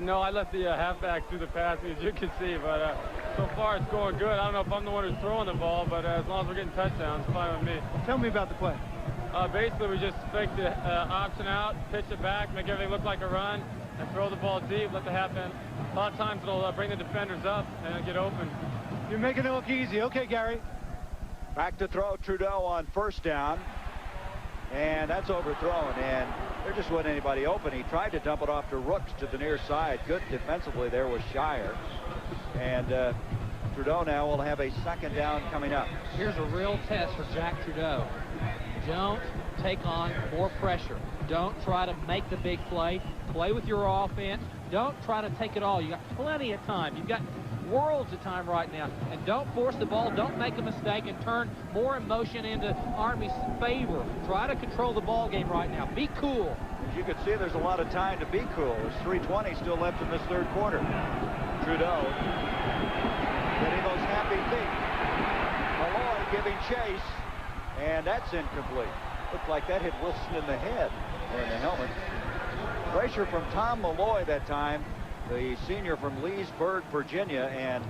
No, I let the halfback do the passing, as you can see, but so far it's going good. I don't know if I'm the one who's throwing the ball, but as long as we're getting touchdowns, it's fine with me. Tell me about the play. Basically, we just fake the option out, pitch it back, make everything look like a run, and throw the ball deep, let the halfback. A lot of times it'll bring the defenders up and get open. You're making it look easy. Okay, Gary. Back to throw, Trudeau on first down. And that's overthrown, and there just wasn't anybody open. He tried to dump it off to Rooks to the near side. Good defensively there was Shire. And Trudeau now will have a 2nd down coming up. Here's a real test for Jack Trudeau. Don't take on more pressure. Don't try to make the big play. Play with your offense. Don't try to take it all. You got plenty of time. You've got worlds of time right now, and don't force the ball. Don't make a mistake and turn more emotion into Army's favor. Try to control the ball game right now. Be cool. As you can see, there's a lot of time to be cool. There's 3:20 still left in this 3rd quarter. Trudeau getting those happy feet. Malloy giving chase, and that's incomplete. Looked like that hit Wilson in the head or in the helmet. Pressure from Tom Malloy that time, the senior from Leesburg, Virginia, and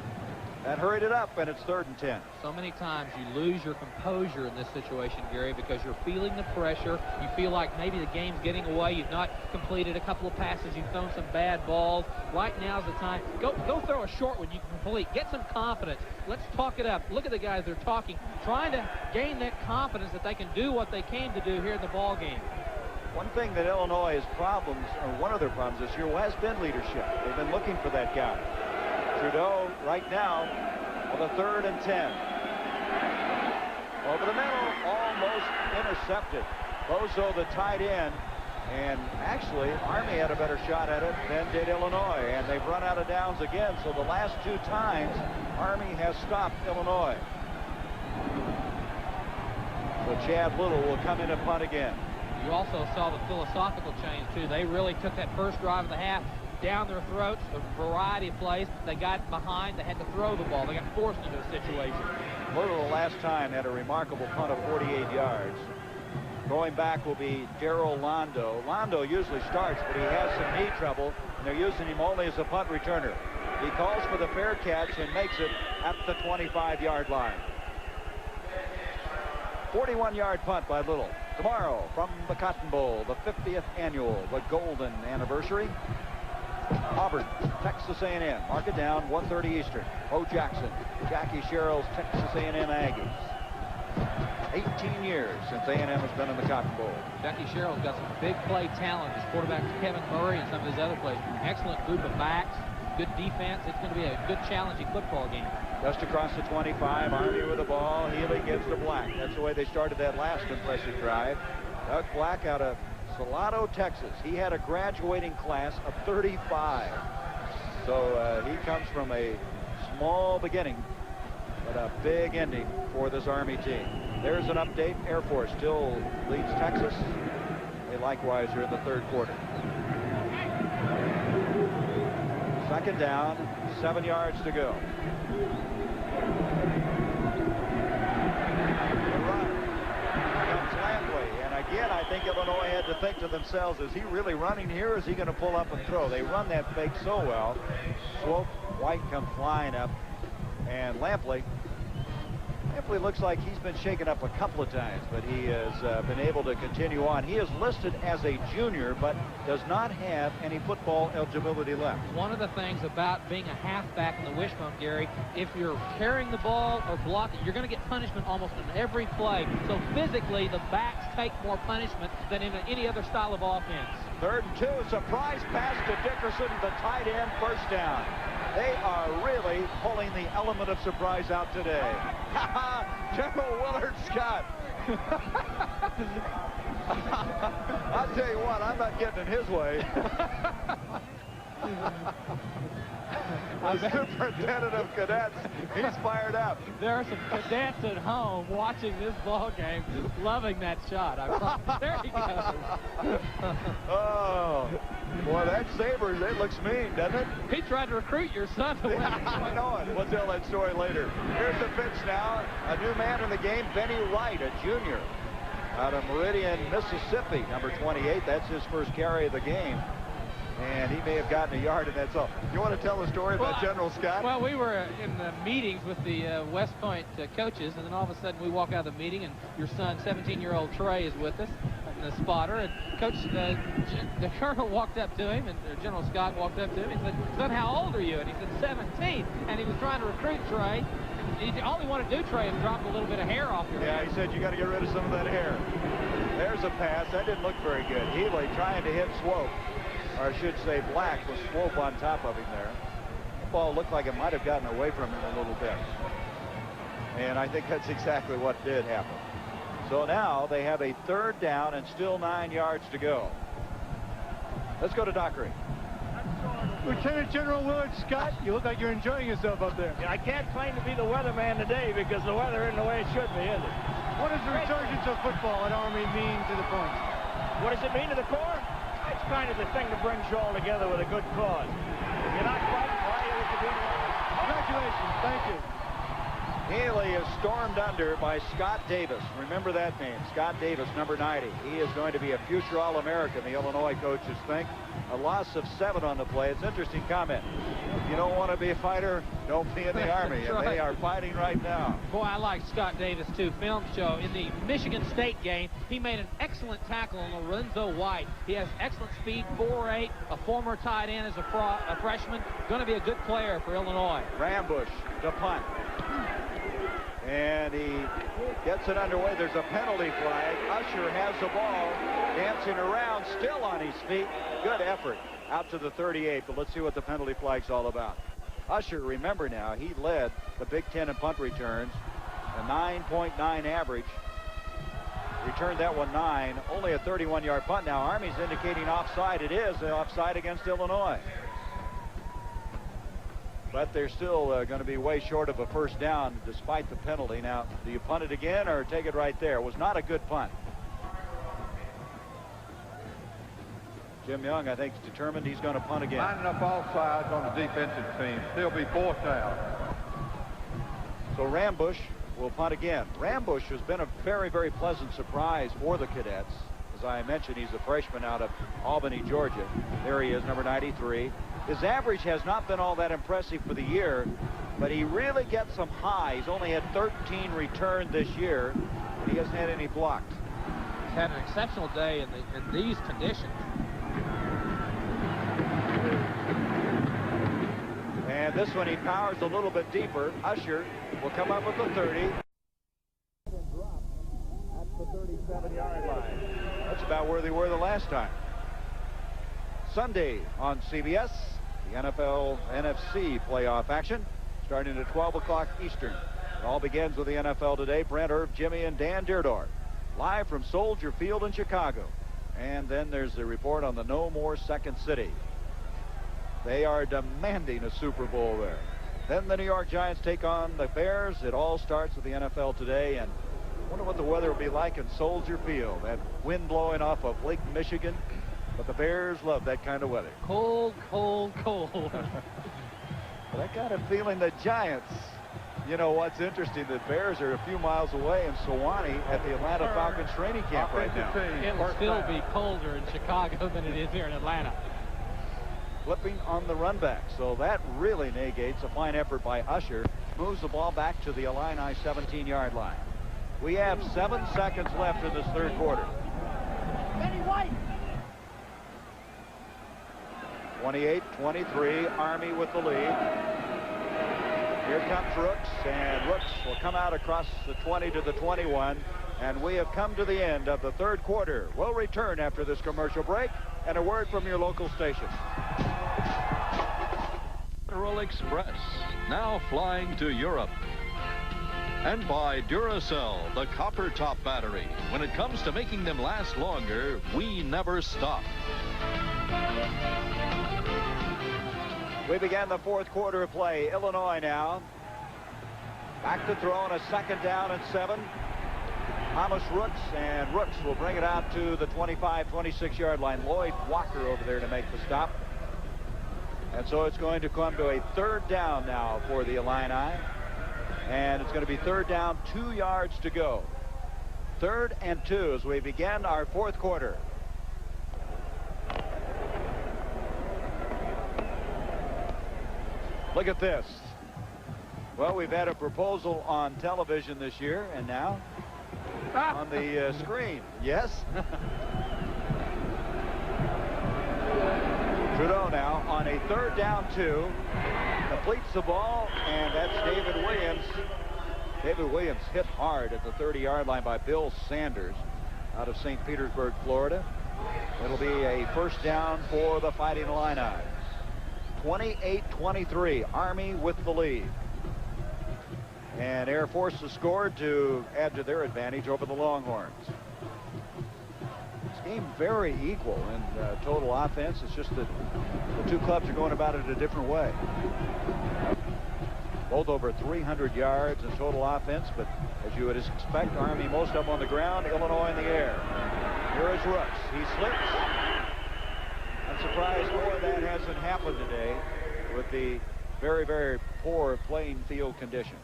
that hurried it up, and it's 3rd and 10. So many times you lose your composure in this situation, Gary, because you're feeling the pressure. You feel like maybe the game's getting away. You've not completed a couple of passes. You've thrown some bad balls. Right now's the time. Go throw a short one you can complete. Get some confidence. Let's talk it up. Look at the guys. They're talking, trying to gain that confidence that they can do what they came to do here in the ball game. One thing that Illinois has problems, or one of their problems this year, has been leadership. They've been looking for that guy. Trudeau right now with a 3rd and 10. Over the middle, almost intercepted. Bozo, the tight end, and actually Army had a better shot at it than did Illinois, and they've run out of downs again. So the last 2 times Army has stopped Illinois. So Chad Little will come in and punt again. You also saw the philosophical change too. They really took that first drive of the half down their throats, a variety of plays. They got behind, they had to throw the ball. They got forced into a situation. Little the last time had a remarkable punt of 48 yards. Going back will be Darryl Londo. Londo usually starts, but he has some knee trouble, and they're using him only as a punt returner. He calls for the fair catch and makes it at the 25-yard line. 41-yard punt by Little. Tomorrow from the Cotton Bowl, the 50th annual, the golden anniversary. Auburn, Texas A&M. Mark it down, 1:30 Eastern. Bo Jackson, Jackie Sherrill's Texas A&M Aggies. 18 years since A&M has been in the Cotton Bowl. Jackie Sherrill's got some big play talent. His quarterback Kevin Murray and some of his other players. Excellent group of backs, good defense. It's going to be a good challenging football game. Just across the 25, Army with the ball. Healy gives to Black. That's the way they started that last impressive drive. Doug Black out of Salado, Texas. He had a graduating class of 35. So he comes from a small beginning, but a big ending for this Army team. There's an update. Air Force still leads Texas. They likewise are in the 3rd quarter. 2nd down, 7 yards to go. The run comes Lampley, and again I think Illinois had to think to themselves, is he really running here, or is he going to pull up and throw? They run that fake so well. Swope, White come flying up, and Lampley looks like he's been shaken up a couple of times, but he has been able to continue on. He is listed as a junior, but does not have any football eligibility left. One of the things about being a halfback in the wishbone, Gary, if you're carrying the ball or blocking, you're going to get punishment almost in every play. So physically, the backs take more punishment than in any other style of offense. 3rd and 2, surprise pass to Dickerson, the tight end, 1st down. They are really pulling the element of surprise out today. General Willard Scott. I'll tell you what, I'm not getting in his way. The superintendent of cadets, he's fired up. There are some cadets at home watching this ball game, loving that shot. There he goes. Oh, boy, that Sabres, it looks mean, doesn't it? He tried to recruit your son to win. I know it. We'll tell that story later. Here's the pitch now. A new man in the game, Benny Wright, a junior out of Meridian, Mississippi, number 28. That's his first carry of the game. And he may have gotten a yard, and that's all. You want to tell the story about General Scott? Well, we were in the meetings with the West Point coaches, and then all of a sudden we walk out of the meeting, and your son, 17-year-old Trey, is with us, the spotter. And Coach, the colonel walked up to him, and General Scott walked up to him and said, "Son, how old are you?" And he said, 17. And he was trying to recruit Trey. All he wanted to do, Trey, is drop a little bit of hair off your head. Yeah, he said, you got to get rid of some of that hair. There's a pass. That didn't look very good. Healy trying to hit Swope. Or I should say Black, with Swope on top of him there. The ball looked like it might have gotten away from him a little bit. And I think that's exactly what did happen. So now they have a 3rd down and still 9 yards to go. Let's go to Dockery. Lieutenant General Willard Scott, you look like you're enjoying yourself up there. Yeah, I can't claim to be the weatherman today because the weather isn't the way it should be, is it? What does the resurgence of football at Army mean to the points? What does it mean to the Corps? It's kind of the thing that brings you all together with a good cause. If you're not fighting, why are you with the good cause? Congratulations. Thank you. Healy is stormed under by Scott Davis. Remember that name, Scott Davis, number 90. He is going to be a future All-American, the Illinois coaches think. A loss of 7 on the play. It's an interesting comment. If you don't want to be a fighter, don't be in the Army. And they are fighting right now. Boy, I like Scott Davis, too. Film show. In the Michigan State game, he made an excellent tackle on Lorenzo White. He has excellent speed, 4'8", a former tight end as a freshman. Going to be a good player for Illinois. Rambush to punt. And he gets it underway. There's a penalty flag. Usher has the ball, dancing around, still on his feet. Good effort out to the 38, but let's see what the penalty flag's all about. Usher, remember now, he led the Big Ten in punt returns, a 9.9 average. Returned that one 9, only a 31-yard punt. Now Army's indicating offside. It is offside against Illinois. But they're still going to be way short of a first down despite the penalty. Now, do you punt it again or take it right there? It was not a good punt. Jim Young, I think, is determined he's going to punt again. Lining up all sides on the defensive team. Still be 4th down. So Rambush will punt again. Rambush has been a very, very pleasant surprise for the Cadets. As I mentioned, he's a freshman out of Albany, Georgia. There he is, number 93. His average has not been all that impressive for the year, but he really gets some high. He's only had 13 returned this year, and he hasn't had any blocked. He's had an exceptional day in these conditions. And this one he powers a little bit deeper. Usher will come up with the 30. At the 37-yard line. That's about where they were the last time. Sunday on CBS, the NFL NFC playoff action starting at 12 o'clock Eastern. It all begins with the NFL today. Brent Irv, Jimmy, and Dan Dierdorf live from Soldier Field in Chicago. And then there's the report on the No More Second City. They are demanding a Super Bowl there. Then the New York Giants take on the Bears. It all starts with the NFL today, and I wonder what the weather will be like in Soldier Field. That wind blowing off of Lake Michigan, but the Bears love that kind of weather. Cold, cold, cold. But I got a feeling the Giants, you know what's interesting, the Bears are a few miles away in Sewanee at the Atlanta Falcons training camp right now. It will still be colder in Chicago than it is here in Atlanta. Flipping on the run back. So that really negates a fine effort by Usher. Moves the ball back to the Illini 17-yard line. We have 7 seconds left in this third quarter. 28-23, Army with the lead. Here comes Rooks, and Rooks will come out across the 20 to the 21. And we have come to the end of the third quarter. We'll return after this commercial break and a word from your local station. Federal Express, now flying to Europe. And by Duracell, the copper top battery. When it comes to making them last longer, we never stop. We began the fourth quarter of play. Illinois now. Back to throw on a 2nd down and 7. Thomas Rooks, and Rooks will bring it out to the 25, 26-yard line. Lloyd Walker over there to make the stop. And so it's going to come to a 3rd down now for the Illini. And it's going to be 3rd down, 2 yards to go. 3rd and 2 as we begin our fourth quarter. Look at this. Well, we've had a proposal on television this year, and now on the screen. Yes. Trudeau now on a 3rd down 2. Completes the ball, and that's David Williams. David Williams hit hard at the 30-yard line by Bill Sanders out of St. Petersburg, Florida. It'll be a 1st down for the Fighting Illini. 28-23, Army with the lead. And Air Force has scored to add to their advantage over the Longhorns. This game very equal in total offense. It's just that the two clubs are going about it a different way. Both over 300 yards in total offense, but as you would expect, Army most of them on the ground, Illinois in the air. Here is Rooks. He slips. I'm surprised more that hasn't happened today with the very, very poor playing field conditions.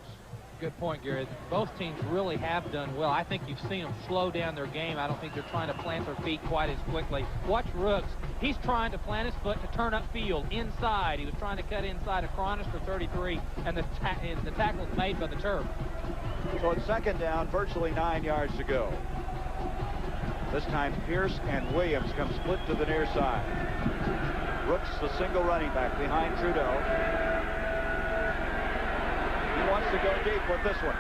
Good point, Gary. Both teams really have done well. I think you've seen them slow down their game. I don't think they're trying to plant their feet quite as quickly. Watch Rooks. He's trying to plant his foot to turn up field inside. He was trying to cut inside of Cronus for 33, and the tackle was made by the turf. So it's 2nd down, virtually 9 yards to go. This time Pierce and Williams come split to the near side. Rooks, the single running back behind Trudeau. He wants to go deep with this one.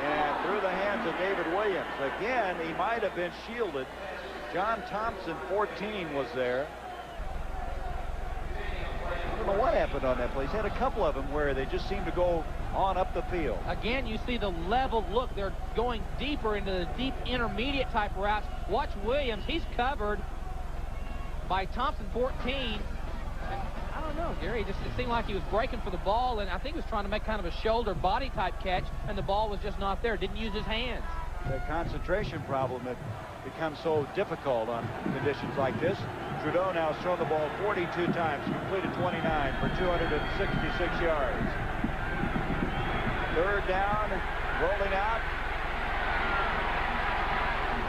and through the hands of David Williams. Again, he might have been shielded. John Thompson, 14, was there. I don't know what happened on that play. He's had a couple of them where they just seem to go on up the field. Again, you see the level look. They're going deeper into the deep intermediate type routes. Watch Williams. He's covered by Thompson, 14. I don't know, Gary. It seemed like he was breaking for the ball, and I think he was trying to make kind of a shoulder body type catch, and the ball was just not there. Didn't use his hands. The concentration problem that becomes so difficult on conditions like this. Trudeau now has thrown the ball 42 times, completed 29 for 266 yards. Third down, rolling out.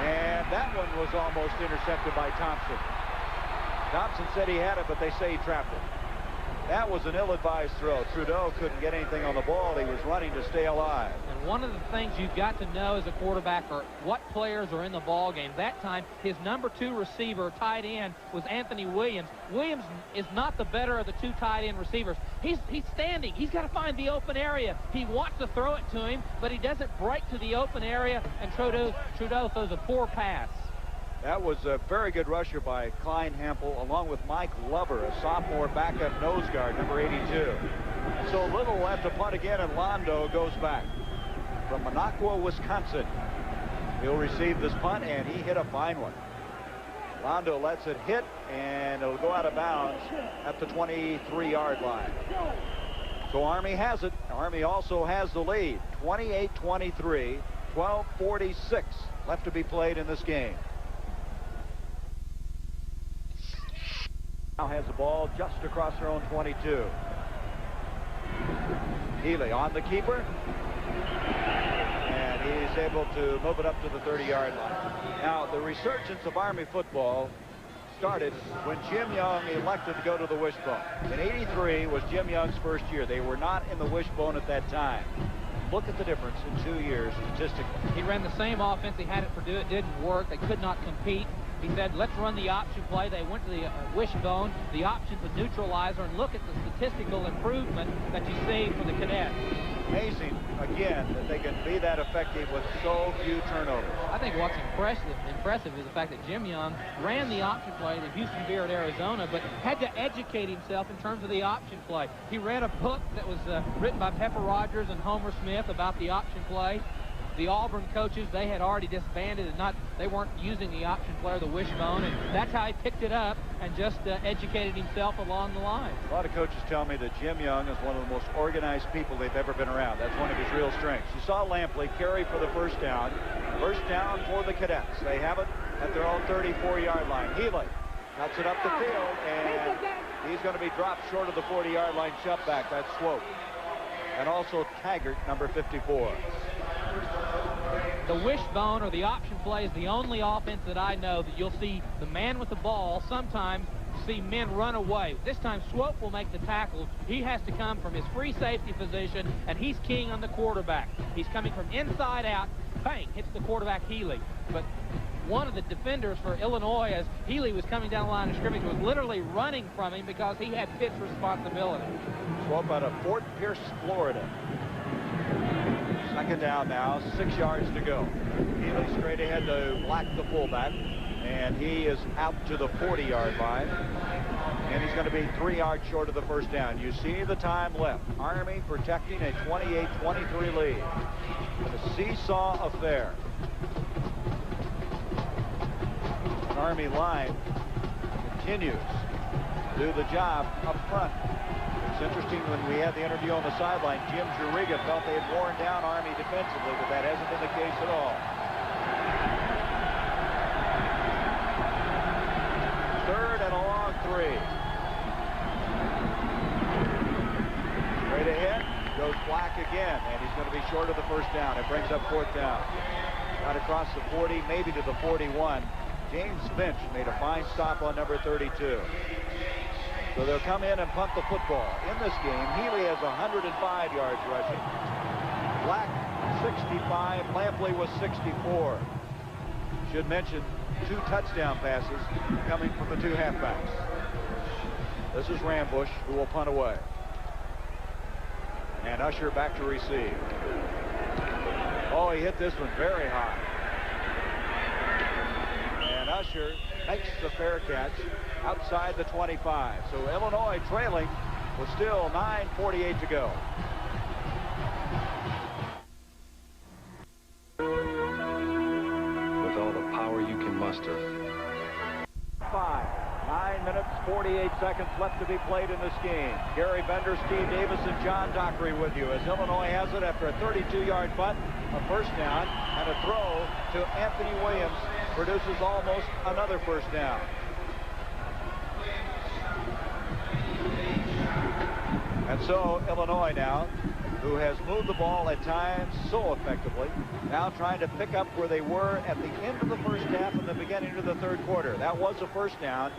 And that one was almost intercepted by Thompson. Thompson said he had it, but they say he trapped it. That was an ill-advised throw. Trudeau couldn't get anything on the ball. He was running to stay alive. And one of the things you've got to know as a quarterback are what players are in the ball game. That time, his number 2 receiver, tight end, was Anthony Williams. Williams is not the better of the 2 tight end receivers. He's standing. He's got to find the open area. He wants to throw it to him, but he doesn't break to the open area, and Trudeau throws a poor pass. That was a very good rusher by Klein Hampel, along with Mike Lover, a sophomore backup nose guard, number 82. So little left to punt again, and Londo goes back from Minocqua, Wisconsin. He'll receive this punt, and he hit a fine one. Londo lets it hit, and it'll go out of bounds at the 23-yard line. So Army has it. Army also has the lead, 28-23, 12:46 left to be played in this game. Now has the ball just across their own 22. Healy on the keeper, and he's able to move it up to the 30-yard line. Now, the resurgence of Army football started when Jim Young elected to go to the wishbone. In '83 was Jim Young's first year. They were not in the wishbone at that time. Look at the difference in 2 years statistically. He ran the same offense he had at Purdue. It didn't work. They could not compete. He said, let's run the option play. They went to the wishbone. The option's a neutralizer, and look at the statistical improvement that you see for the cadets. Amazing, again, that they can be that effective with so few turnovers. I think what's impressive is the fact that Jim Young ran the option play, the Houston Beer at Arizona, but had to educate himself in terms of the option play. He read a book that was written by Pepper Rogers and Homer Smith about the option play. The Auburn coaches, they had already disbanded and they weren't using the option play or the wishbone, and that's how he picked it up and just educated himself along the line. A lot of coaches tell me that Jim Young is one of the most organized people they've ever been around. That's one of his real strengths. You saw Lampley carry for the first down. First down for the cadets. They have it at their own 34-yard line. Healy cuts it up the field, and he's going to be dropped short of the 40-yard line. Shutback. That's Swope. And also Taggart, number 54. The wishbone or the option play is the only offense that I know that you'll see the man with the ball sometimes see men run away. This time Swope will make the tackle. He has to come from his free safety position, and he's keying on the quarterback. He's coming from inside out. Bang, hits the quarterback Healy. But one of the defenders for Illinois, as Healy was coming down the line of scrimmage, was literally running from him because he had Pitt's responsibility. Swope out of Fort Pierce, Florida. Second down now, 6 yards to go. Healy straight ahead to Black, the fullback, and he is out to the 40-yard line, and he's going to be 3 yards short of the first down. You see the time left. Army protecting a 28-23 lead. A seesaw affair. An Army line continues to do the job up front. It's interesting, when we had the interview on the sideline, Jim Juriga felt they had worn down Army defensively, but that hasn't been the case at all. Third and a long 3. Straight ahead goes Black again, and he's going to be short of the first down. It brings up 4th down. Right across the 40, maybe to the 41. James Finch made a fine stop on number 32. So they'll come in and punt the football. In this game, Healy has 105 yards rushing. Black, 65. Lampley was 64. Should mention 2 touchdown passes coming from the 2 halfbacks. This is Rambush, who will punt away. And Usher back to receive. Oh, he hit this one very high. And Usher makes the fair catch outside the 25. So Illinois trailing with still 9:48 to go. With all the power you can muster. 9 minutes, 48 seconds left to be played in this game. Gary Bender, Steve Davis, and John Dockery with you as Illinois has it after a 32-yard punt, a first down, and a throw to Anthony Williams produces almost another first down. And so Illinois now, who has moved the ball at times so effectively, now trying to pick up where they were at the end of the first half and the beginning of the third quarter. That was a first down,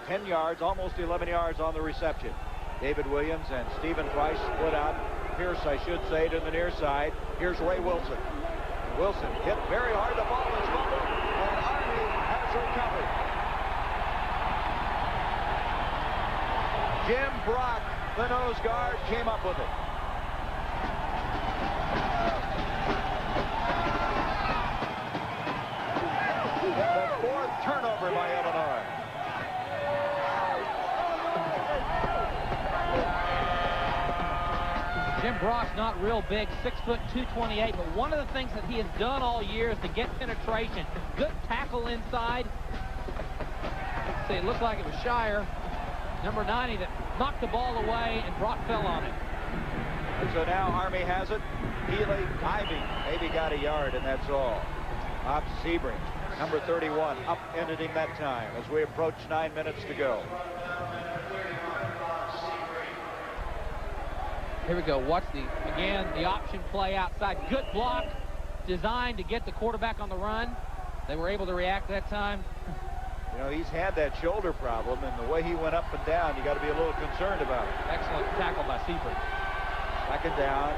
10 yards, almost 11 yards on the reception. David Williams and Stephen Price split out. Pierce, I should say, to the near side. Here's Ray Wilson. Wilson hit very hard. The ball is fumbled, and Army has recovered. Jim Brock, the nose guard, came up with it. The fourth turnover by Illinois. Jim Brock's not real big, 6 foot 228, but one of the things that he has done all year is to get penetration. Good tackle inside. See, it looks like it was Shire, number 90, that knocked the ball away, and Brock fell on it. And so now Army has it. Healy diving, maybe got a yard, and that's all. Bob Sebring, number 31, up ending that time as we approach 9 minutes to go. Here we go. Watch again, the option play outside. Good block designed to get the quarterback on the run. They were able to react that time. You know, he's had that shoulder problem, and the way he went up and down, you got to be a little concerned about it. Excellent tackle by Sebring. Second down,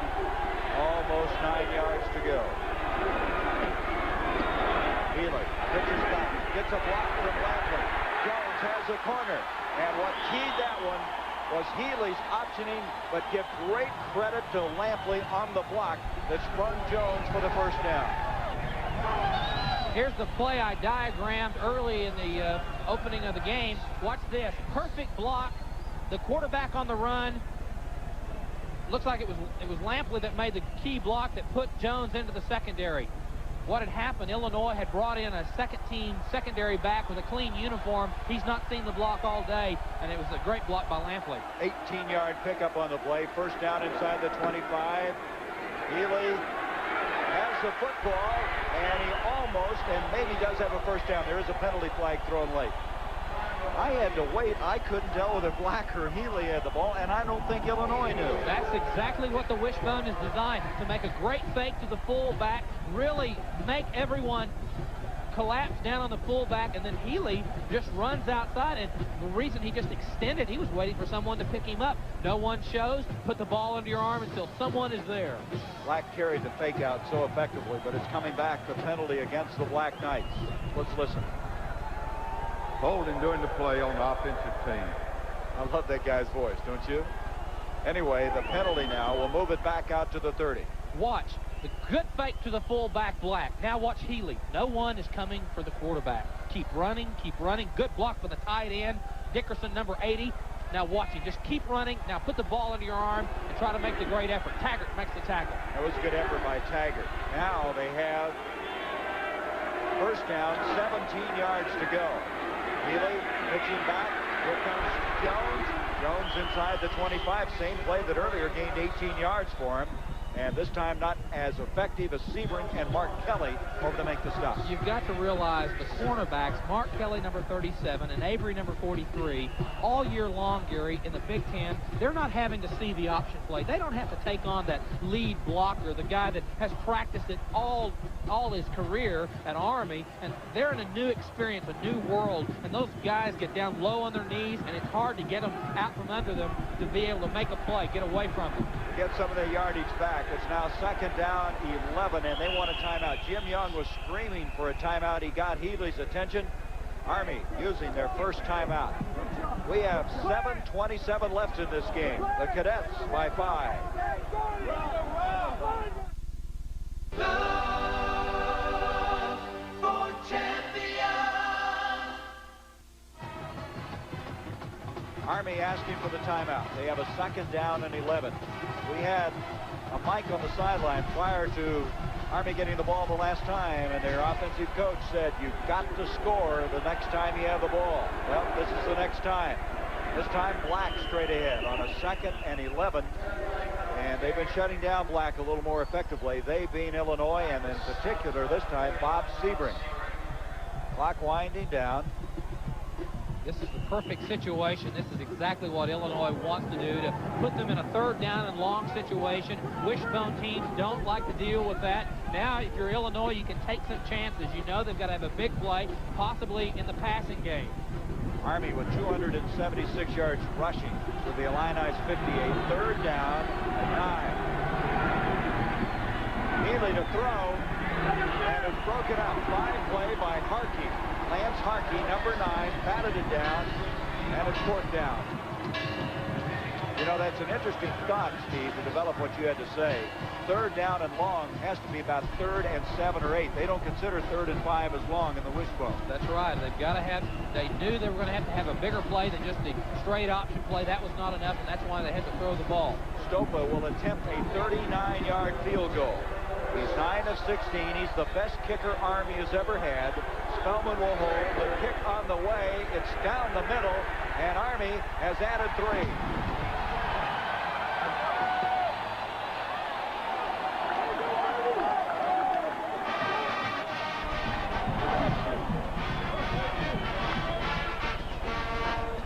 almost 9 yards to go. Healy pitches back, gets a block from Lampley. Jones has a corner, and what keyed that one was Healy's optioning, but give great credit to Lampley on the block that sprung Jones for the first down. Here's the play I diagrammed early in the opening of the game. Watch this. Perfect block. The quarterback on the run. Looks like it was Lampley that made the key block that put Jones into the secondary. What had happened, Illinois had brought in a second-team secondary back with a clean uniform. He's not seen the block all day, and it was a great block by Lampley. 18-yard pickup on the play. First down inside the 25. Healy has the football, and he almost, and maybe does have a first down. There is a penalty flag thrown late. I had to wait. I couldn't tell whether Black or Healy had the ball, and I don't think Illinois knew. That's exactly what the wishbone is designed, to make a great fake to the fullback, really make everyone collapse down on the fullback, and then Healy just runs outside, and the reason he just extended, he was waiting for someone to pick him up. No one shows. Put the ball under your arm until someone is there. Black carried the fake out so effectively, but it's coming back, the penalty against the Black Knights. Let's listen. Holding during the play on the offensive team. I love that guy's voice, don't you? Anyway, the penalty now will move it back out to the 30. Watch the good fake to the fullback Black. Now watch Healy. No one is coming for the quarterback. Keep running, keep running. Good block for the tight end. Dickerson, number 80. Now watch him. Just keep running. Now put the ball under your arm and try to make the great effort. Taggart makes the tackle. That was a good effort by Taggart. Now they have first down, 17 yards to go. Healy pitching back. Here comes Jones. Jones inside the 25. Same play that earlier gained 18 yards for him. And this time not as effective as Sebring and Mark Kelly over to make the stop. You've got to realize the cornerbacks, Mark Kelly, number 37, and Avery, number 43, all year long, Gary, in the Big Ten, they're not having to see the option play. They don't have to take on that lead blocker, the guy that has practiced it all his career at Army, and they're in a new experience, a new world, and those guys get down low on their knees, and it's hard to get them out from under them to be able to make a play, get away from them. Get some of their yardage back. It's now second down, 11, and they want a timeout. Jim Young was screaming for a timeout. He got Healy's attention. Army using their first timeout. We have 7:27 left in this game. The Cadets by 5. Army asking for the timeout. They have a 2nd down and 11. We had a mic on the sideline prior to Army getting the ball the last time, and their offensive coach said, you've got to score the next time you have the ball. Well, this is the next time. This time Black straight ahead on a 2nd and 11. And they've been shutting down Black a little more effectively. They being Illinois, and in particular this time Bob Sebring. Clock winding down. This is the perfect situation. This is exactly what Illinois wants to do, to put them in a 3rd down and long situation. Wishbone teams don't like to deal with that. Now, if you're Illinois, you can take some chances. You know they've got to have a big play, possibly in the passing game. Army with 276 yards rushing with the Illini's 58. 3rd down and 9. Neely to throw, and it's broken up. Fine play by Harkey. Lance Harkey, number 9, batted it down, and it's 4th down. You know, that's an interesting thought, Steve, to develop what you had to say. 3rd down and long has to be about 3rd and 7 or 8. They don't consider 3rd and 5 as long in the wishbone. That's right. They've got to have, they knew they were going to have a bigger play than just the straight option play. That was not enough, and that's why they had to throw the ball. Stopa will attempt a 39-yard field goal. He's 9 of 16. He's the best kicker Army has ever had. Spellman will hold. The kick on the way. It's down the middle, and Army has added 3.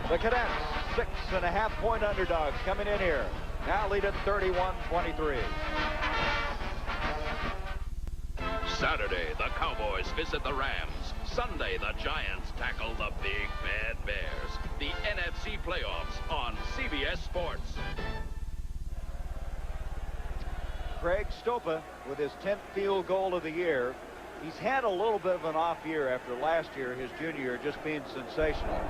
The Cadets, 6.5-point underdogs coming in here. Now lead at 31-23. Saturday, the Cowboys visit the Rams. Sunday, the Giants tackle the Big Bad Bears. The NFC playoffs on CBS Sports. Craig Stopa with his 10th field goal of the year. He's had a little bit of an off year after last year, his junior year, just being sensational.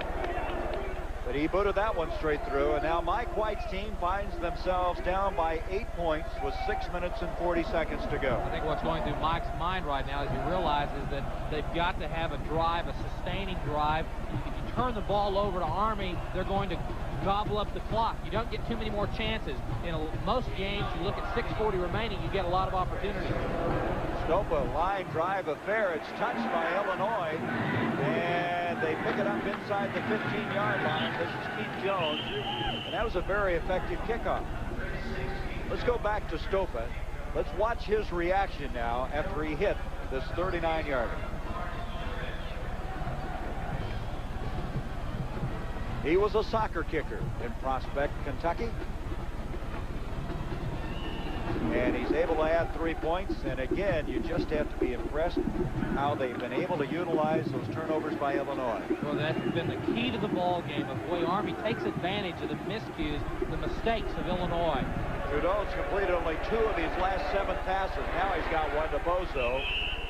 But he booted that one straight through, and now Mike White's team finds themselves down by 8 points with 6 minutes and 40 seconds to go. I think what's going through Mike's mind right now, as he realizes that they've got to have a drive, a sustaining drive. If you turn the ball over to Army, they're going to gobble up the clock. You don't get too many more chances. In most games, you look at 6:40 remaining, you get a lot of opportunities. Stopa line drive affair. It's touched by Illinois, and they pick it up inside the 15-yard line. This is Keith Jones, and that was a very effective kickoff. Let's go back to Stopa. Let's watch his reaction now after he hit this 39-yarder. He was a soccer kicker in Prospect, Kentucky. And he's able to add 3 points. And again, you just have to be impressed how they've been able to utilize those turnovers by Illinois. Well, that's been the key to the ball game, of the way Army takes advantage of the miscues, the mistakes of Illinois. Trudeau's completed only 2 of his last 7 passes. Now he's got one to Bozo.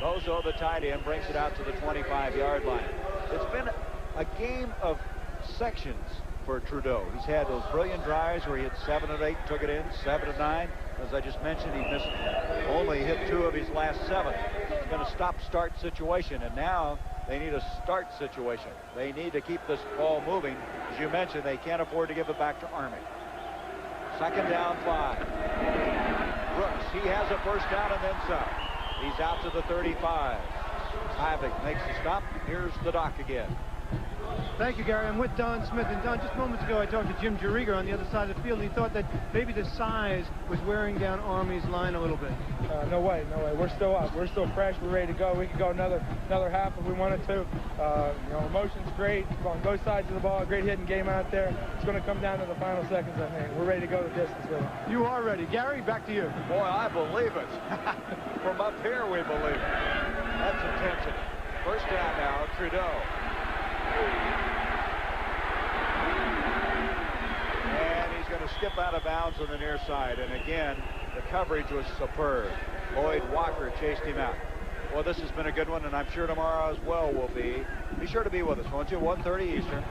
Bozo, the tight end, brings it out to the 25-yard line. It's been a game of sections for Trudeau. He's had those brilliant drives where he hit 7 of 8, took it in, 7 of 9. As I just mentioned, he missed, only hit 2 of his last 7. It's been a stop-start situation, and now they need a start situation. They need to keep this ball moving. As you mentioned, they can't afford to give it back to Army. 2nd down, 5. Brooks, he has a first down and then some. He's out to the 35. Havoc makes the stop. Here's the doc again. Thank you, Gary. I'm with Don Smith. And Don, just moments ago, I talked to Jim Jeriger on the other side of the field, and he thought that maybe the size was wearing down Army's line a little bit. No way, no way. We're still up. We're still fresh. We're ready to go. We could go another half if we wanted to. You know, emotion's great on both sides of the ball. Great hitting game out there. It's going to come down to the final seconds, I think. We're ready to go the distance with it. You are ready. Gary, back to you. Boy, I believe it. From up here, we believe it. That's intensity. First down now, Trudeau. And he's going to skip out of bounds on the near side. And again, the coverage was superb. Lloyd Walker chased him out. Well, this has been a good one, and I'm sure tomorrow as well will be. Be sure to be with us, won't you? 1:30 Eastern.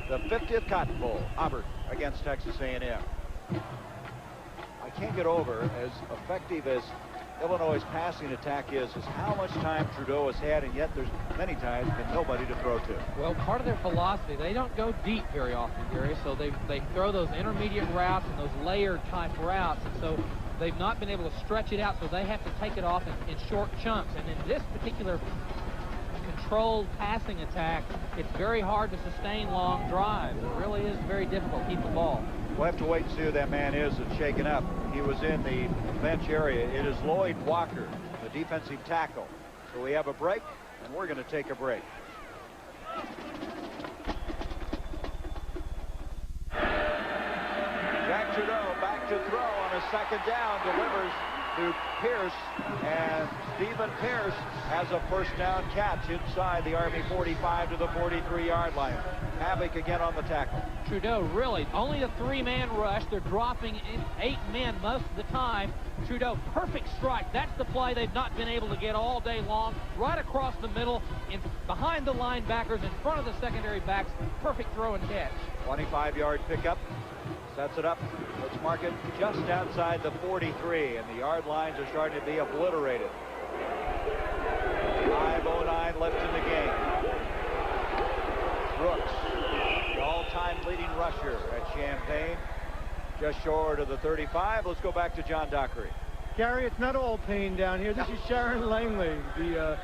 The 50th Cotton Bowl, Auburn against Texas A&M. I can't get over, as effective as Illinois' passing attack is how much time Trudeau has had, and yet there's many times been nobody to throw to. Well, part of their philosophy, they don't go deep very often, Gary, so they throw those intermediate routes and those layered type routes, and so they've not been able to stretch it out, so they have to take it off in short chunks. And in this particular controlled passing attack, it's very hard to sustain long drives. It really is very difficult to keep the ball. We'll have to wait and see who that man is that's shaken up. He was in the bench area. It is Lloyd Walker, the defensive tackle. So we have a break, and we're going to take a break. Jack Trudeau back to throw on a second down, delivers to Pierce, and Stephen Pierce has a first down catch inside the Army 45 to the 43-yard line. Havoc again on the tackle. Trudeau really only a three-man rush. They're dropping in 8 men most of the time. Trudeau, perfect strike. That's the play they've not been able to get all day long. Right across the middle, behind the linebackers, in front of the secondary backs. Perfect throw and catch. 25-yard pickup. Sets it up. Let's mark it just outside the 43, and the yard lines are starting to be obliterated. 5:09 left in the game. Brooks, the all-time leading rusher at Champaign, just short of the 35. Let's go back to John Dockery. Gary, it's not all pain down here. This is Sharon Langley, the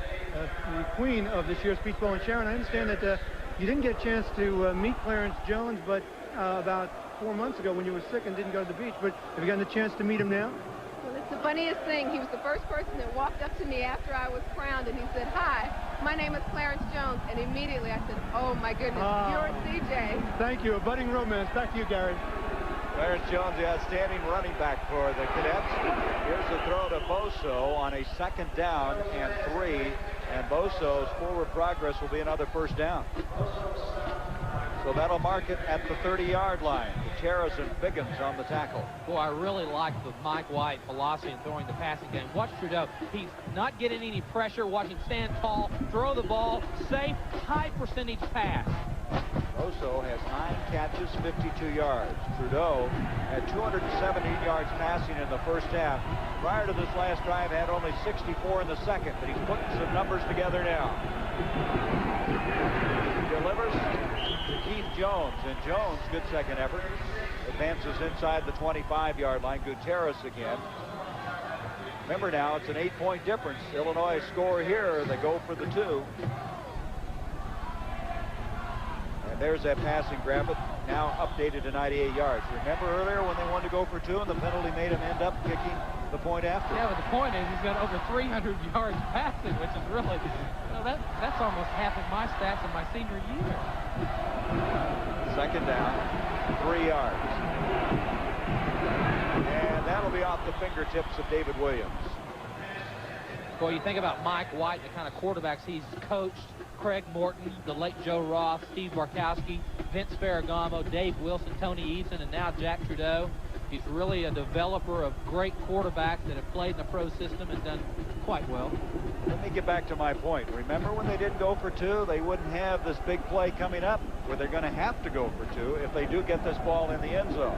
queen of this year's Peach Bowl. And Sharon, I understand that you didn't get a chance to meet Clarence Jones, but about 4 months ago when you were sick and didn't go to the beach, but have you gotten a chance to meet him now? Well, it's the funniest thing. He was the first person that walked up to me after I was crowned, and he said, "Hi, my name is Clarence Jones," and immediately I said, "Oh my goodness, you're CJ." Thank you, a budding romance. Back to you, Gary. Clarence Jones, the outstanding running back for the Cadets. Here's the throw to Boso on a second down and 3, and Boso's forward progress will be another first down. So that'll mark it at the 30-yard line. Gutierrez and Biggins on the tackle. Boy, I really like the Mike White philosophy in throwing the passing game. Watch Trudeau. He's not getting any pressure. Watch him stand tall, throw the ball, safe, high percentage pass. Boso has 9 catches, 52 yards. Trudeau had 217 yards passing in the first half. Prior to this last drive, had only 64 in the second, but he's putting some numbers together now. Delivers to Keith Jones, and Jones, good second effort, advances inside the 25-yard line. Gutierrez again. Remember now, it's an 8-point difference. Illinois score here, they go for the 2. And there's that passing grab, but now updated to 98 yards. Remember earlier when they wanted to go for 2 and the penalty made him end up kicking the point after? Yeah, but the point is he's got over 300 yards passing, which is really, that's almost half of my stats in my senior year. Second down, 3 yards. And that'll be off the fingertips of David Williams. Boy, you think about Mike White, the kind of quarterbacks he's coached. Craig Morton, the late Joe Roth, Steve Barkowski, Vince Ferragamo, Dave Wilson, Tony Eason, and now Jack Trudeau. He's really a developer of great quarterbacks that have played in the pro system and done quite well. Let me get back to my point. Remember when they didn't go for 2, they wouldn't have this big play coming up where they're going to have to go for 2 if they do get this ball in the end zone.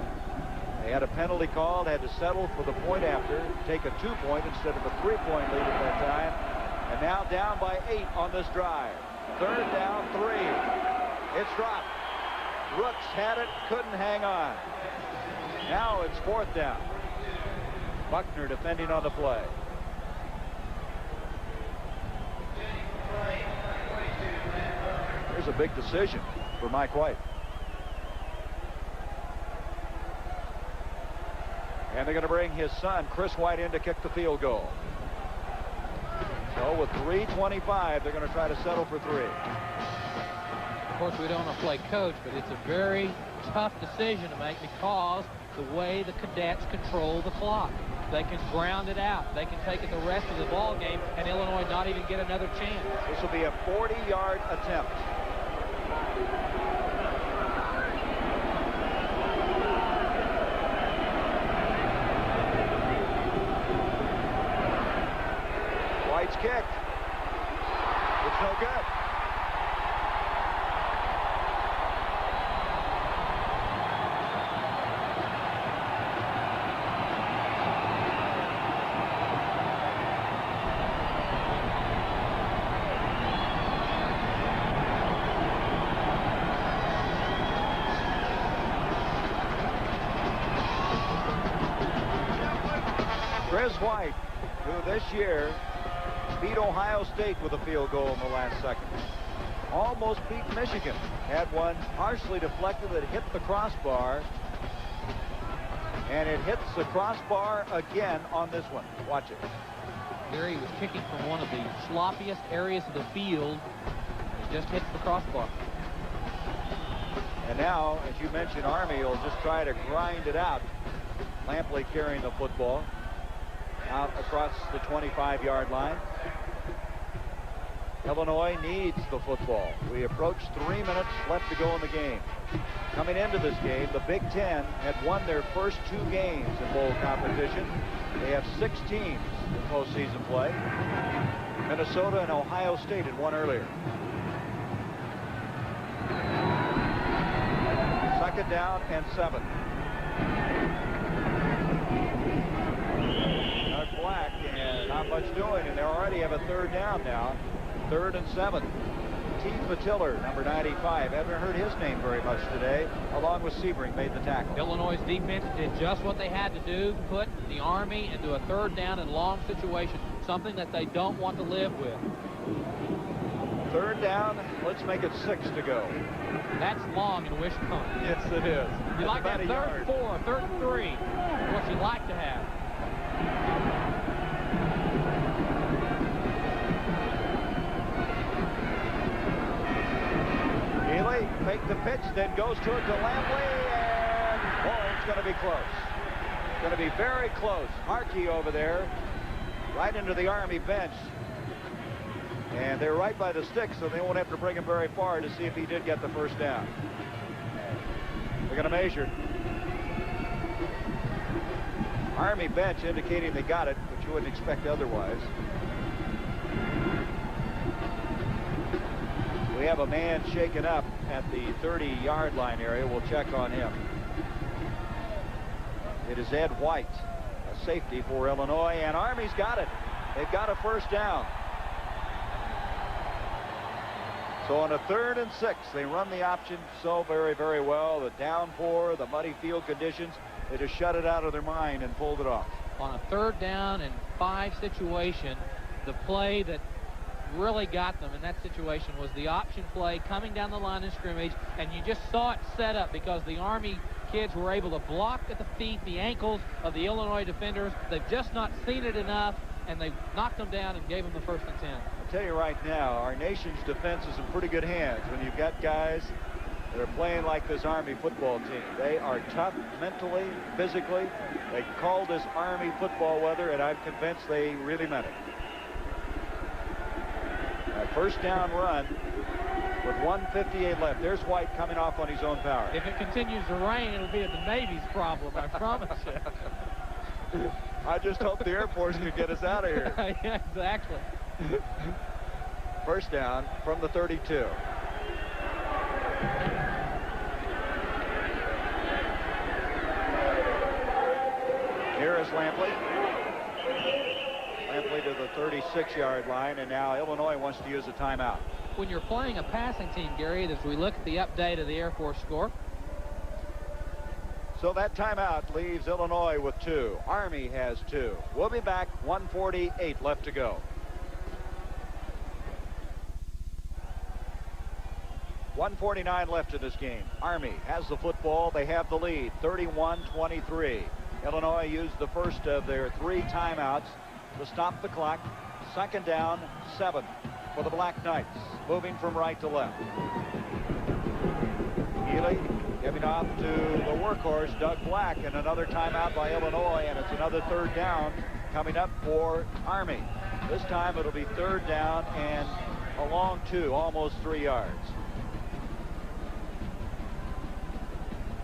They had a penalty called, had to settle for the point after, take a 2-point instead of a 3-point lead at that time. And now down by 8 on this drive. Third down, 3. It's dropped. Brooks had it, couldn't hang on. Now it's 4th down. Buckner defending on the play. Here's a big decision for Mike White. And they're going to bring his son, Chris White, in to kick the field goal. So with 3:25, they're going to try to settle for 3. Of course, we don't want to play coach, but it's a very tough decision to make because the way the Cadets control the clock. They can ground it out. They can take it the rest of the ball game, and Illinois not even get another chance. This will be a 40-yard attempt. White's kick. It's no good. Here's White, who this year beat Ohio State with a field goal in the last second. Almost beat Michigan. Had one partially deflected that hit the crossbar. And it hits the crossbar again on this one. Watch it. Gary was kicking from one of the sloppiest areas of the field. It just hits the crossbar. And now, as you mentioned, Army will just try to grind it out. Lampley carrying the football out across the 25-yard line. Illinois needs the football. We approach 3 minutes left to go in the game. Coming into this game, the Big Ten had won their first 2 games in bowl competition. They have 6 teams in postseason play. Minnesota and Ohio State had won earlier. Second down and 7. Doug Black, and not much doing, and they already have a third down now. 3rd and 7. T. Patiller, number 95. Haven't heard his name very much today. Along with Sebring, made the tackle. Illinois' defense did just what they had to do, put the Army into a 3rd down and long situation, something that they don't want to live with. 3rd down, let's make it 6 to go. That's long in Wishbone. Yes, it is. You like that 3rd and 4, 3rd and 3, what you like to have. Healy faked the pitch, then goes to it to Lampley, and boy, it's going to be close. It's going to be very close. Harkey over there, right into the Army bench. And they're right by the stick, so they won't have to bring him very far to see if he did get the first down. They're going to measure. Army bench indicating they got it, but you wouldn't expect otherwise. We have a man shaken up at the 30-yard line area. We'll check on him. It is Ed White, a safety for Illinois, and Army's got it. They've got a first down. So on a 3rd and 6, they run the option so very, very well. The downpour, the muddy field conditions, they just shut it out of their mind and pulled it off. On a 3rd down and 5 situation, the play that really got them in that situation was the option play coming down the line of scrimmage, and you just saw it set up because the Army kids were able to block at the feet, the ankles of the Illinois defenders. They've just not seen it enough, and they knocked them down and gave them the 1st and 10. I'll tell you right now, our nation's defense is in pretty good hands when you've got guys that are playing like this Army football team. They are tough mentally, physically. They called this Army football weather, and I'm convinced they really meant it. A first down run with 1:58 left. There's White coming off on his own power. If it continues to rain, it'll be the Navy's problem, I promise you. I just hope the Air Force could get us out of here. Yeah, exactly. First down from the 32. Here is Lampley. Lampley to the 36-yard line, and now Illinois wants to use a timeout. When you're playing a passing team, Gary, as we look at the update of the Air Force score. So that timeout leaves Illinois with 2. Army has 2. We'll be back. 1:48 left to go. 1:49 left in this game. Army has the football. They have the lead, 31-23. Illinois used the first of their 3 timeouts to stop the clock. 2nd down, 7 for the Black Knights, moving from right to left. Healy giving off to the workhorse, Doug Black, and another timeout by Illinois, and it's another 3rd down coming up for Army. This time it'll be 3rd down and a long 2, almost 3 yards.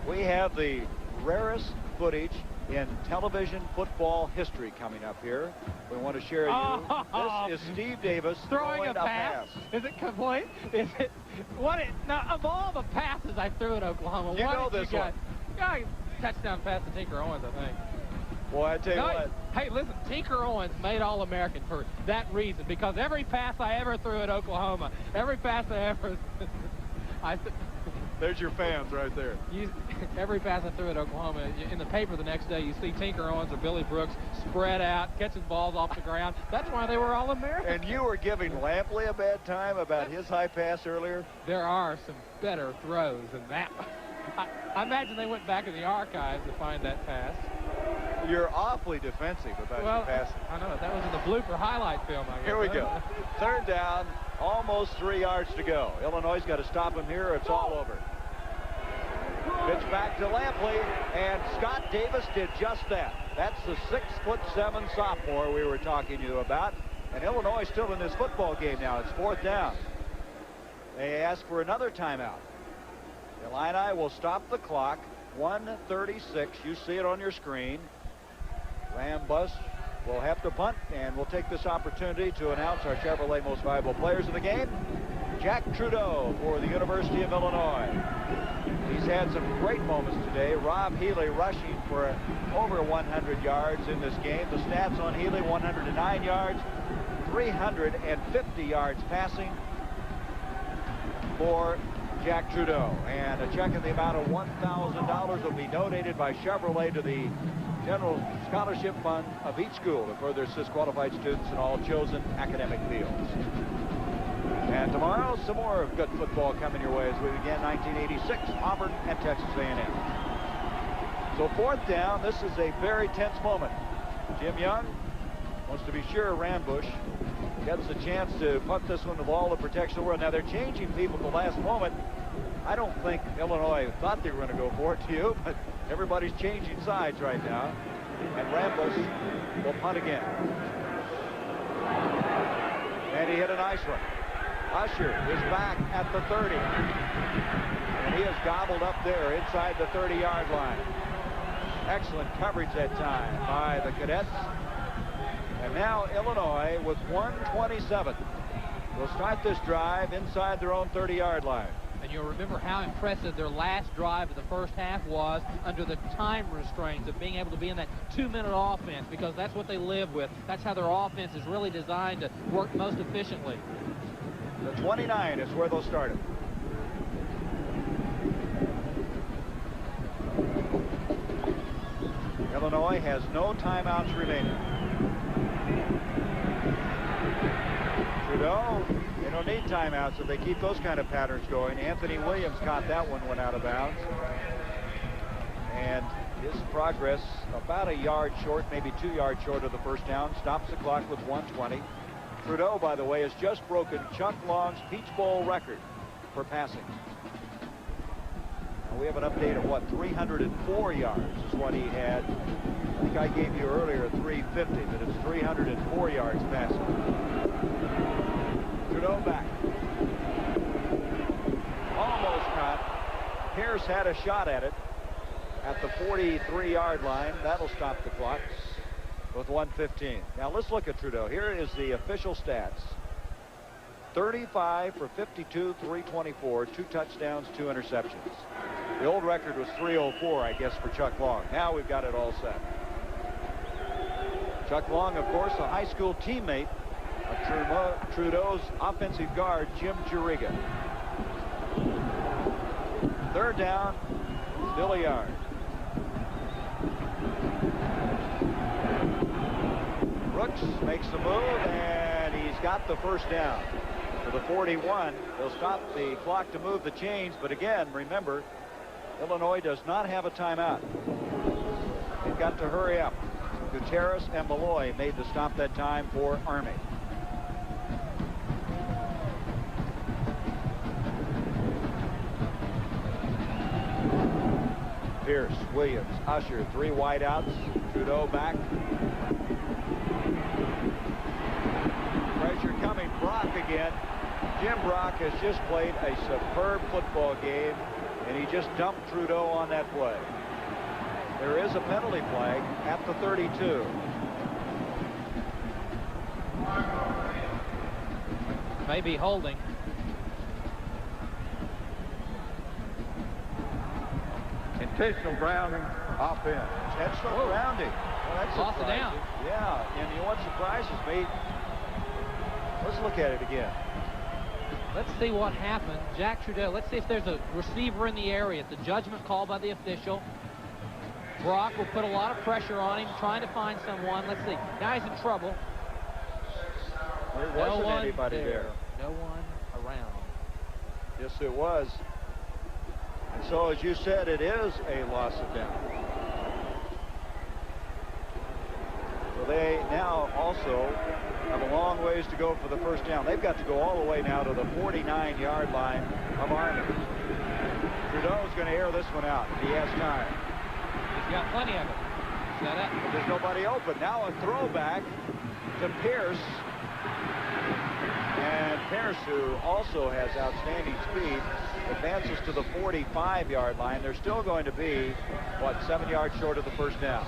We have the rarest footage in television football history coming up here. We want to share you. This is Steve Davis throwing a pass. Is it complete? Is it what? Now, of all the passes I threw at Oklahoma, you know this one. Touchdown pass to Tinker Owens, I think. Boy, I tell you what. Hey, listen, Tinker Owens made All-American for that reason, because every pass I ever threw at Oklahoma, every pass I ever, There's your fans right there. Every pass I threw at Oklahoma, in the paper the next day, you see Tinker Owens or Billy Brooks spread out, catching balls off the ground. That's why they were All-Americans. And you were giving Lampley a bad time about his high pass earlier? There are some better throws than that. I imagine they went back in the archives to find that pass. You're awfully defensive about your passing. I know. That was in the blooper highlight film, I guess. Here we go. Third down, almost 3 yards to go. Illinois' got to stop him here or it's all over. Pitch back to Lampley, and Scott Davis did just that. That's the 6'7" sophomore we were talking to you about. And Illinois still in this football game now. It's 4th down. They ask for another timeout. The Illini will stop the clock. 1:36. You see it on your screen. Rambus will have to punt, and we'll take this opportunity to announce our Chevrolet Most Valuable Players of the game. Jack Trudeau for the University of Illinois. He's had some great moments today. Rob Healy rushing for over 100 yards in this game. The stats on Healy: 109 yards, 350 yards passing for Jack Trudeau. And a check in the amount of $1,000 will be donated by Chevrolet to the General Scholarship Fund of each school to further assist qualified students in all chosen academic fields. And tomorrow, some more good football coming your way as we begin 1986, Auburn and Texas A&M. So 4th down, this is a very tense moment. Jim Young wants to be sure Rambush gets a chance to punt this one with all the protection in the world. Now they're changing people at the last moment. I don't think Illinois thought they were going to go for it to you, but everybody's changing sides right now. And Rambush will punt again. And he hit a nice one. Usher is back at the 30. And he is gobbled up there inside the 30-yard line. Excellent coverage that time by the Cadets. And now Illinois with 1:27 will start this drive inside their own 30-yard line. And you'll remember how impressive their last drive of the first half was under the time restraints of being able to be in that 2-minute offense, because that's what they live with. That's how their offense is really designed to work most efficiently. The 29 is where they'll start it. Illinois has no timeouts remaining. Trudeau, they don't need timeouts if they keep those kind of patterns going. Anthony Williams caught that one, went out of bounds. And his progress about a yard short, maybe 2 yards short of the first down, stops the clock with 1:20. Trudeau, by the way, has just broken Chuck Long's Peach Bowl record for passing. Now we have an update of what, 304 yards is what he had. I think I gave you earlier 350, but it's 304 yards passing. Trudeau back. Almost caught. Pierce had a shot at it at the 43-yard line. That'll stop the clock with 1:15. Now let's look at Trudeau. Here is the official stats. 35 for 52, 324, 2 touchdowns, 2 interceptions. The old record was 304, I guess, for Chuck Long. Now we've got it all set. Chuck Long, of course, a high school teammate of Trudeau's offensive guard, Jim Juriga. 3rd down, still a yard. Brooks makes the move, and he's got the first down. For the 41, they'll stop the clock to move the chains, but again, remember, Illinois does not have a timeout. They've got to hurry up. Gutierrez and Malloy made the stop that time for Army. Pierce, Williams, Usher, 3 wideouts. Trudeau back. Pressure coming. Brock again. Jim Brock has just played a superb football game, and he just dumped Trudeau on that play. There is a penalty flag at the 32. Maybe holding. Intentional grounding offense. Intentional grounding. Well, that's lost it down. Yeah, and you know what surprises me? Let's look at it again. Let's see what happened. Jack Trudeau, let's see if there's a receiver in the area. It's a judgment call by the official. Brock will put a lot of pressure on him, trying to find someone. Let's see. Now he's in trouble. There wasn't anybody there. No one around. Yes, it was. And so, as you said, it is a loss of down. So they now also have a long ways to go for the first down. They've got to go all the way now to the 49-yard line of Army. Trudeau's going to air this one out. He has time. He's got plenty of it. Set up. But there's nobody open. Now a throwback to Pierce. And Pierce, who also has outstanding speed, advances to the 45-yard line. They're still going to be, 7 yards short of the first down.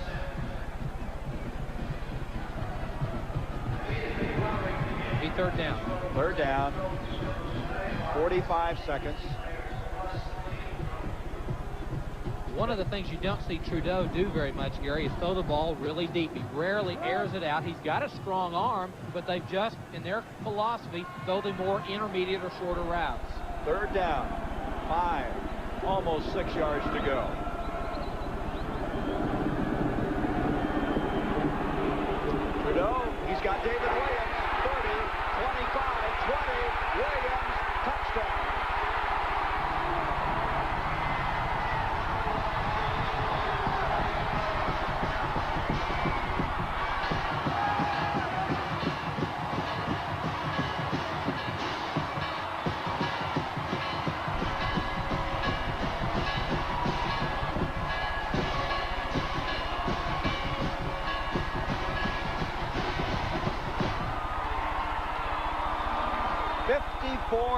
Be third down. Third down. 45 seconds. One of the things you don't see Trudeau do very much, Gary, is throw the ball really deep. He rarely airs it out. He's got a strong arm, but they've just, in their philosophy, throw the more intermediate or shorter routes. Third down. 5. Almost 6 yards to go. Trudeau, he's got David Williams. 30, 25, 20. Williams, touchdown.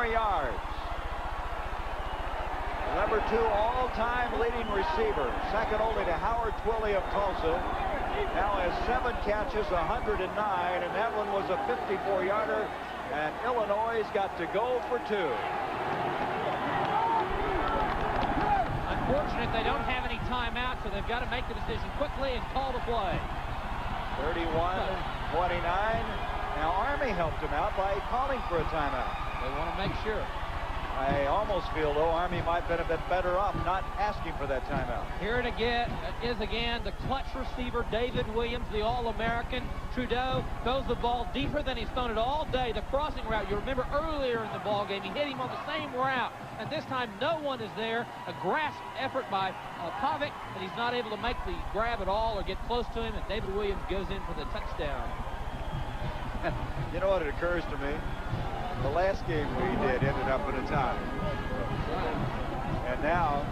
Yards. Number 2 all-time leading receiver, second only to Howard Twilley of Tulsa. Now has 7 catches, 109, and that one was a 54-yarder, and Illinois got to go for 2. Unfortunate they don't have any timeout, so they've got to make the decision quickly and call the play. 31-29. Now Army helped him out by calling for a timeout. They want to make sure. I almost feel, though, Army might have been a bit better off not asking for that timeout. Here it is again, the clutch receiver, David Williams, the All-American. Trudeau throws the ball deeper than he's thrown it all day. The crossing route, you remember earlier in the ball game, he hit him on the same route. And this time, no one is there. A grasp effort by Pavic, and he's not able to make the grab at all or get close to him, and David Williams goes in for the touchdown. You know what, it occurs to me? The last game we did ended up in a tie. And now,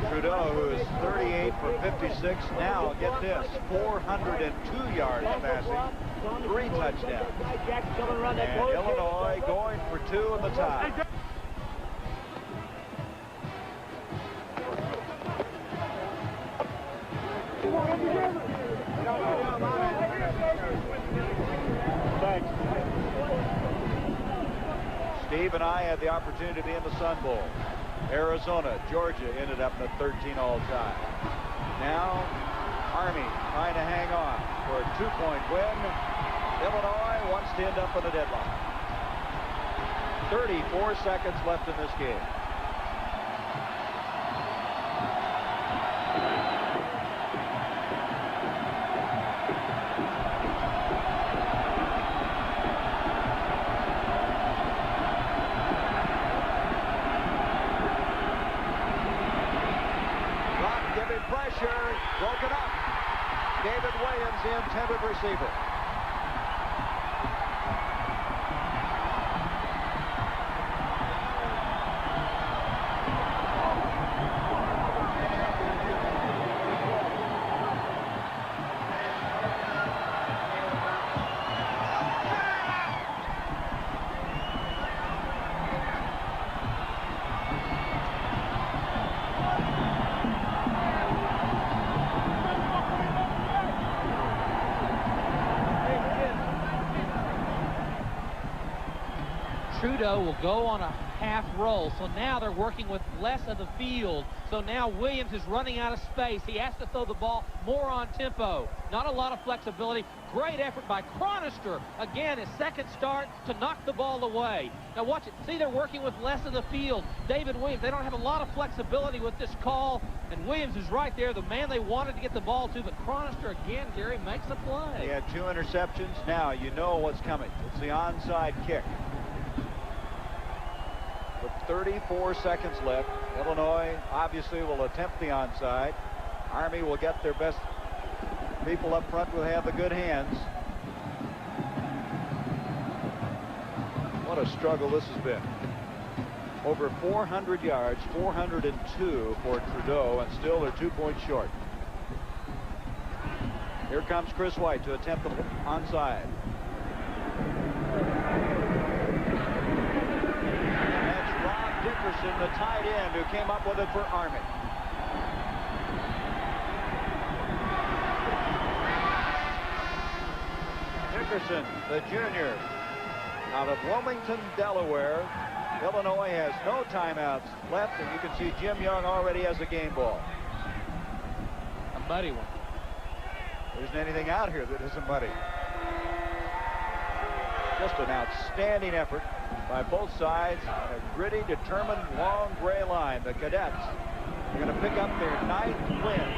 Trudeau, who is 38 for 56, now, get this, 402 yards passing, 3 touchdowns. And Illinois going for 2 in the tie. Thanks. Steve and I had the opportunity to be in the Sun Bowl. Arizona, Georgia ended up in the 13 all-time. Now, Army trying to hang on for a 2-point win. Illinois wants to end up on the deadline. 34 seconds left in this game. Pressure broken up. David Williams, the intended receiver. Trudeau will go on a half roll. So now they're working with less of the field. So now Williams is running out of space. He has to throw the ball more on tempo. Not a lot of flexibility. Great effort by Chronister. Again, his second start to knock the ball away. Now watch it. See, they're working with less of the field. David Williams, they don't have a lot of flexibility with this call. And Williams is right there, the man they wanted to get the ball to. But Chronister, again, Gary, makes a play. He had 2 interceptions. Now you know what's coming. It's the onside kick. With 34 seconds left, Illinois obviously will attempt the onside. Army will get their best people up front who have the good hands. What a struggle this has been. Over 400 yards, 402 for Trudeau, and still they're 2 points short. Here comes Chris White to attempt the onside. Dickerson, the tight end, who came up with it for Army. Dickerson, the junior, out of Wilmington, Delaware. Illinois has no timeouts left, and you can see Jim Young already has a game ball. A muddy one. There isn't anything out here that isn't muddy. Just an outstanding effort by both sides. A gritty, determined, long gray line. The Cadets are going to pick up their 9th win.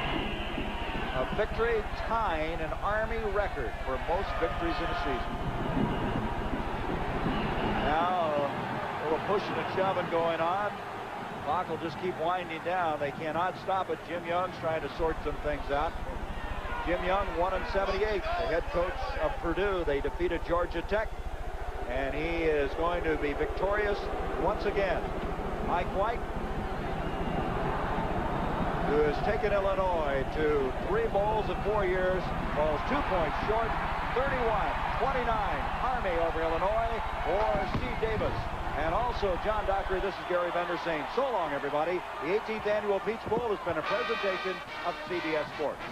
A victory tying an Army record for most victories in a season. Now a little pushing and shoving going on. Clock will just keep winding down. They cannot stop it. Jim Young's trying to sort some things out. Jim Young, 1-78, the head coach of Purdue. They defeated Georgia Tech. And he is going to be victorious once again. Mike White, who has taken Illinois to 3 bowls in 4 years, falls 2 points short, 31-29, Army over Illinois for Steve Davis. And also John Dockery, this is Gary Bender saying so long, everybody. The 18th Annual Peach Bowl has been a presentation of CBS Sports.